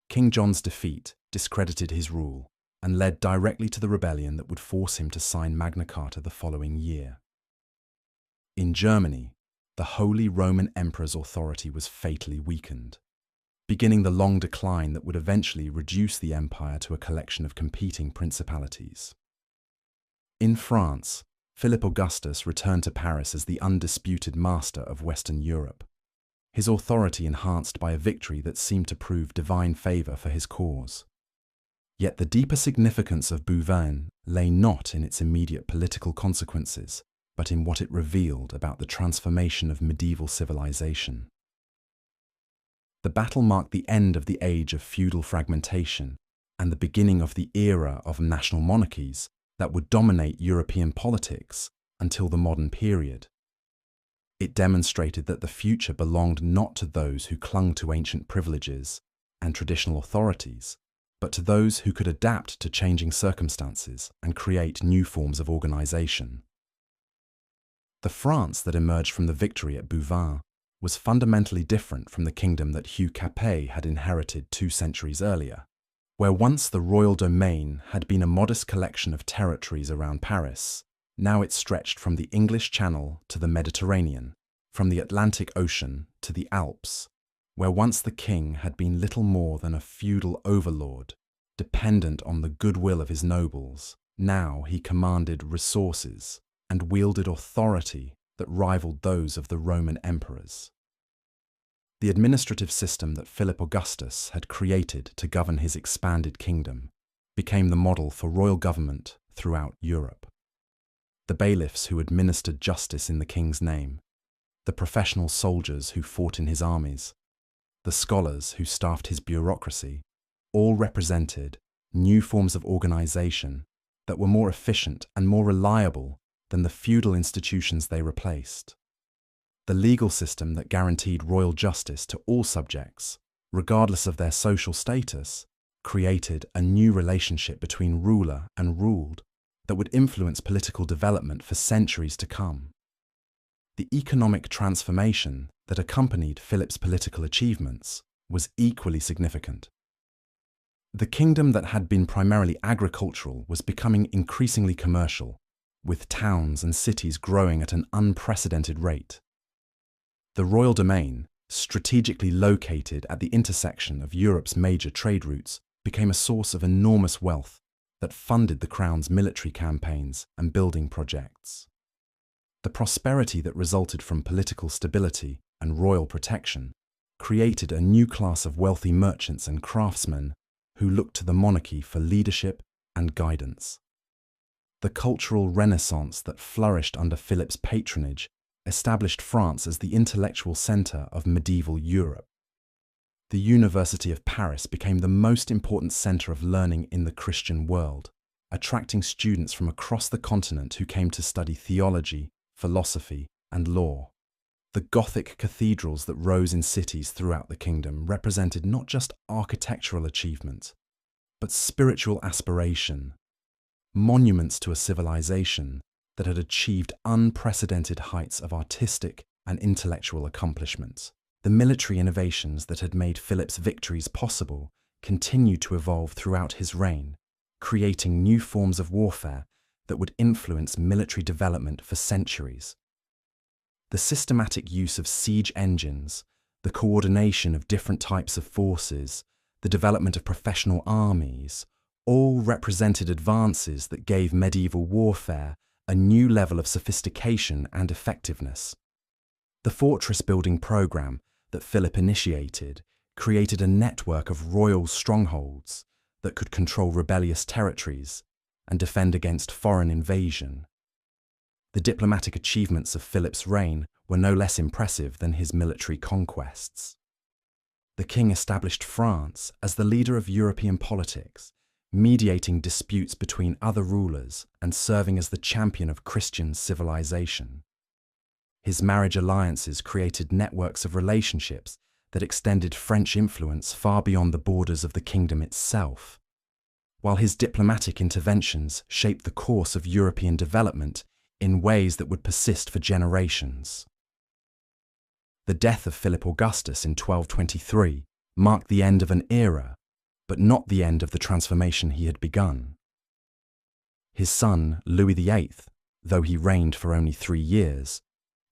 King John's defeat discredited his rule and led directly to the rebellion that would force him to sign Magna Carta the following year. In Germany, the Holy Roman Emperor's authority was fatally weakened, beginning the long decline that would eventually reduce the empire to a collection of competing principalities. In France, Philip Augustus returned to Paris as the undisputed master of Western Europe, his authority enhanced by a victory that seemed to prove divine favor for his cause. Yet the deeper significance of Bouvines lay not in its immediate political consequences, but in what it revealed about the transformation of medieval civilization. The battle marked the end of the age of feudal fragmentation and the beginning of the era of national monarchies that would dominate European politics until the modern period. It demonstrated that the future belonged not to those who clung to ancient privileges and traditional authorities, but to those who could adapt to changing circumstances and create new forms of organization. The France that emerged from the victory at Bouvines was fundamentally different from the kingdom that Hugh Capet had inherited 2 centuries earlier. Where once the royal domain had been a modest collection of territories around Paris, now it stretched from the English Channel to the Mediterranean, from the Atlantic Ocean to the Alps. Where once the king had been little more than a feudal overlord, dependent on the goodwill of his nobles, now he commanded resources and wielded authority that rivaled those of the Roman emperors. The administrative system that Philip Augustus had created to govern his expanded kingdom became the model for royal government throughout Europe. The bailiffs who administered justice in the king's name, the professional soldiers who fought in his armies, the scholars who staffed his bureaucracy, all represented new forms of organization that were more efficient and more reliable than the feudal institutions they replaced. The legal system that guaranteed royal justice to all subjects, regardless of their social status, created a new relationship between ruler and ruled that would influence political development for centuries to come. The economic transformation that accompanied Philip's political achievements was equally significant. The kingdom that had been primarily agricultural was becoming increasingly commercial, with towns and cities growing at an unprecedented rate. The royal domain, strategically located at the intersection of Europe's major trade routes, became a source of enormous wealth that funded the crown's military campaigns and building projects. The prosperity that resulted from political stability and royal protection created a new class of wealthy merchants and craftsmen who looked to the monarchy for leadership and guidance. The cultural renaissance that flourished under Philip's patronage established France as the intellectual centre of medieval Europe. The University of Paris became the most important centre of learning in the Christian world, attracting students from across the continent who came to study theology, philosophy, and law. The Gothic cathedrals that rose in cities throughout the kingdom represented not just architectural achievement, but spiritual aspiration, monuments to a civilization that had achieved unprecedented heights of artistic and intellectual accomplishment. The military innovations that had made Philip's victories possible continued to evolve throughout his reign, creating new forms of warfare that would influence military development for centuries. The systematic use of siege engines, the coordination of different types of forces, the development of professional armies, all represented advances that gave medieval warfare a new level of sophistication and effectiveness. The fortress-building program that Philip initiated created a network of royal strongholds that could control rebellious territories and defend against foreign invasion. The diplomatic achievements of Philip's reign were no less impressive than his military conquests. The king established France as the leader of European politics, mediating disputes between other rulers and serving as the champion of Christian civilization. His marriage alliances created networks of relationships that extended French influence far beyond the borders of the kingdom itself, while his diplomatic interventions shaped the course of European development in ways that would persist for generations. The death of Philip Augustus in 1223 marked the end of an era, but not the end of the transformation he had begun. His son, Louis VIII, though he reigned for only 3 years,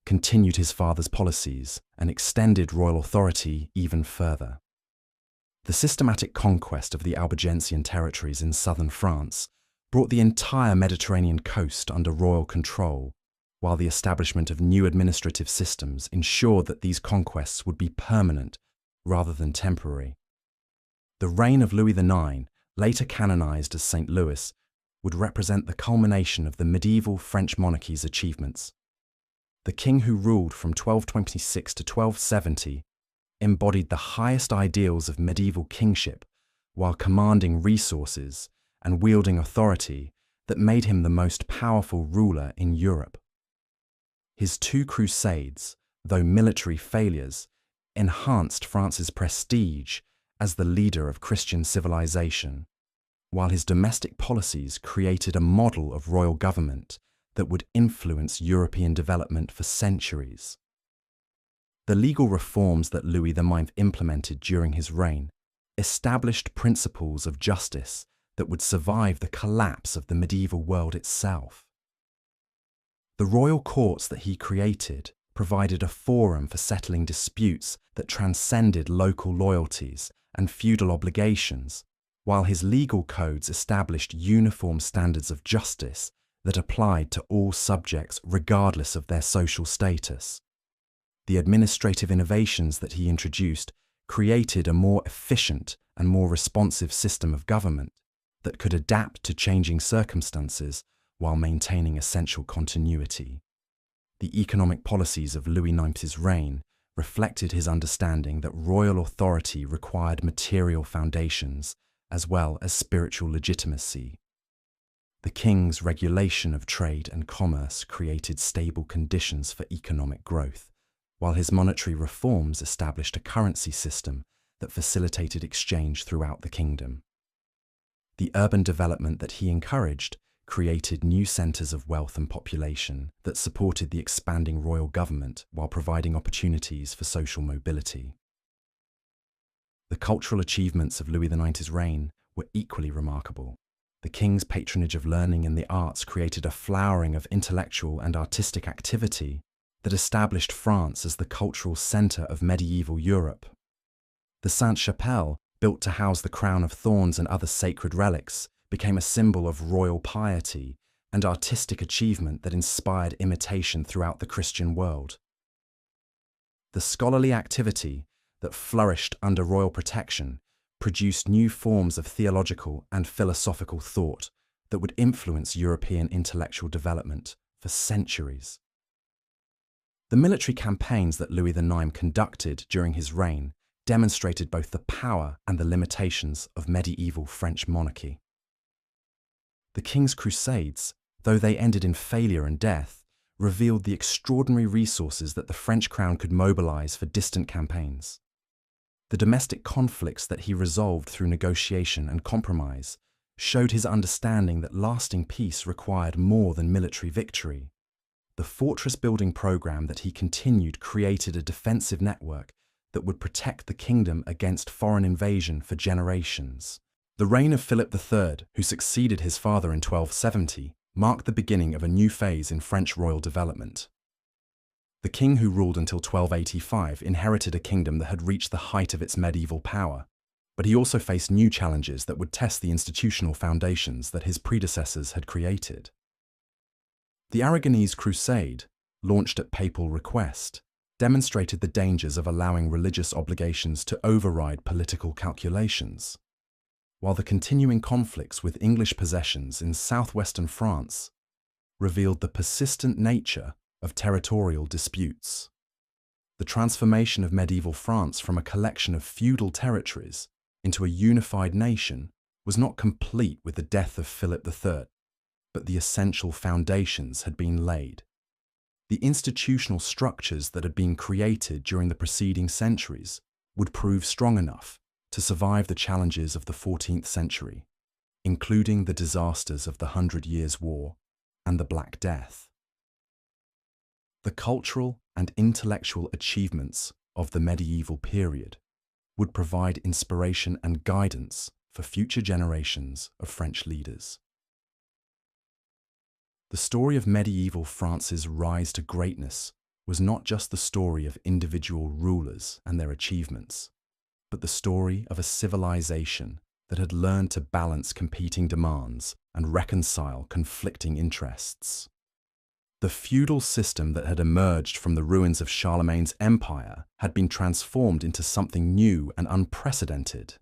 continued his father's policies and extended royal authority even further. The systematic conquest of the Albigensian territories in southern France brought the entire Mediterranean coast under royal control, while the establishment of new administrative systems ensured that these conquests would be permanent rather than temporary. The reign of Louis IX, later canonized as St. Louis, would represent the culmination of the medieval French monarchy's achievements. The king who ruled from 1226 to 1270 embodied the highest ideals of medieval kingship while commanding resources and wielding authority that made him the most powerful ruler in Europe. His 2 crusades, though military failures, enhanced France's prestige as the leader of Christian civilization, while his domestic policies created a model of royal government that would influence European development for centuries. The legal reforms that Louis IX implemented during his reign established principles of justice that would survive the collapse of the medieval world itself. The royal courts that he created provided a forum for settling disputes that transcended local loyalties and feudal obligations, while his legal codes established uniform standards of justice that applied to all subjects regardless of their social status. The administrative innovations that he introduced created a more efficient and more responsive system of government that could adapt to changing circumstances while maintaining essential continuity. The economic policies of Louis IX's reign reflected his understanding that royal authority required material foundations as well as spiritual legitimacy. The king's regulation of trade and commerce created stable conditions for economic growth, while his monetary reforms established a currency system that facilitated exchange throughout the kingdom. The urban development that he encouraged created new centres of wealth and population that supported the expanding royal government while providing opportunities for social mobility. The cultural achievements of Louis IX's reign were equally remarkable. The king's patronage of learning and the arts created a flowering of intellectual and artistic activity that established France as the cultural centre of medieval Europe. The Sainte-Chapelle, built to house the crown of thorns and other sacred relics, became a symbol of royal piety and artistic achievement that inspired imitation throughout the Christian world. The scholarly activity that flourished under royal protection produced new forms of theological and philosophical thought that would influence European intellectual development for centuries. The military campaigns that Louis IX conducted during his reign demonstrated both the power and the limitations of medieval French monarchy. The king's Crusades, though they ended in failure and death, revealed the extraordinary resources that the French crown could mobilize for distant campaigns. The domestic conflicts that he resolved through negotiation and compromise showed his understanding that lasting peace required more than military victory. The fortress-building program that he continued created a defensive network that would protect the kingdom against foreign invasion for generations. The reign of Philip III, who succeeded his father in 1270, marked the beginning of a new phase in French royal development. The king who ruled until 1285 inherited a kingdom that had reached the height of its medieval power, but he also faced new challenges that would test the institutional foundations that his predecessors had created. The Aragonese Crusade, launched at papal request, demonstrated the dangers of allowing religious obligations to override political calculations, while the continuing conflicts with English possessions in southwestern France revealed the persistent nature of territorial disputes. The transformation of medieval France from a collection of feudal territories into a unified nation was not complete with the death of Philip III, but the essential foundations had been laid. The institutional structures that had been created during the preceding centuries would prove strong enough to survive the challenges of the 14th century, including the disasters of the 100 Years' War and the Black Death. The cultural and intellectual achievements of the medieval period would provide inspiration and guidance for future generations of French leaders. The story of medieval France's rise to greatness was not just the story of individual rulers and their achievements, but the story of a civilization that had learned to balance competing demands and reconcile conflicting interests. The feudal system that had emerged from the ruins of Charlemagne's empire had been transformed into something new and unprecedented.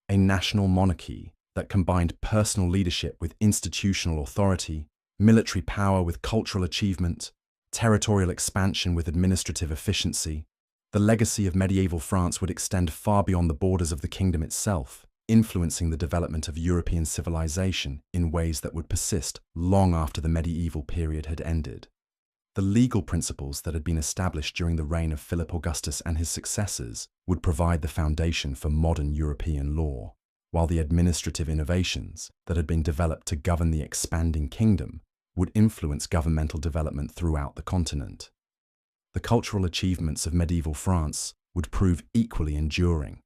A national monarchy that combined personal leadership with institutional authority, military power with cultural achievement, territorial expansion with administrative efficiency. The legacy of medieval France would extend far beyond the borders of the kingdom itself, influencing the development of European civilization in ways that would persist long after the medieval period had ended. The legal principles that had been established during the reign of Philip Augustus and his successors would provide the foundation for modern European law, while the administrative innovations that had been developed to govern the expanding kingdom would influence governmental development throughout the continent. The cultural achievements of medieval France would prove equally enduring.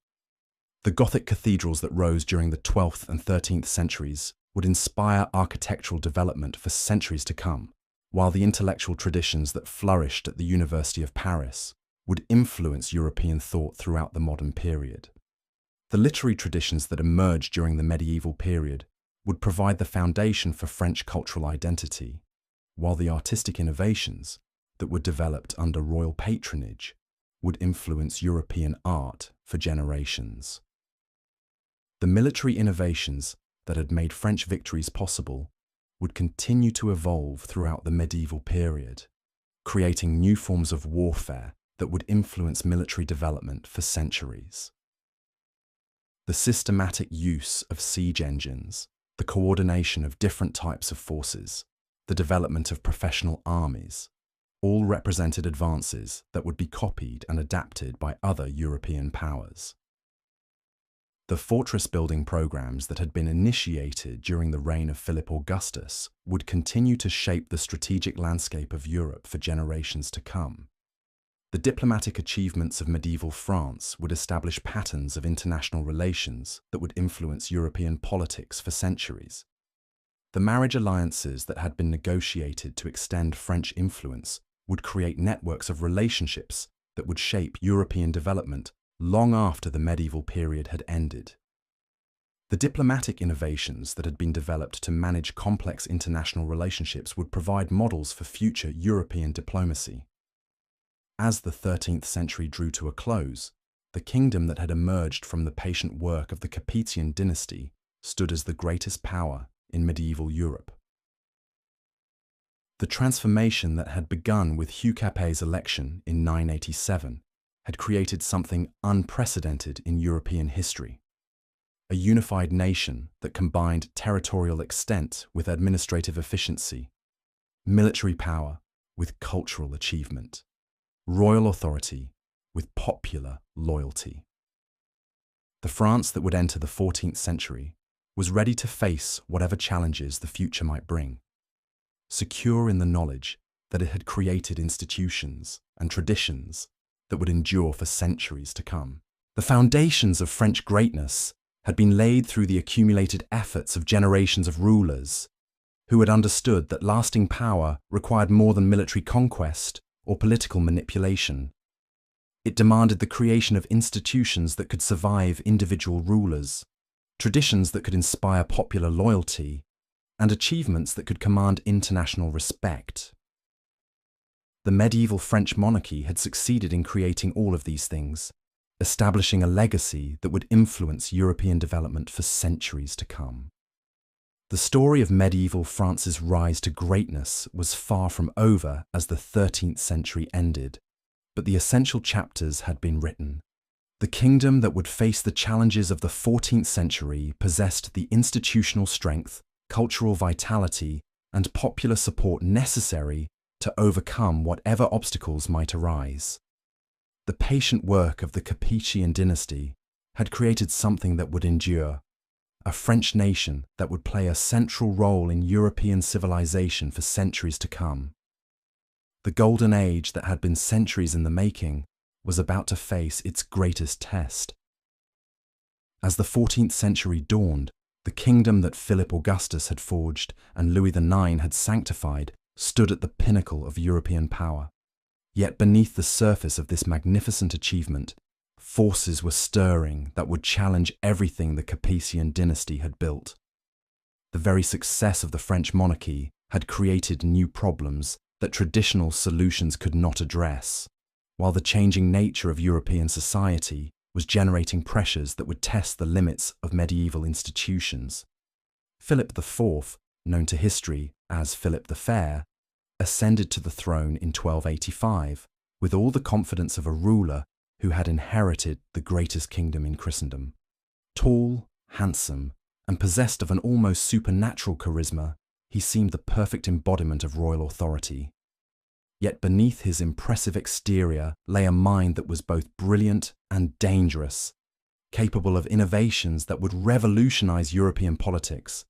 The Gothic cathedrals that rose during the 12th and 13th centuries would inspire architectural development for centuries to come, while the intellectual traditions that flourished at the University of Paris would influence European thought throughout the modern period. The literary traditions that emerged during the medieval period would provide the foundation for French cultural identity, while the artistic innovations that were developed under royal patronage would influence European art for generations. The military innovations that had made French victories possible would continue to evolve throughout the medieval period, creating new forms of warfare that would influence military development for centuries. The systematic use of siege engines, the coordination of different types of forces, the development of professional armies, all represented advances that would be copied and adapted by other European powers. The fortress-building programs that had been initiated during the reign of Philip Augustus would continue to shape the strategic landscape of Europe for generations to come. The diplomatic achievements of medieval France would establish patterns of international relations that would influence European politics for centuries. The marriage alliances that had been negotiated to extend French influence would create networks of relationships that would shape European development long after the medieval period had ended. The diplomatic innovations that had been developed to manage complex international relationships would provide models for future European diplomacy. As the 13th century drew to a close, the kingdom that had emerged from the patient work of the Capetian dynasty stood as the greatest power in medieval Europe. The transformation that had begun with Hugh Capet's election in 987 had created something unprecedented in European history. A unified nation that combined territorial extent with administrative efficiency, military power with cultural achievement, royal authority with popular loyalty. The France that would enter the 14th century was ready to face whatever challenges the future might bring, secure in the knowledge that it had created institutions and traditions that would endure for centuries to come. The foundations of French greatness had been laid through the accumulated efforts of generations of rulers who had understood that lasting power required more than military conquest or political manipulation. It demanded the creation of institutions that could survive individual rulers, traditions that could inspire popular loyalty, and achievements that could command international respect. The medieval French monarchy had succeeded in creating all of these things, establishing a legacy that would influence European development for centuries to come. The story of medieval France's rise to greatness was far from over as the 13th century ended, but the essential chapters had been written. The kingdom that would face the challenges of the 14th century possessed the institutional strength, cultural vitality, and popular support necessary to overcome whatever obstacles might arise. The patient work of the Capetian dynasty had created something that would endure, a French nation that would play a central role in European civilization for centuries to come. The golden age that had been centuries in the making was about to face its greatest test. As the 14th century dawned, the kingdom that Philip Augustus had forged and Louis IX had sanctified stood at the pinnacle of European power. Yet beneath the surface of this magnificent achievement, forces were stirring that would challenge everything the Capetian dynasty had built. The very success of the French monarchy had created new problems that traditional solutions could not address, while the changing nature of European society was generating pressures that would test the limits of medieval institutions. Philip IV, known to history as Philip the Fair, ascended to the throne in 1285 with all the confidence of a ruler who had inherited the greatest kingdom in Christendom. Tall, handsome, and possessed of an almost supernatural charisma, he seemed the perfect embodiment of royal authority. Yet beneath his impressive exterior lay a mind that was both brilliant and dangerous, capable of innovations that would revolutionize European politics,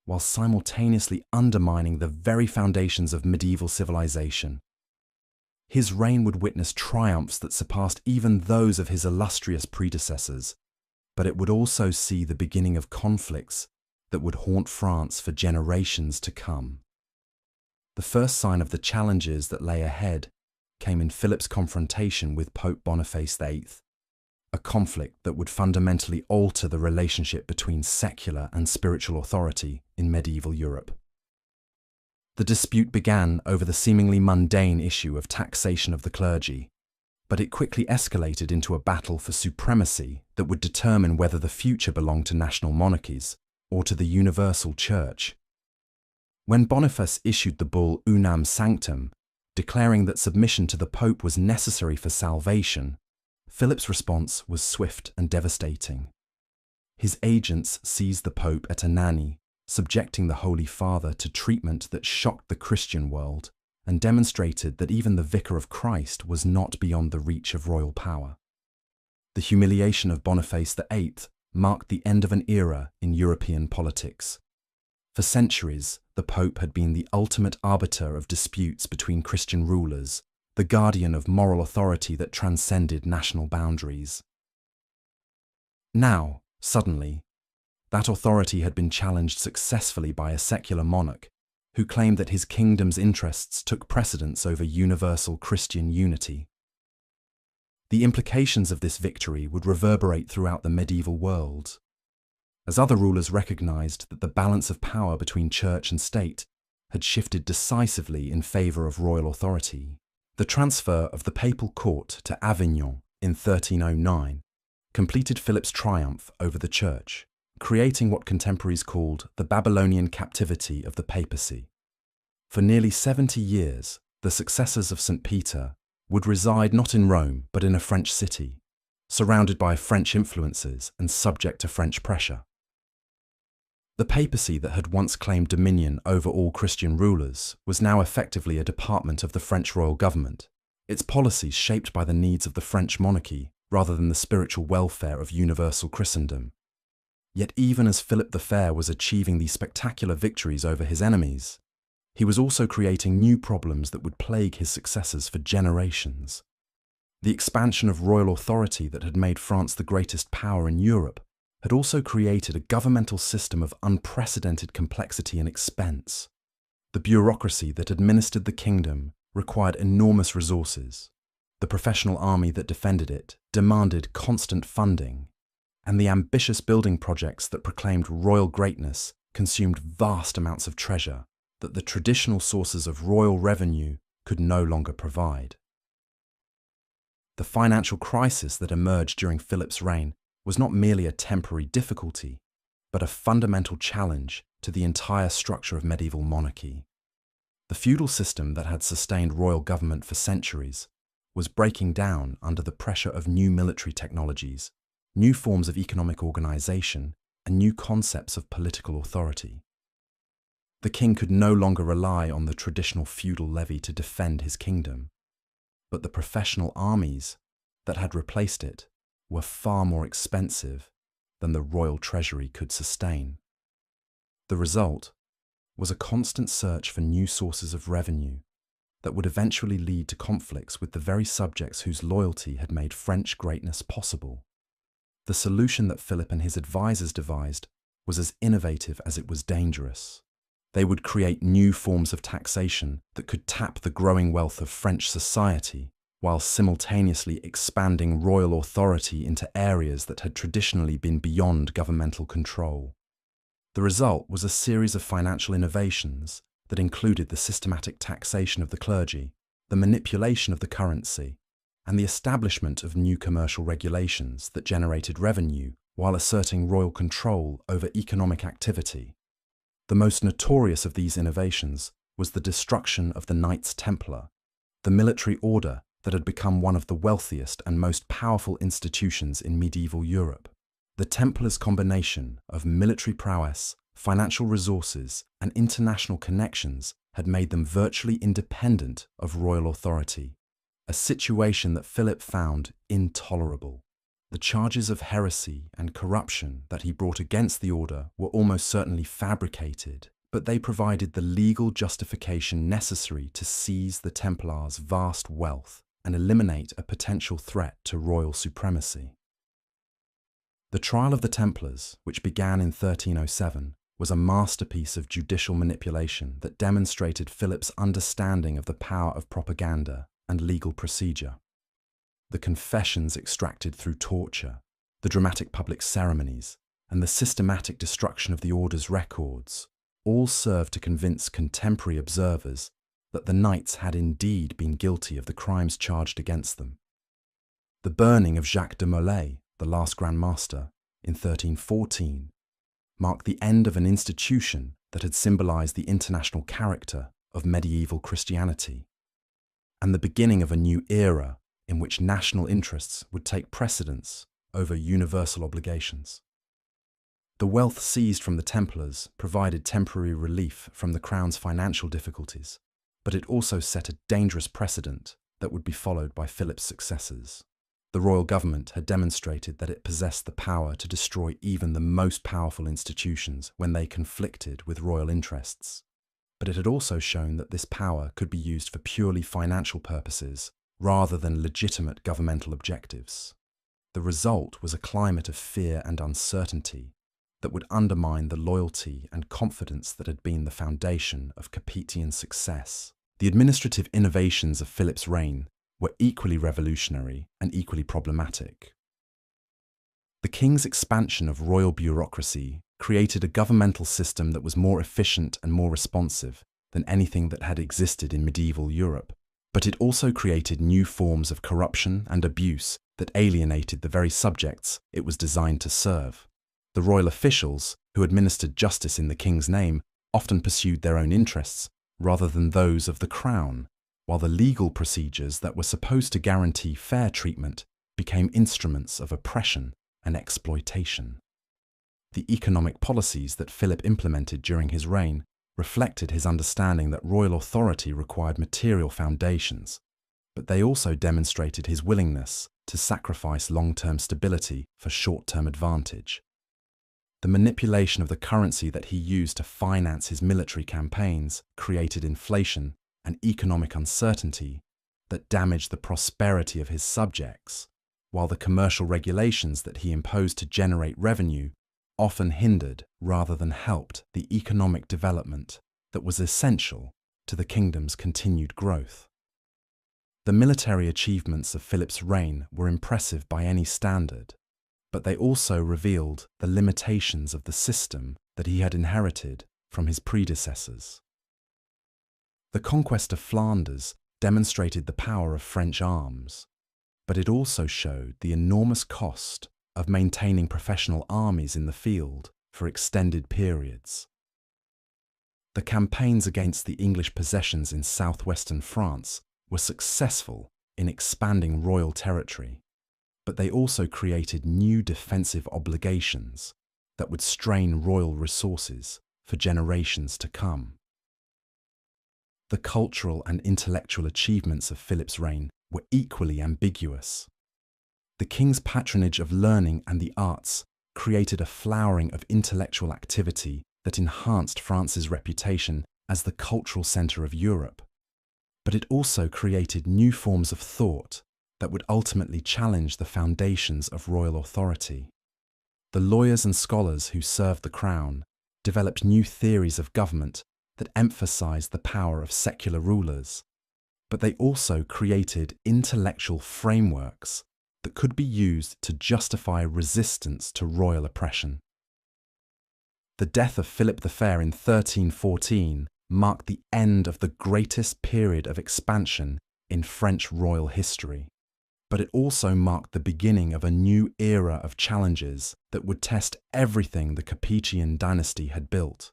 while simultaneously undermining the very foundations of medieval civilization. His reign would witness triumphs that surpassed even those of his illustrious predecessors, but it would also see the beginning of conflicts that would haunt France for generations to come. The first sign of the challenges that lay ahead came in Philip's confrontation with Pope Boniface VIII, a conflict that would fundamentally alter the relationship between secular and spiritual authority in medieval Europe. The dispute began over the seemingly mundane issue of taxation of the clergy, but it quickly escalated into a battle for supremacy that would determine whether the future belonged to national monarchies or to the universal church. When Boniface issued the bull Unam Sanctum, declaring that submission to the Pope was necessary for salvation, Philip's response was swift and devastating. His agents seized the Pope at Anagni, subjecting the Holy Father to treatment that shocked the Christian world and demonstrated that even the Vicar of Christ was not beyond the reach of royal power. The humiliation of Boniface VIII marked the end of an era in European politics. For centuries, the Pope had been the ultimate arbiter of disputes between Christian rulers, the guardian of moral authority that transcended national boundaries. Now, suddenly, that authority had been challenged successfully by a secular monarch who claimed that his kingdom's interests took precedence over universal Christian unity. The implications of this victory would reverberate throughout the medieval world, as other rulers recognized that the balance of power between church and state had shifted decisively in favor of royal authority. The transfer of the papal court to Avignon in 1309 completed Philip's triumph over the church, creating what contemporaries called the Babylonian captivity of the papacy. For nearly 70 years, the successors of St. Peter would reside not in Rome but in a French city, surrounded by French influences and subject to French pressure. The papacy that had once claimed dominion over all Christian rulers was now effectively a department of the French royal government, its policies shaped by the needs of the French monarchy rather than the spiritual welfare of universal Christendom. Yet even as Philip the Fair was achieving these spectacular victories over his enemies, he was also creating new problems that would plague his successors for generations. The expansion of royal authority that had made France the greatest power in Europe had also created a governmental system of unprecedented complexity and expense. The bureaucracy that administered the kingdom required enormous resources. The professional army that defended it demanded constant funding, and the ambitious building projects that proclaimed royal greatness consumed vast amounts of treasure that the traditional sources of royal revenue could no longer provide. The financial crisis that emerged during Philip's reign was not merely a temporary difficulty, but a fundamental challenge to the entire structure of medieval monarchy. The feudal system that had sustained royal government for centuries was breaking down under the pressure of new military technologies, new forms of economic organization, and new concepts of political authority. The king could no longer rely on the traditional feudal levy to defend his kingdom, but the professional armies that had replaced it were far more expensive than the royal treasury could sustain. The result was a constant search for new sources of revenue that would eventually lead to conflicts with the very subjects whose loyalty had made French greatness possible. The solution that Philip and his advisors devised was as innovative as it was dangerous. They would create new forms of taxation that could tap the growing wealth of French society, while simultaneously expanding royal authority into areas that had traditionally been beyond governmental control. The result was a series of financial innovations that included the systematic taxation of the clergy, the manipulation of the currency, and the establishment of new commercial regulations that generated revenue while asserting royal control over economic activity. The most notorious of these innovations was the destruction of the Knights Templar, the military order that had become one of the wealthiest and most powerful institutions in medieval Europe. The Templars' combination of military prowess, financial resources, and international connections had made them virtually independent of royal authority, a situation that Philip found intolerable. The charges of heresy and corruption that he brought against the order were almost certainly fabricated, but they provided the legal justification necessary to seize the Templars' vast wealth and eliminate a potential threat to royal supremacy. The trial of the Templars, which began in 1307, was a masterpiece of judicial manipulation that demonstrated Philip's understanding of the power of propaganda and legal procedure. The confessions extracted through torture, the dramatic public ceremonies, and the systematic destruction of the order's records all served to convince contemporary observers that the knights had indeed been guilty of the crimes charged against them. The burning of Jacques de Molay, the last Grand Master, in 1314, marked the end of an institution that had symbolized the international character of medieval Christianity, and the beginning of a new era in which national interests would take precedence over universal obligations. The wealth seized from the Templars provided temporary relief from the crown's financial difficulties, but it also set a dangerous precedent that would be followed by Philip's successors. The royal government had demonstrated that it possessed the power to destroy even the most powerful institutions when they conflicted with royal interests. But it had also shown that this power could be used for purely financial purposes rather than legitimate governmental objectives. The result was a climate of fear and uncertainty that would undermine the loyalty and confidence that had been the foundation of Capetian success. The administrative innovations of Philip's reign were equally revolutionary and equally problematic. The king's expansion of royal bureaucracy created a governmental system that was more efficient and more responsive than anything that had existed in medieval Europe, but it also created new forms of corruption and abuse that alienated the very subjects it was designed to serve. The royal officials, who administered justice in the king's name, often pursued their own interests rather than those of the crown, while the legal procedures that were supposed to guarantee fair treatment became instruments of oppression and exploitation. The economic policies that Philip implemented during his reign reflected his understanding that royal authority required material foundations, but they also demonstrated his willingness to sacrifice long-term stability for short-term advantage. The manipulation of the currency that he used to finance his military campaigns created inflation and economic uncertainty that damaged the prosperity of his subjects, while the commercial regulations that he imposed to generate revenue often hindered rather than helped the economic development that was essential to the kingdom's continued growth. The military achievements of Philip's reign were impressive by any standard, but they also revealed the limitations of the system that he had inherited from his predecessors. The conquest of Flanders demonstrated the power of French arms, but it also showed the enormous cost of maintaining professional armies in the field for extended periods. The campaigns against the English possessions in southwestern France were successful in expanding royal territory, but they also created new defensive obligations that would strain royal resources for generations to come. The cultural and intellectual achievements of Philip's reign were equally ambiguous. The king's patronage of learning and the arts created a flowering of intellectual activity that enhanced France's reputation as the cultural centre of Europe. But it also created new forms of thought that would ultimately challenge the foundations of royal authority. The lawyers and scholars who served the crown developed new theories of government that emphasized the power of secular rulers, but they also created intellectual frameworks that could be used to justify resistance to royal oppression. The death of Philip the Fair in 1314 marked the end of the greatest period of expansion in French royal history, but it also marked the beginning of a new era of challenges that would test everything the Capetian dynasty had built.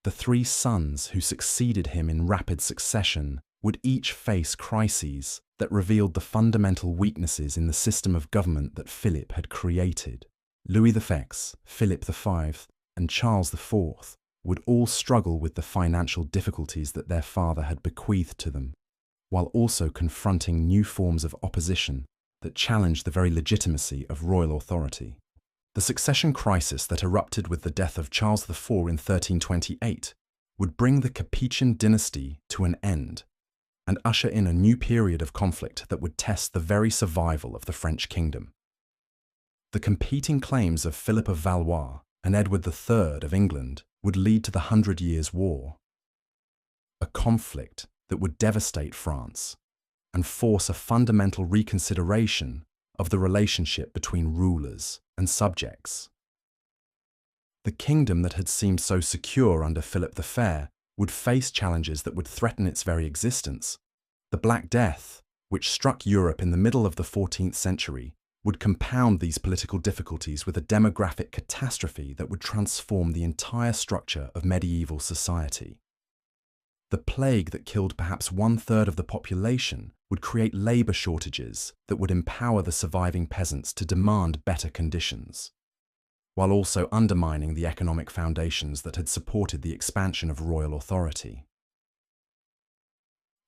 The three sons who succeeded him in rapid succession would each face crises that revealed the fundamental weaknesses in the system of government that Philip had created. Louis VI, Philip V, and Charles IV would all struggle with the financial difficulties that their father had bequeathed to them, while also confronting new forms of opposition that challenged the very legitimacy of royal authority. The succession crisis that erupted with the death of Charles IV in 1328 would bring the Capetian dynasty to an end and usher in a new period of conflict that would test the very survival of the French kingdom. The competing claims of Philip of Valois and Edward III of England would lead to the 100 Years' War, a conflict that would devastate France and force a fundamental reconsideration of the relationship between rulers and subjects. The kingdom that had seemed so secure under Philip the Fair would face challenges that would threaten its very existence. The Black Death, which struck Europe in the middle of the 14th century, would compound these political difficulties with a demographic catastrophe that would transform the entire structure of medieval society. The plague that killed perhaps 1/3 of the population would create labour shortages that would empower the surviving peasants to demand better conditions, while also undermining the economic foundations that had supported the expansion of royal authority.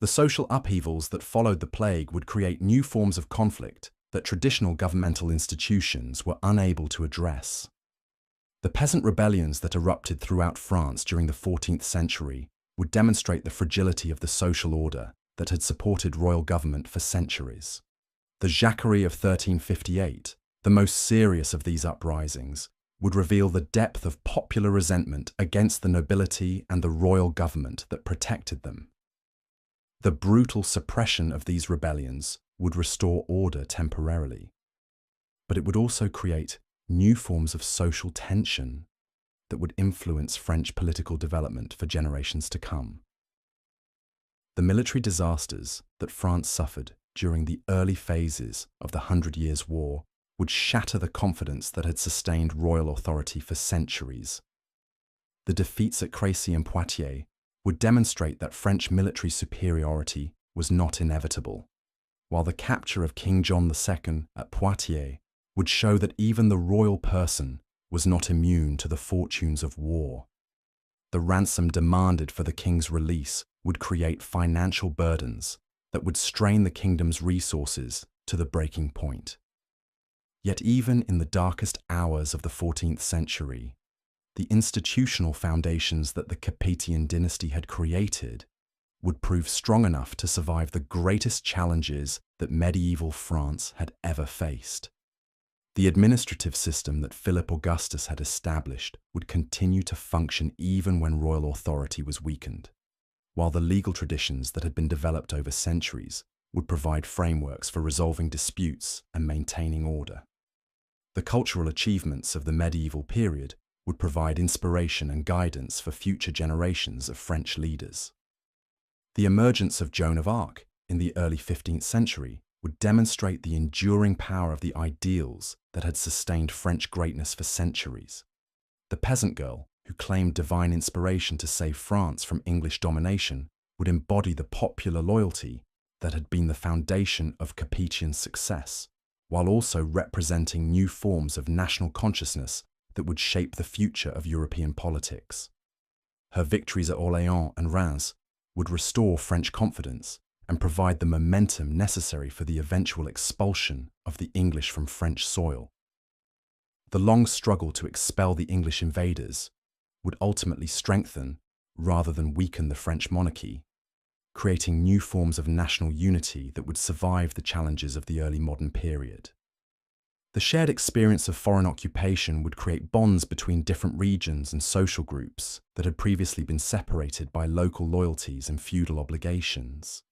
The social upheavals that followed the plague would create new forms of conflict that traditional governmental institutions were unable to address. The peasant rebellions that erupted throughout France during the 14th century would demonstrate the fragility of the social order that had supported royal government for centuries. The Jacquerie of 1358, the most serious of these uprisings, would reveal the depth of popular resentment against the nobility and the royal government that protected them. The brutal suppression of these rebellions would restore order temporarily, but it would also create new forms of social tension that would influence French political development for generations to come. The military disasters that France suffered during the early phases of the 100 Years' War would shatter the confidence that had sustained royal authority for centuries. The defeats at Crécy and Poitiers would demonstrate that French military superiority was not inevitable, while the capture of King John II at Poitiers would show that even the royal person was not immune to the fortunes of war. The ransom demanded for the king's release would create financial burdens that would strain the kingdom's resources to the breaking point. Yet even in the darkest hours of the 14th century, the institutional foundations that the Capetian dynasty had created would prove strong enough to survive the greatest challenges that medieval France had ever faced. The administrative system that Philip Augustus had established would continue to function even when royal authority was weakened, while the legal traditions that had been developed over centuries would provide frameworks for resolving disputes and maintaining order. The cultural achievements of the medieval period would provide inspiration and guidance for future generations of French leaders. The emergence of Joan of Arc in the early 15th century would demonstrate the enduring power of the ideals that had sustained French greatness for centuries. The peasant girl, who claimed divine inspiration to save France from English domination, would embody the popular loyalty that had been the foundation of Capetian success, while also representing new forms of national consciousness that would shape the future of European politics. Her victories at Orléans and Reims would restore French confidence and provide the momentum necessary for the eventual expulsion of the English from French soil. The long struggle to expel the English invaders would ultimately strengthen rather than weaken the French monarchy, creating new forms of national unity that would survive the challenges of the early modern period. The shared experience of foreign occupation would create bonds between different regions and social groups that had previously been separated by local loyalties and feudal obligations.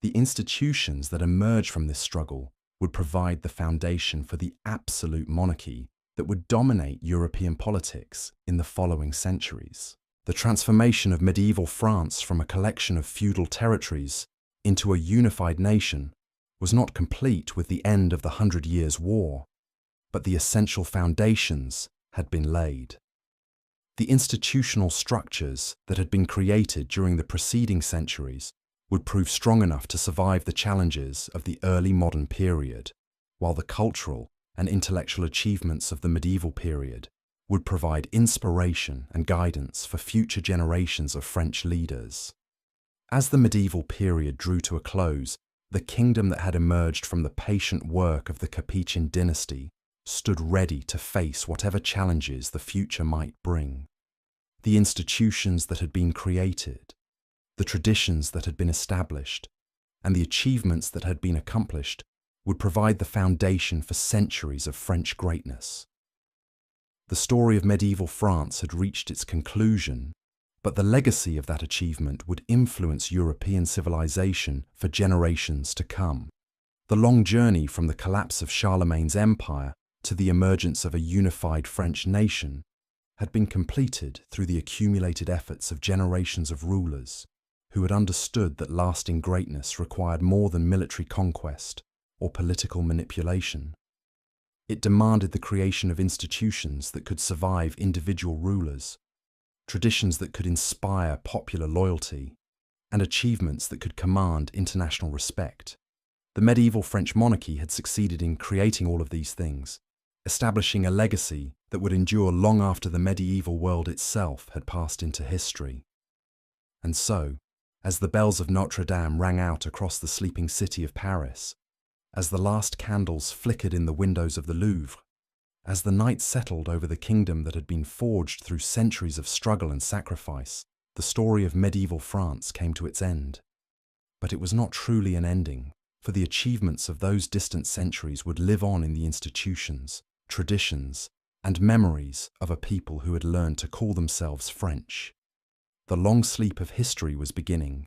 The institutions that emerged from this struggle would provide the foundation for the absolute monarchy that would dominate European politics in the following centuries. The transformation of medieval France from a collection of feudal territories into a unified nation was not complete with the end of the 100 Years' War, but the essential foundations had been laid. The institutional structures that had been created during the preceding centuries would prove strong enough to survive the challenges of the early modern period, while the cultural and intellectual achievements of the medieval period would provide inspiration and guidance for future generations of French leaders. As the medieval period drew to a close, the kingdom that had emerged from the patient work of the Capetian dynasty stood ready to face whatever challenges the future might bring. The institutions that had been created, the traditions that had been established, and the achievements that had been accomplished would provide the foundation for centuries of French greatness. The story of medieval France had reached its conclusion, but the legacy of that achievement would influence European civilization for generations to come. The long journey from the collapse of Charlemagne's empire to the emergence of a unified French nation had been completed through the accumulated efforts of generations of rulers who had understood that lasting greatness required more than military conquest or political manipulation. It demanded the creation of institutions that could survive individual rulers, traditions that could inspire popular loyalty, and achievements that could command international respect. The medieval French monarchy had succeeded in creating all of these things, establishing a legacy that would endure long after the medieval world itself had passed into history. And so, as the bells of Notre Dame rang out across the sleeping city of Paris, as the last candles flickered in the windows of the Louvre, as the night settled over the kingdom that had been forged through centuries of struggle and sacrifice, the story of medieval France came to its end. But it was not truly an ending, for the achievements of those distant centuries would live on in the institutions, traditions, and memories of a people who had learned to call themselves French. The long sleep of history was beginning,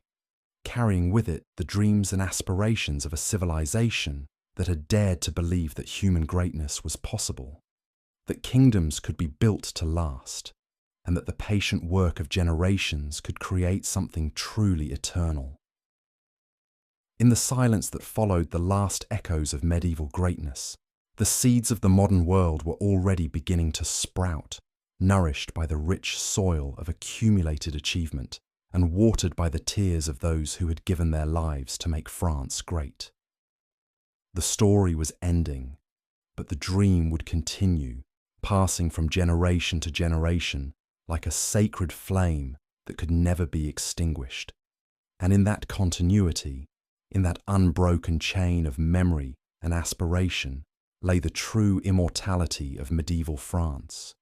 carrying with it the dreams and aspirations of a civilization that had dared to believe that human greatness was possible, that kingdoms could be built to last, and that the patient work of generations could create something truly eternal. In the silence that followed the last echoes of medieval greatness, the seeds of the modern world were already beginning to sprout, nourished by the rich soil of accumulated achievement and watered by the tears of those who had given their lives to make France great. The story was ending, but the dream would continue, passing from generation to generation like a sacred flame that could never be extinguished. And in that continuity, in that unbroken chain of memory and aspiration, lay the true immortality of medieval France.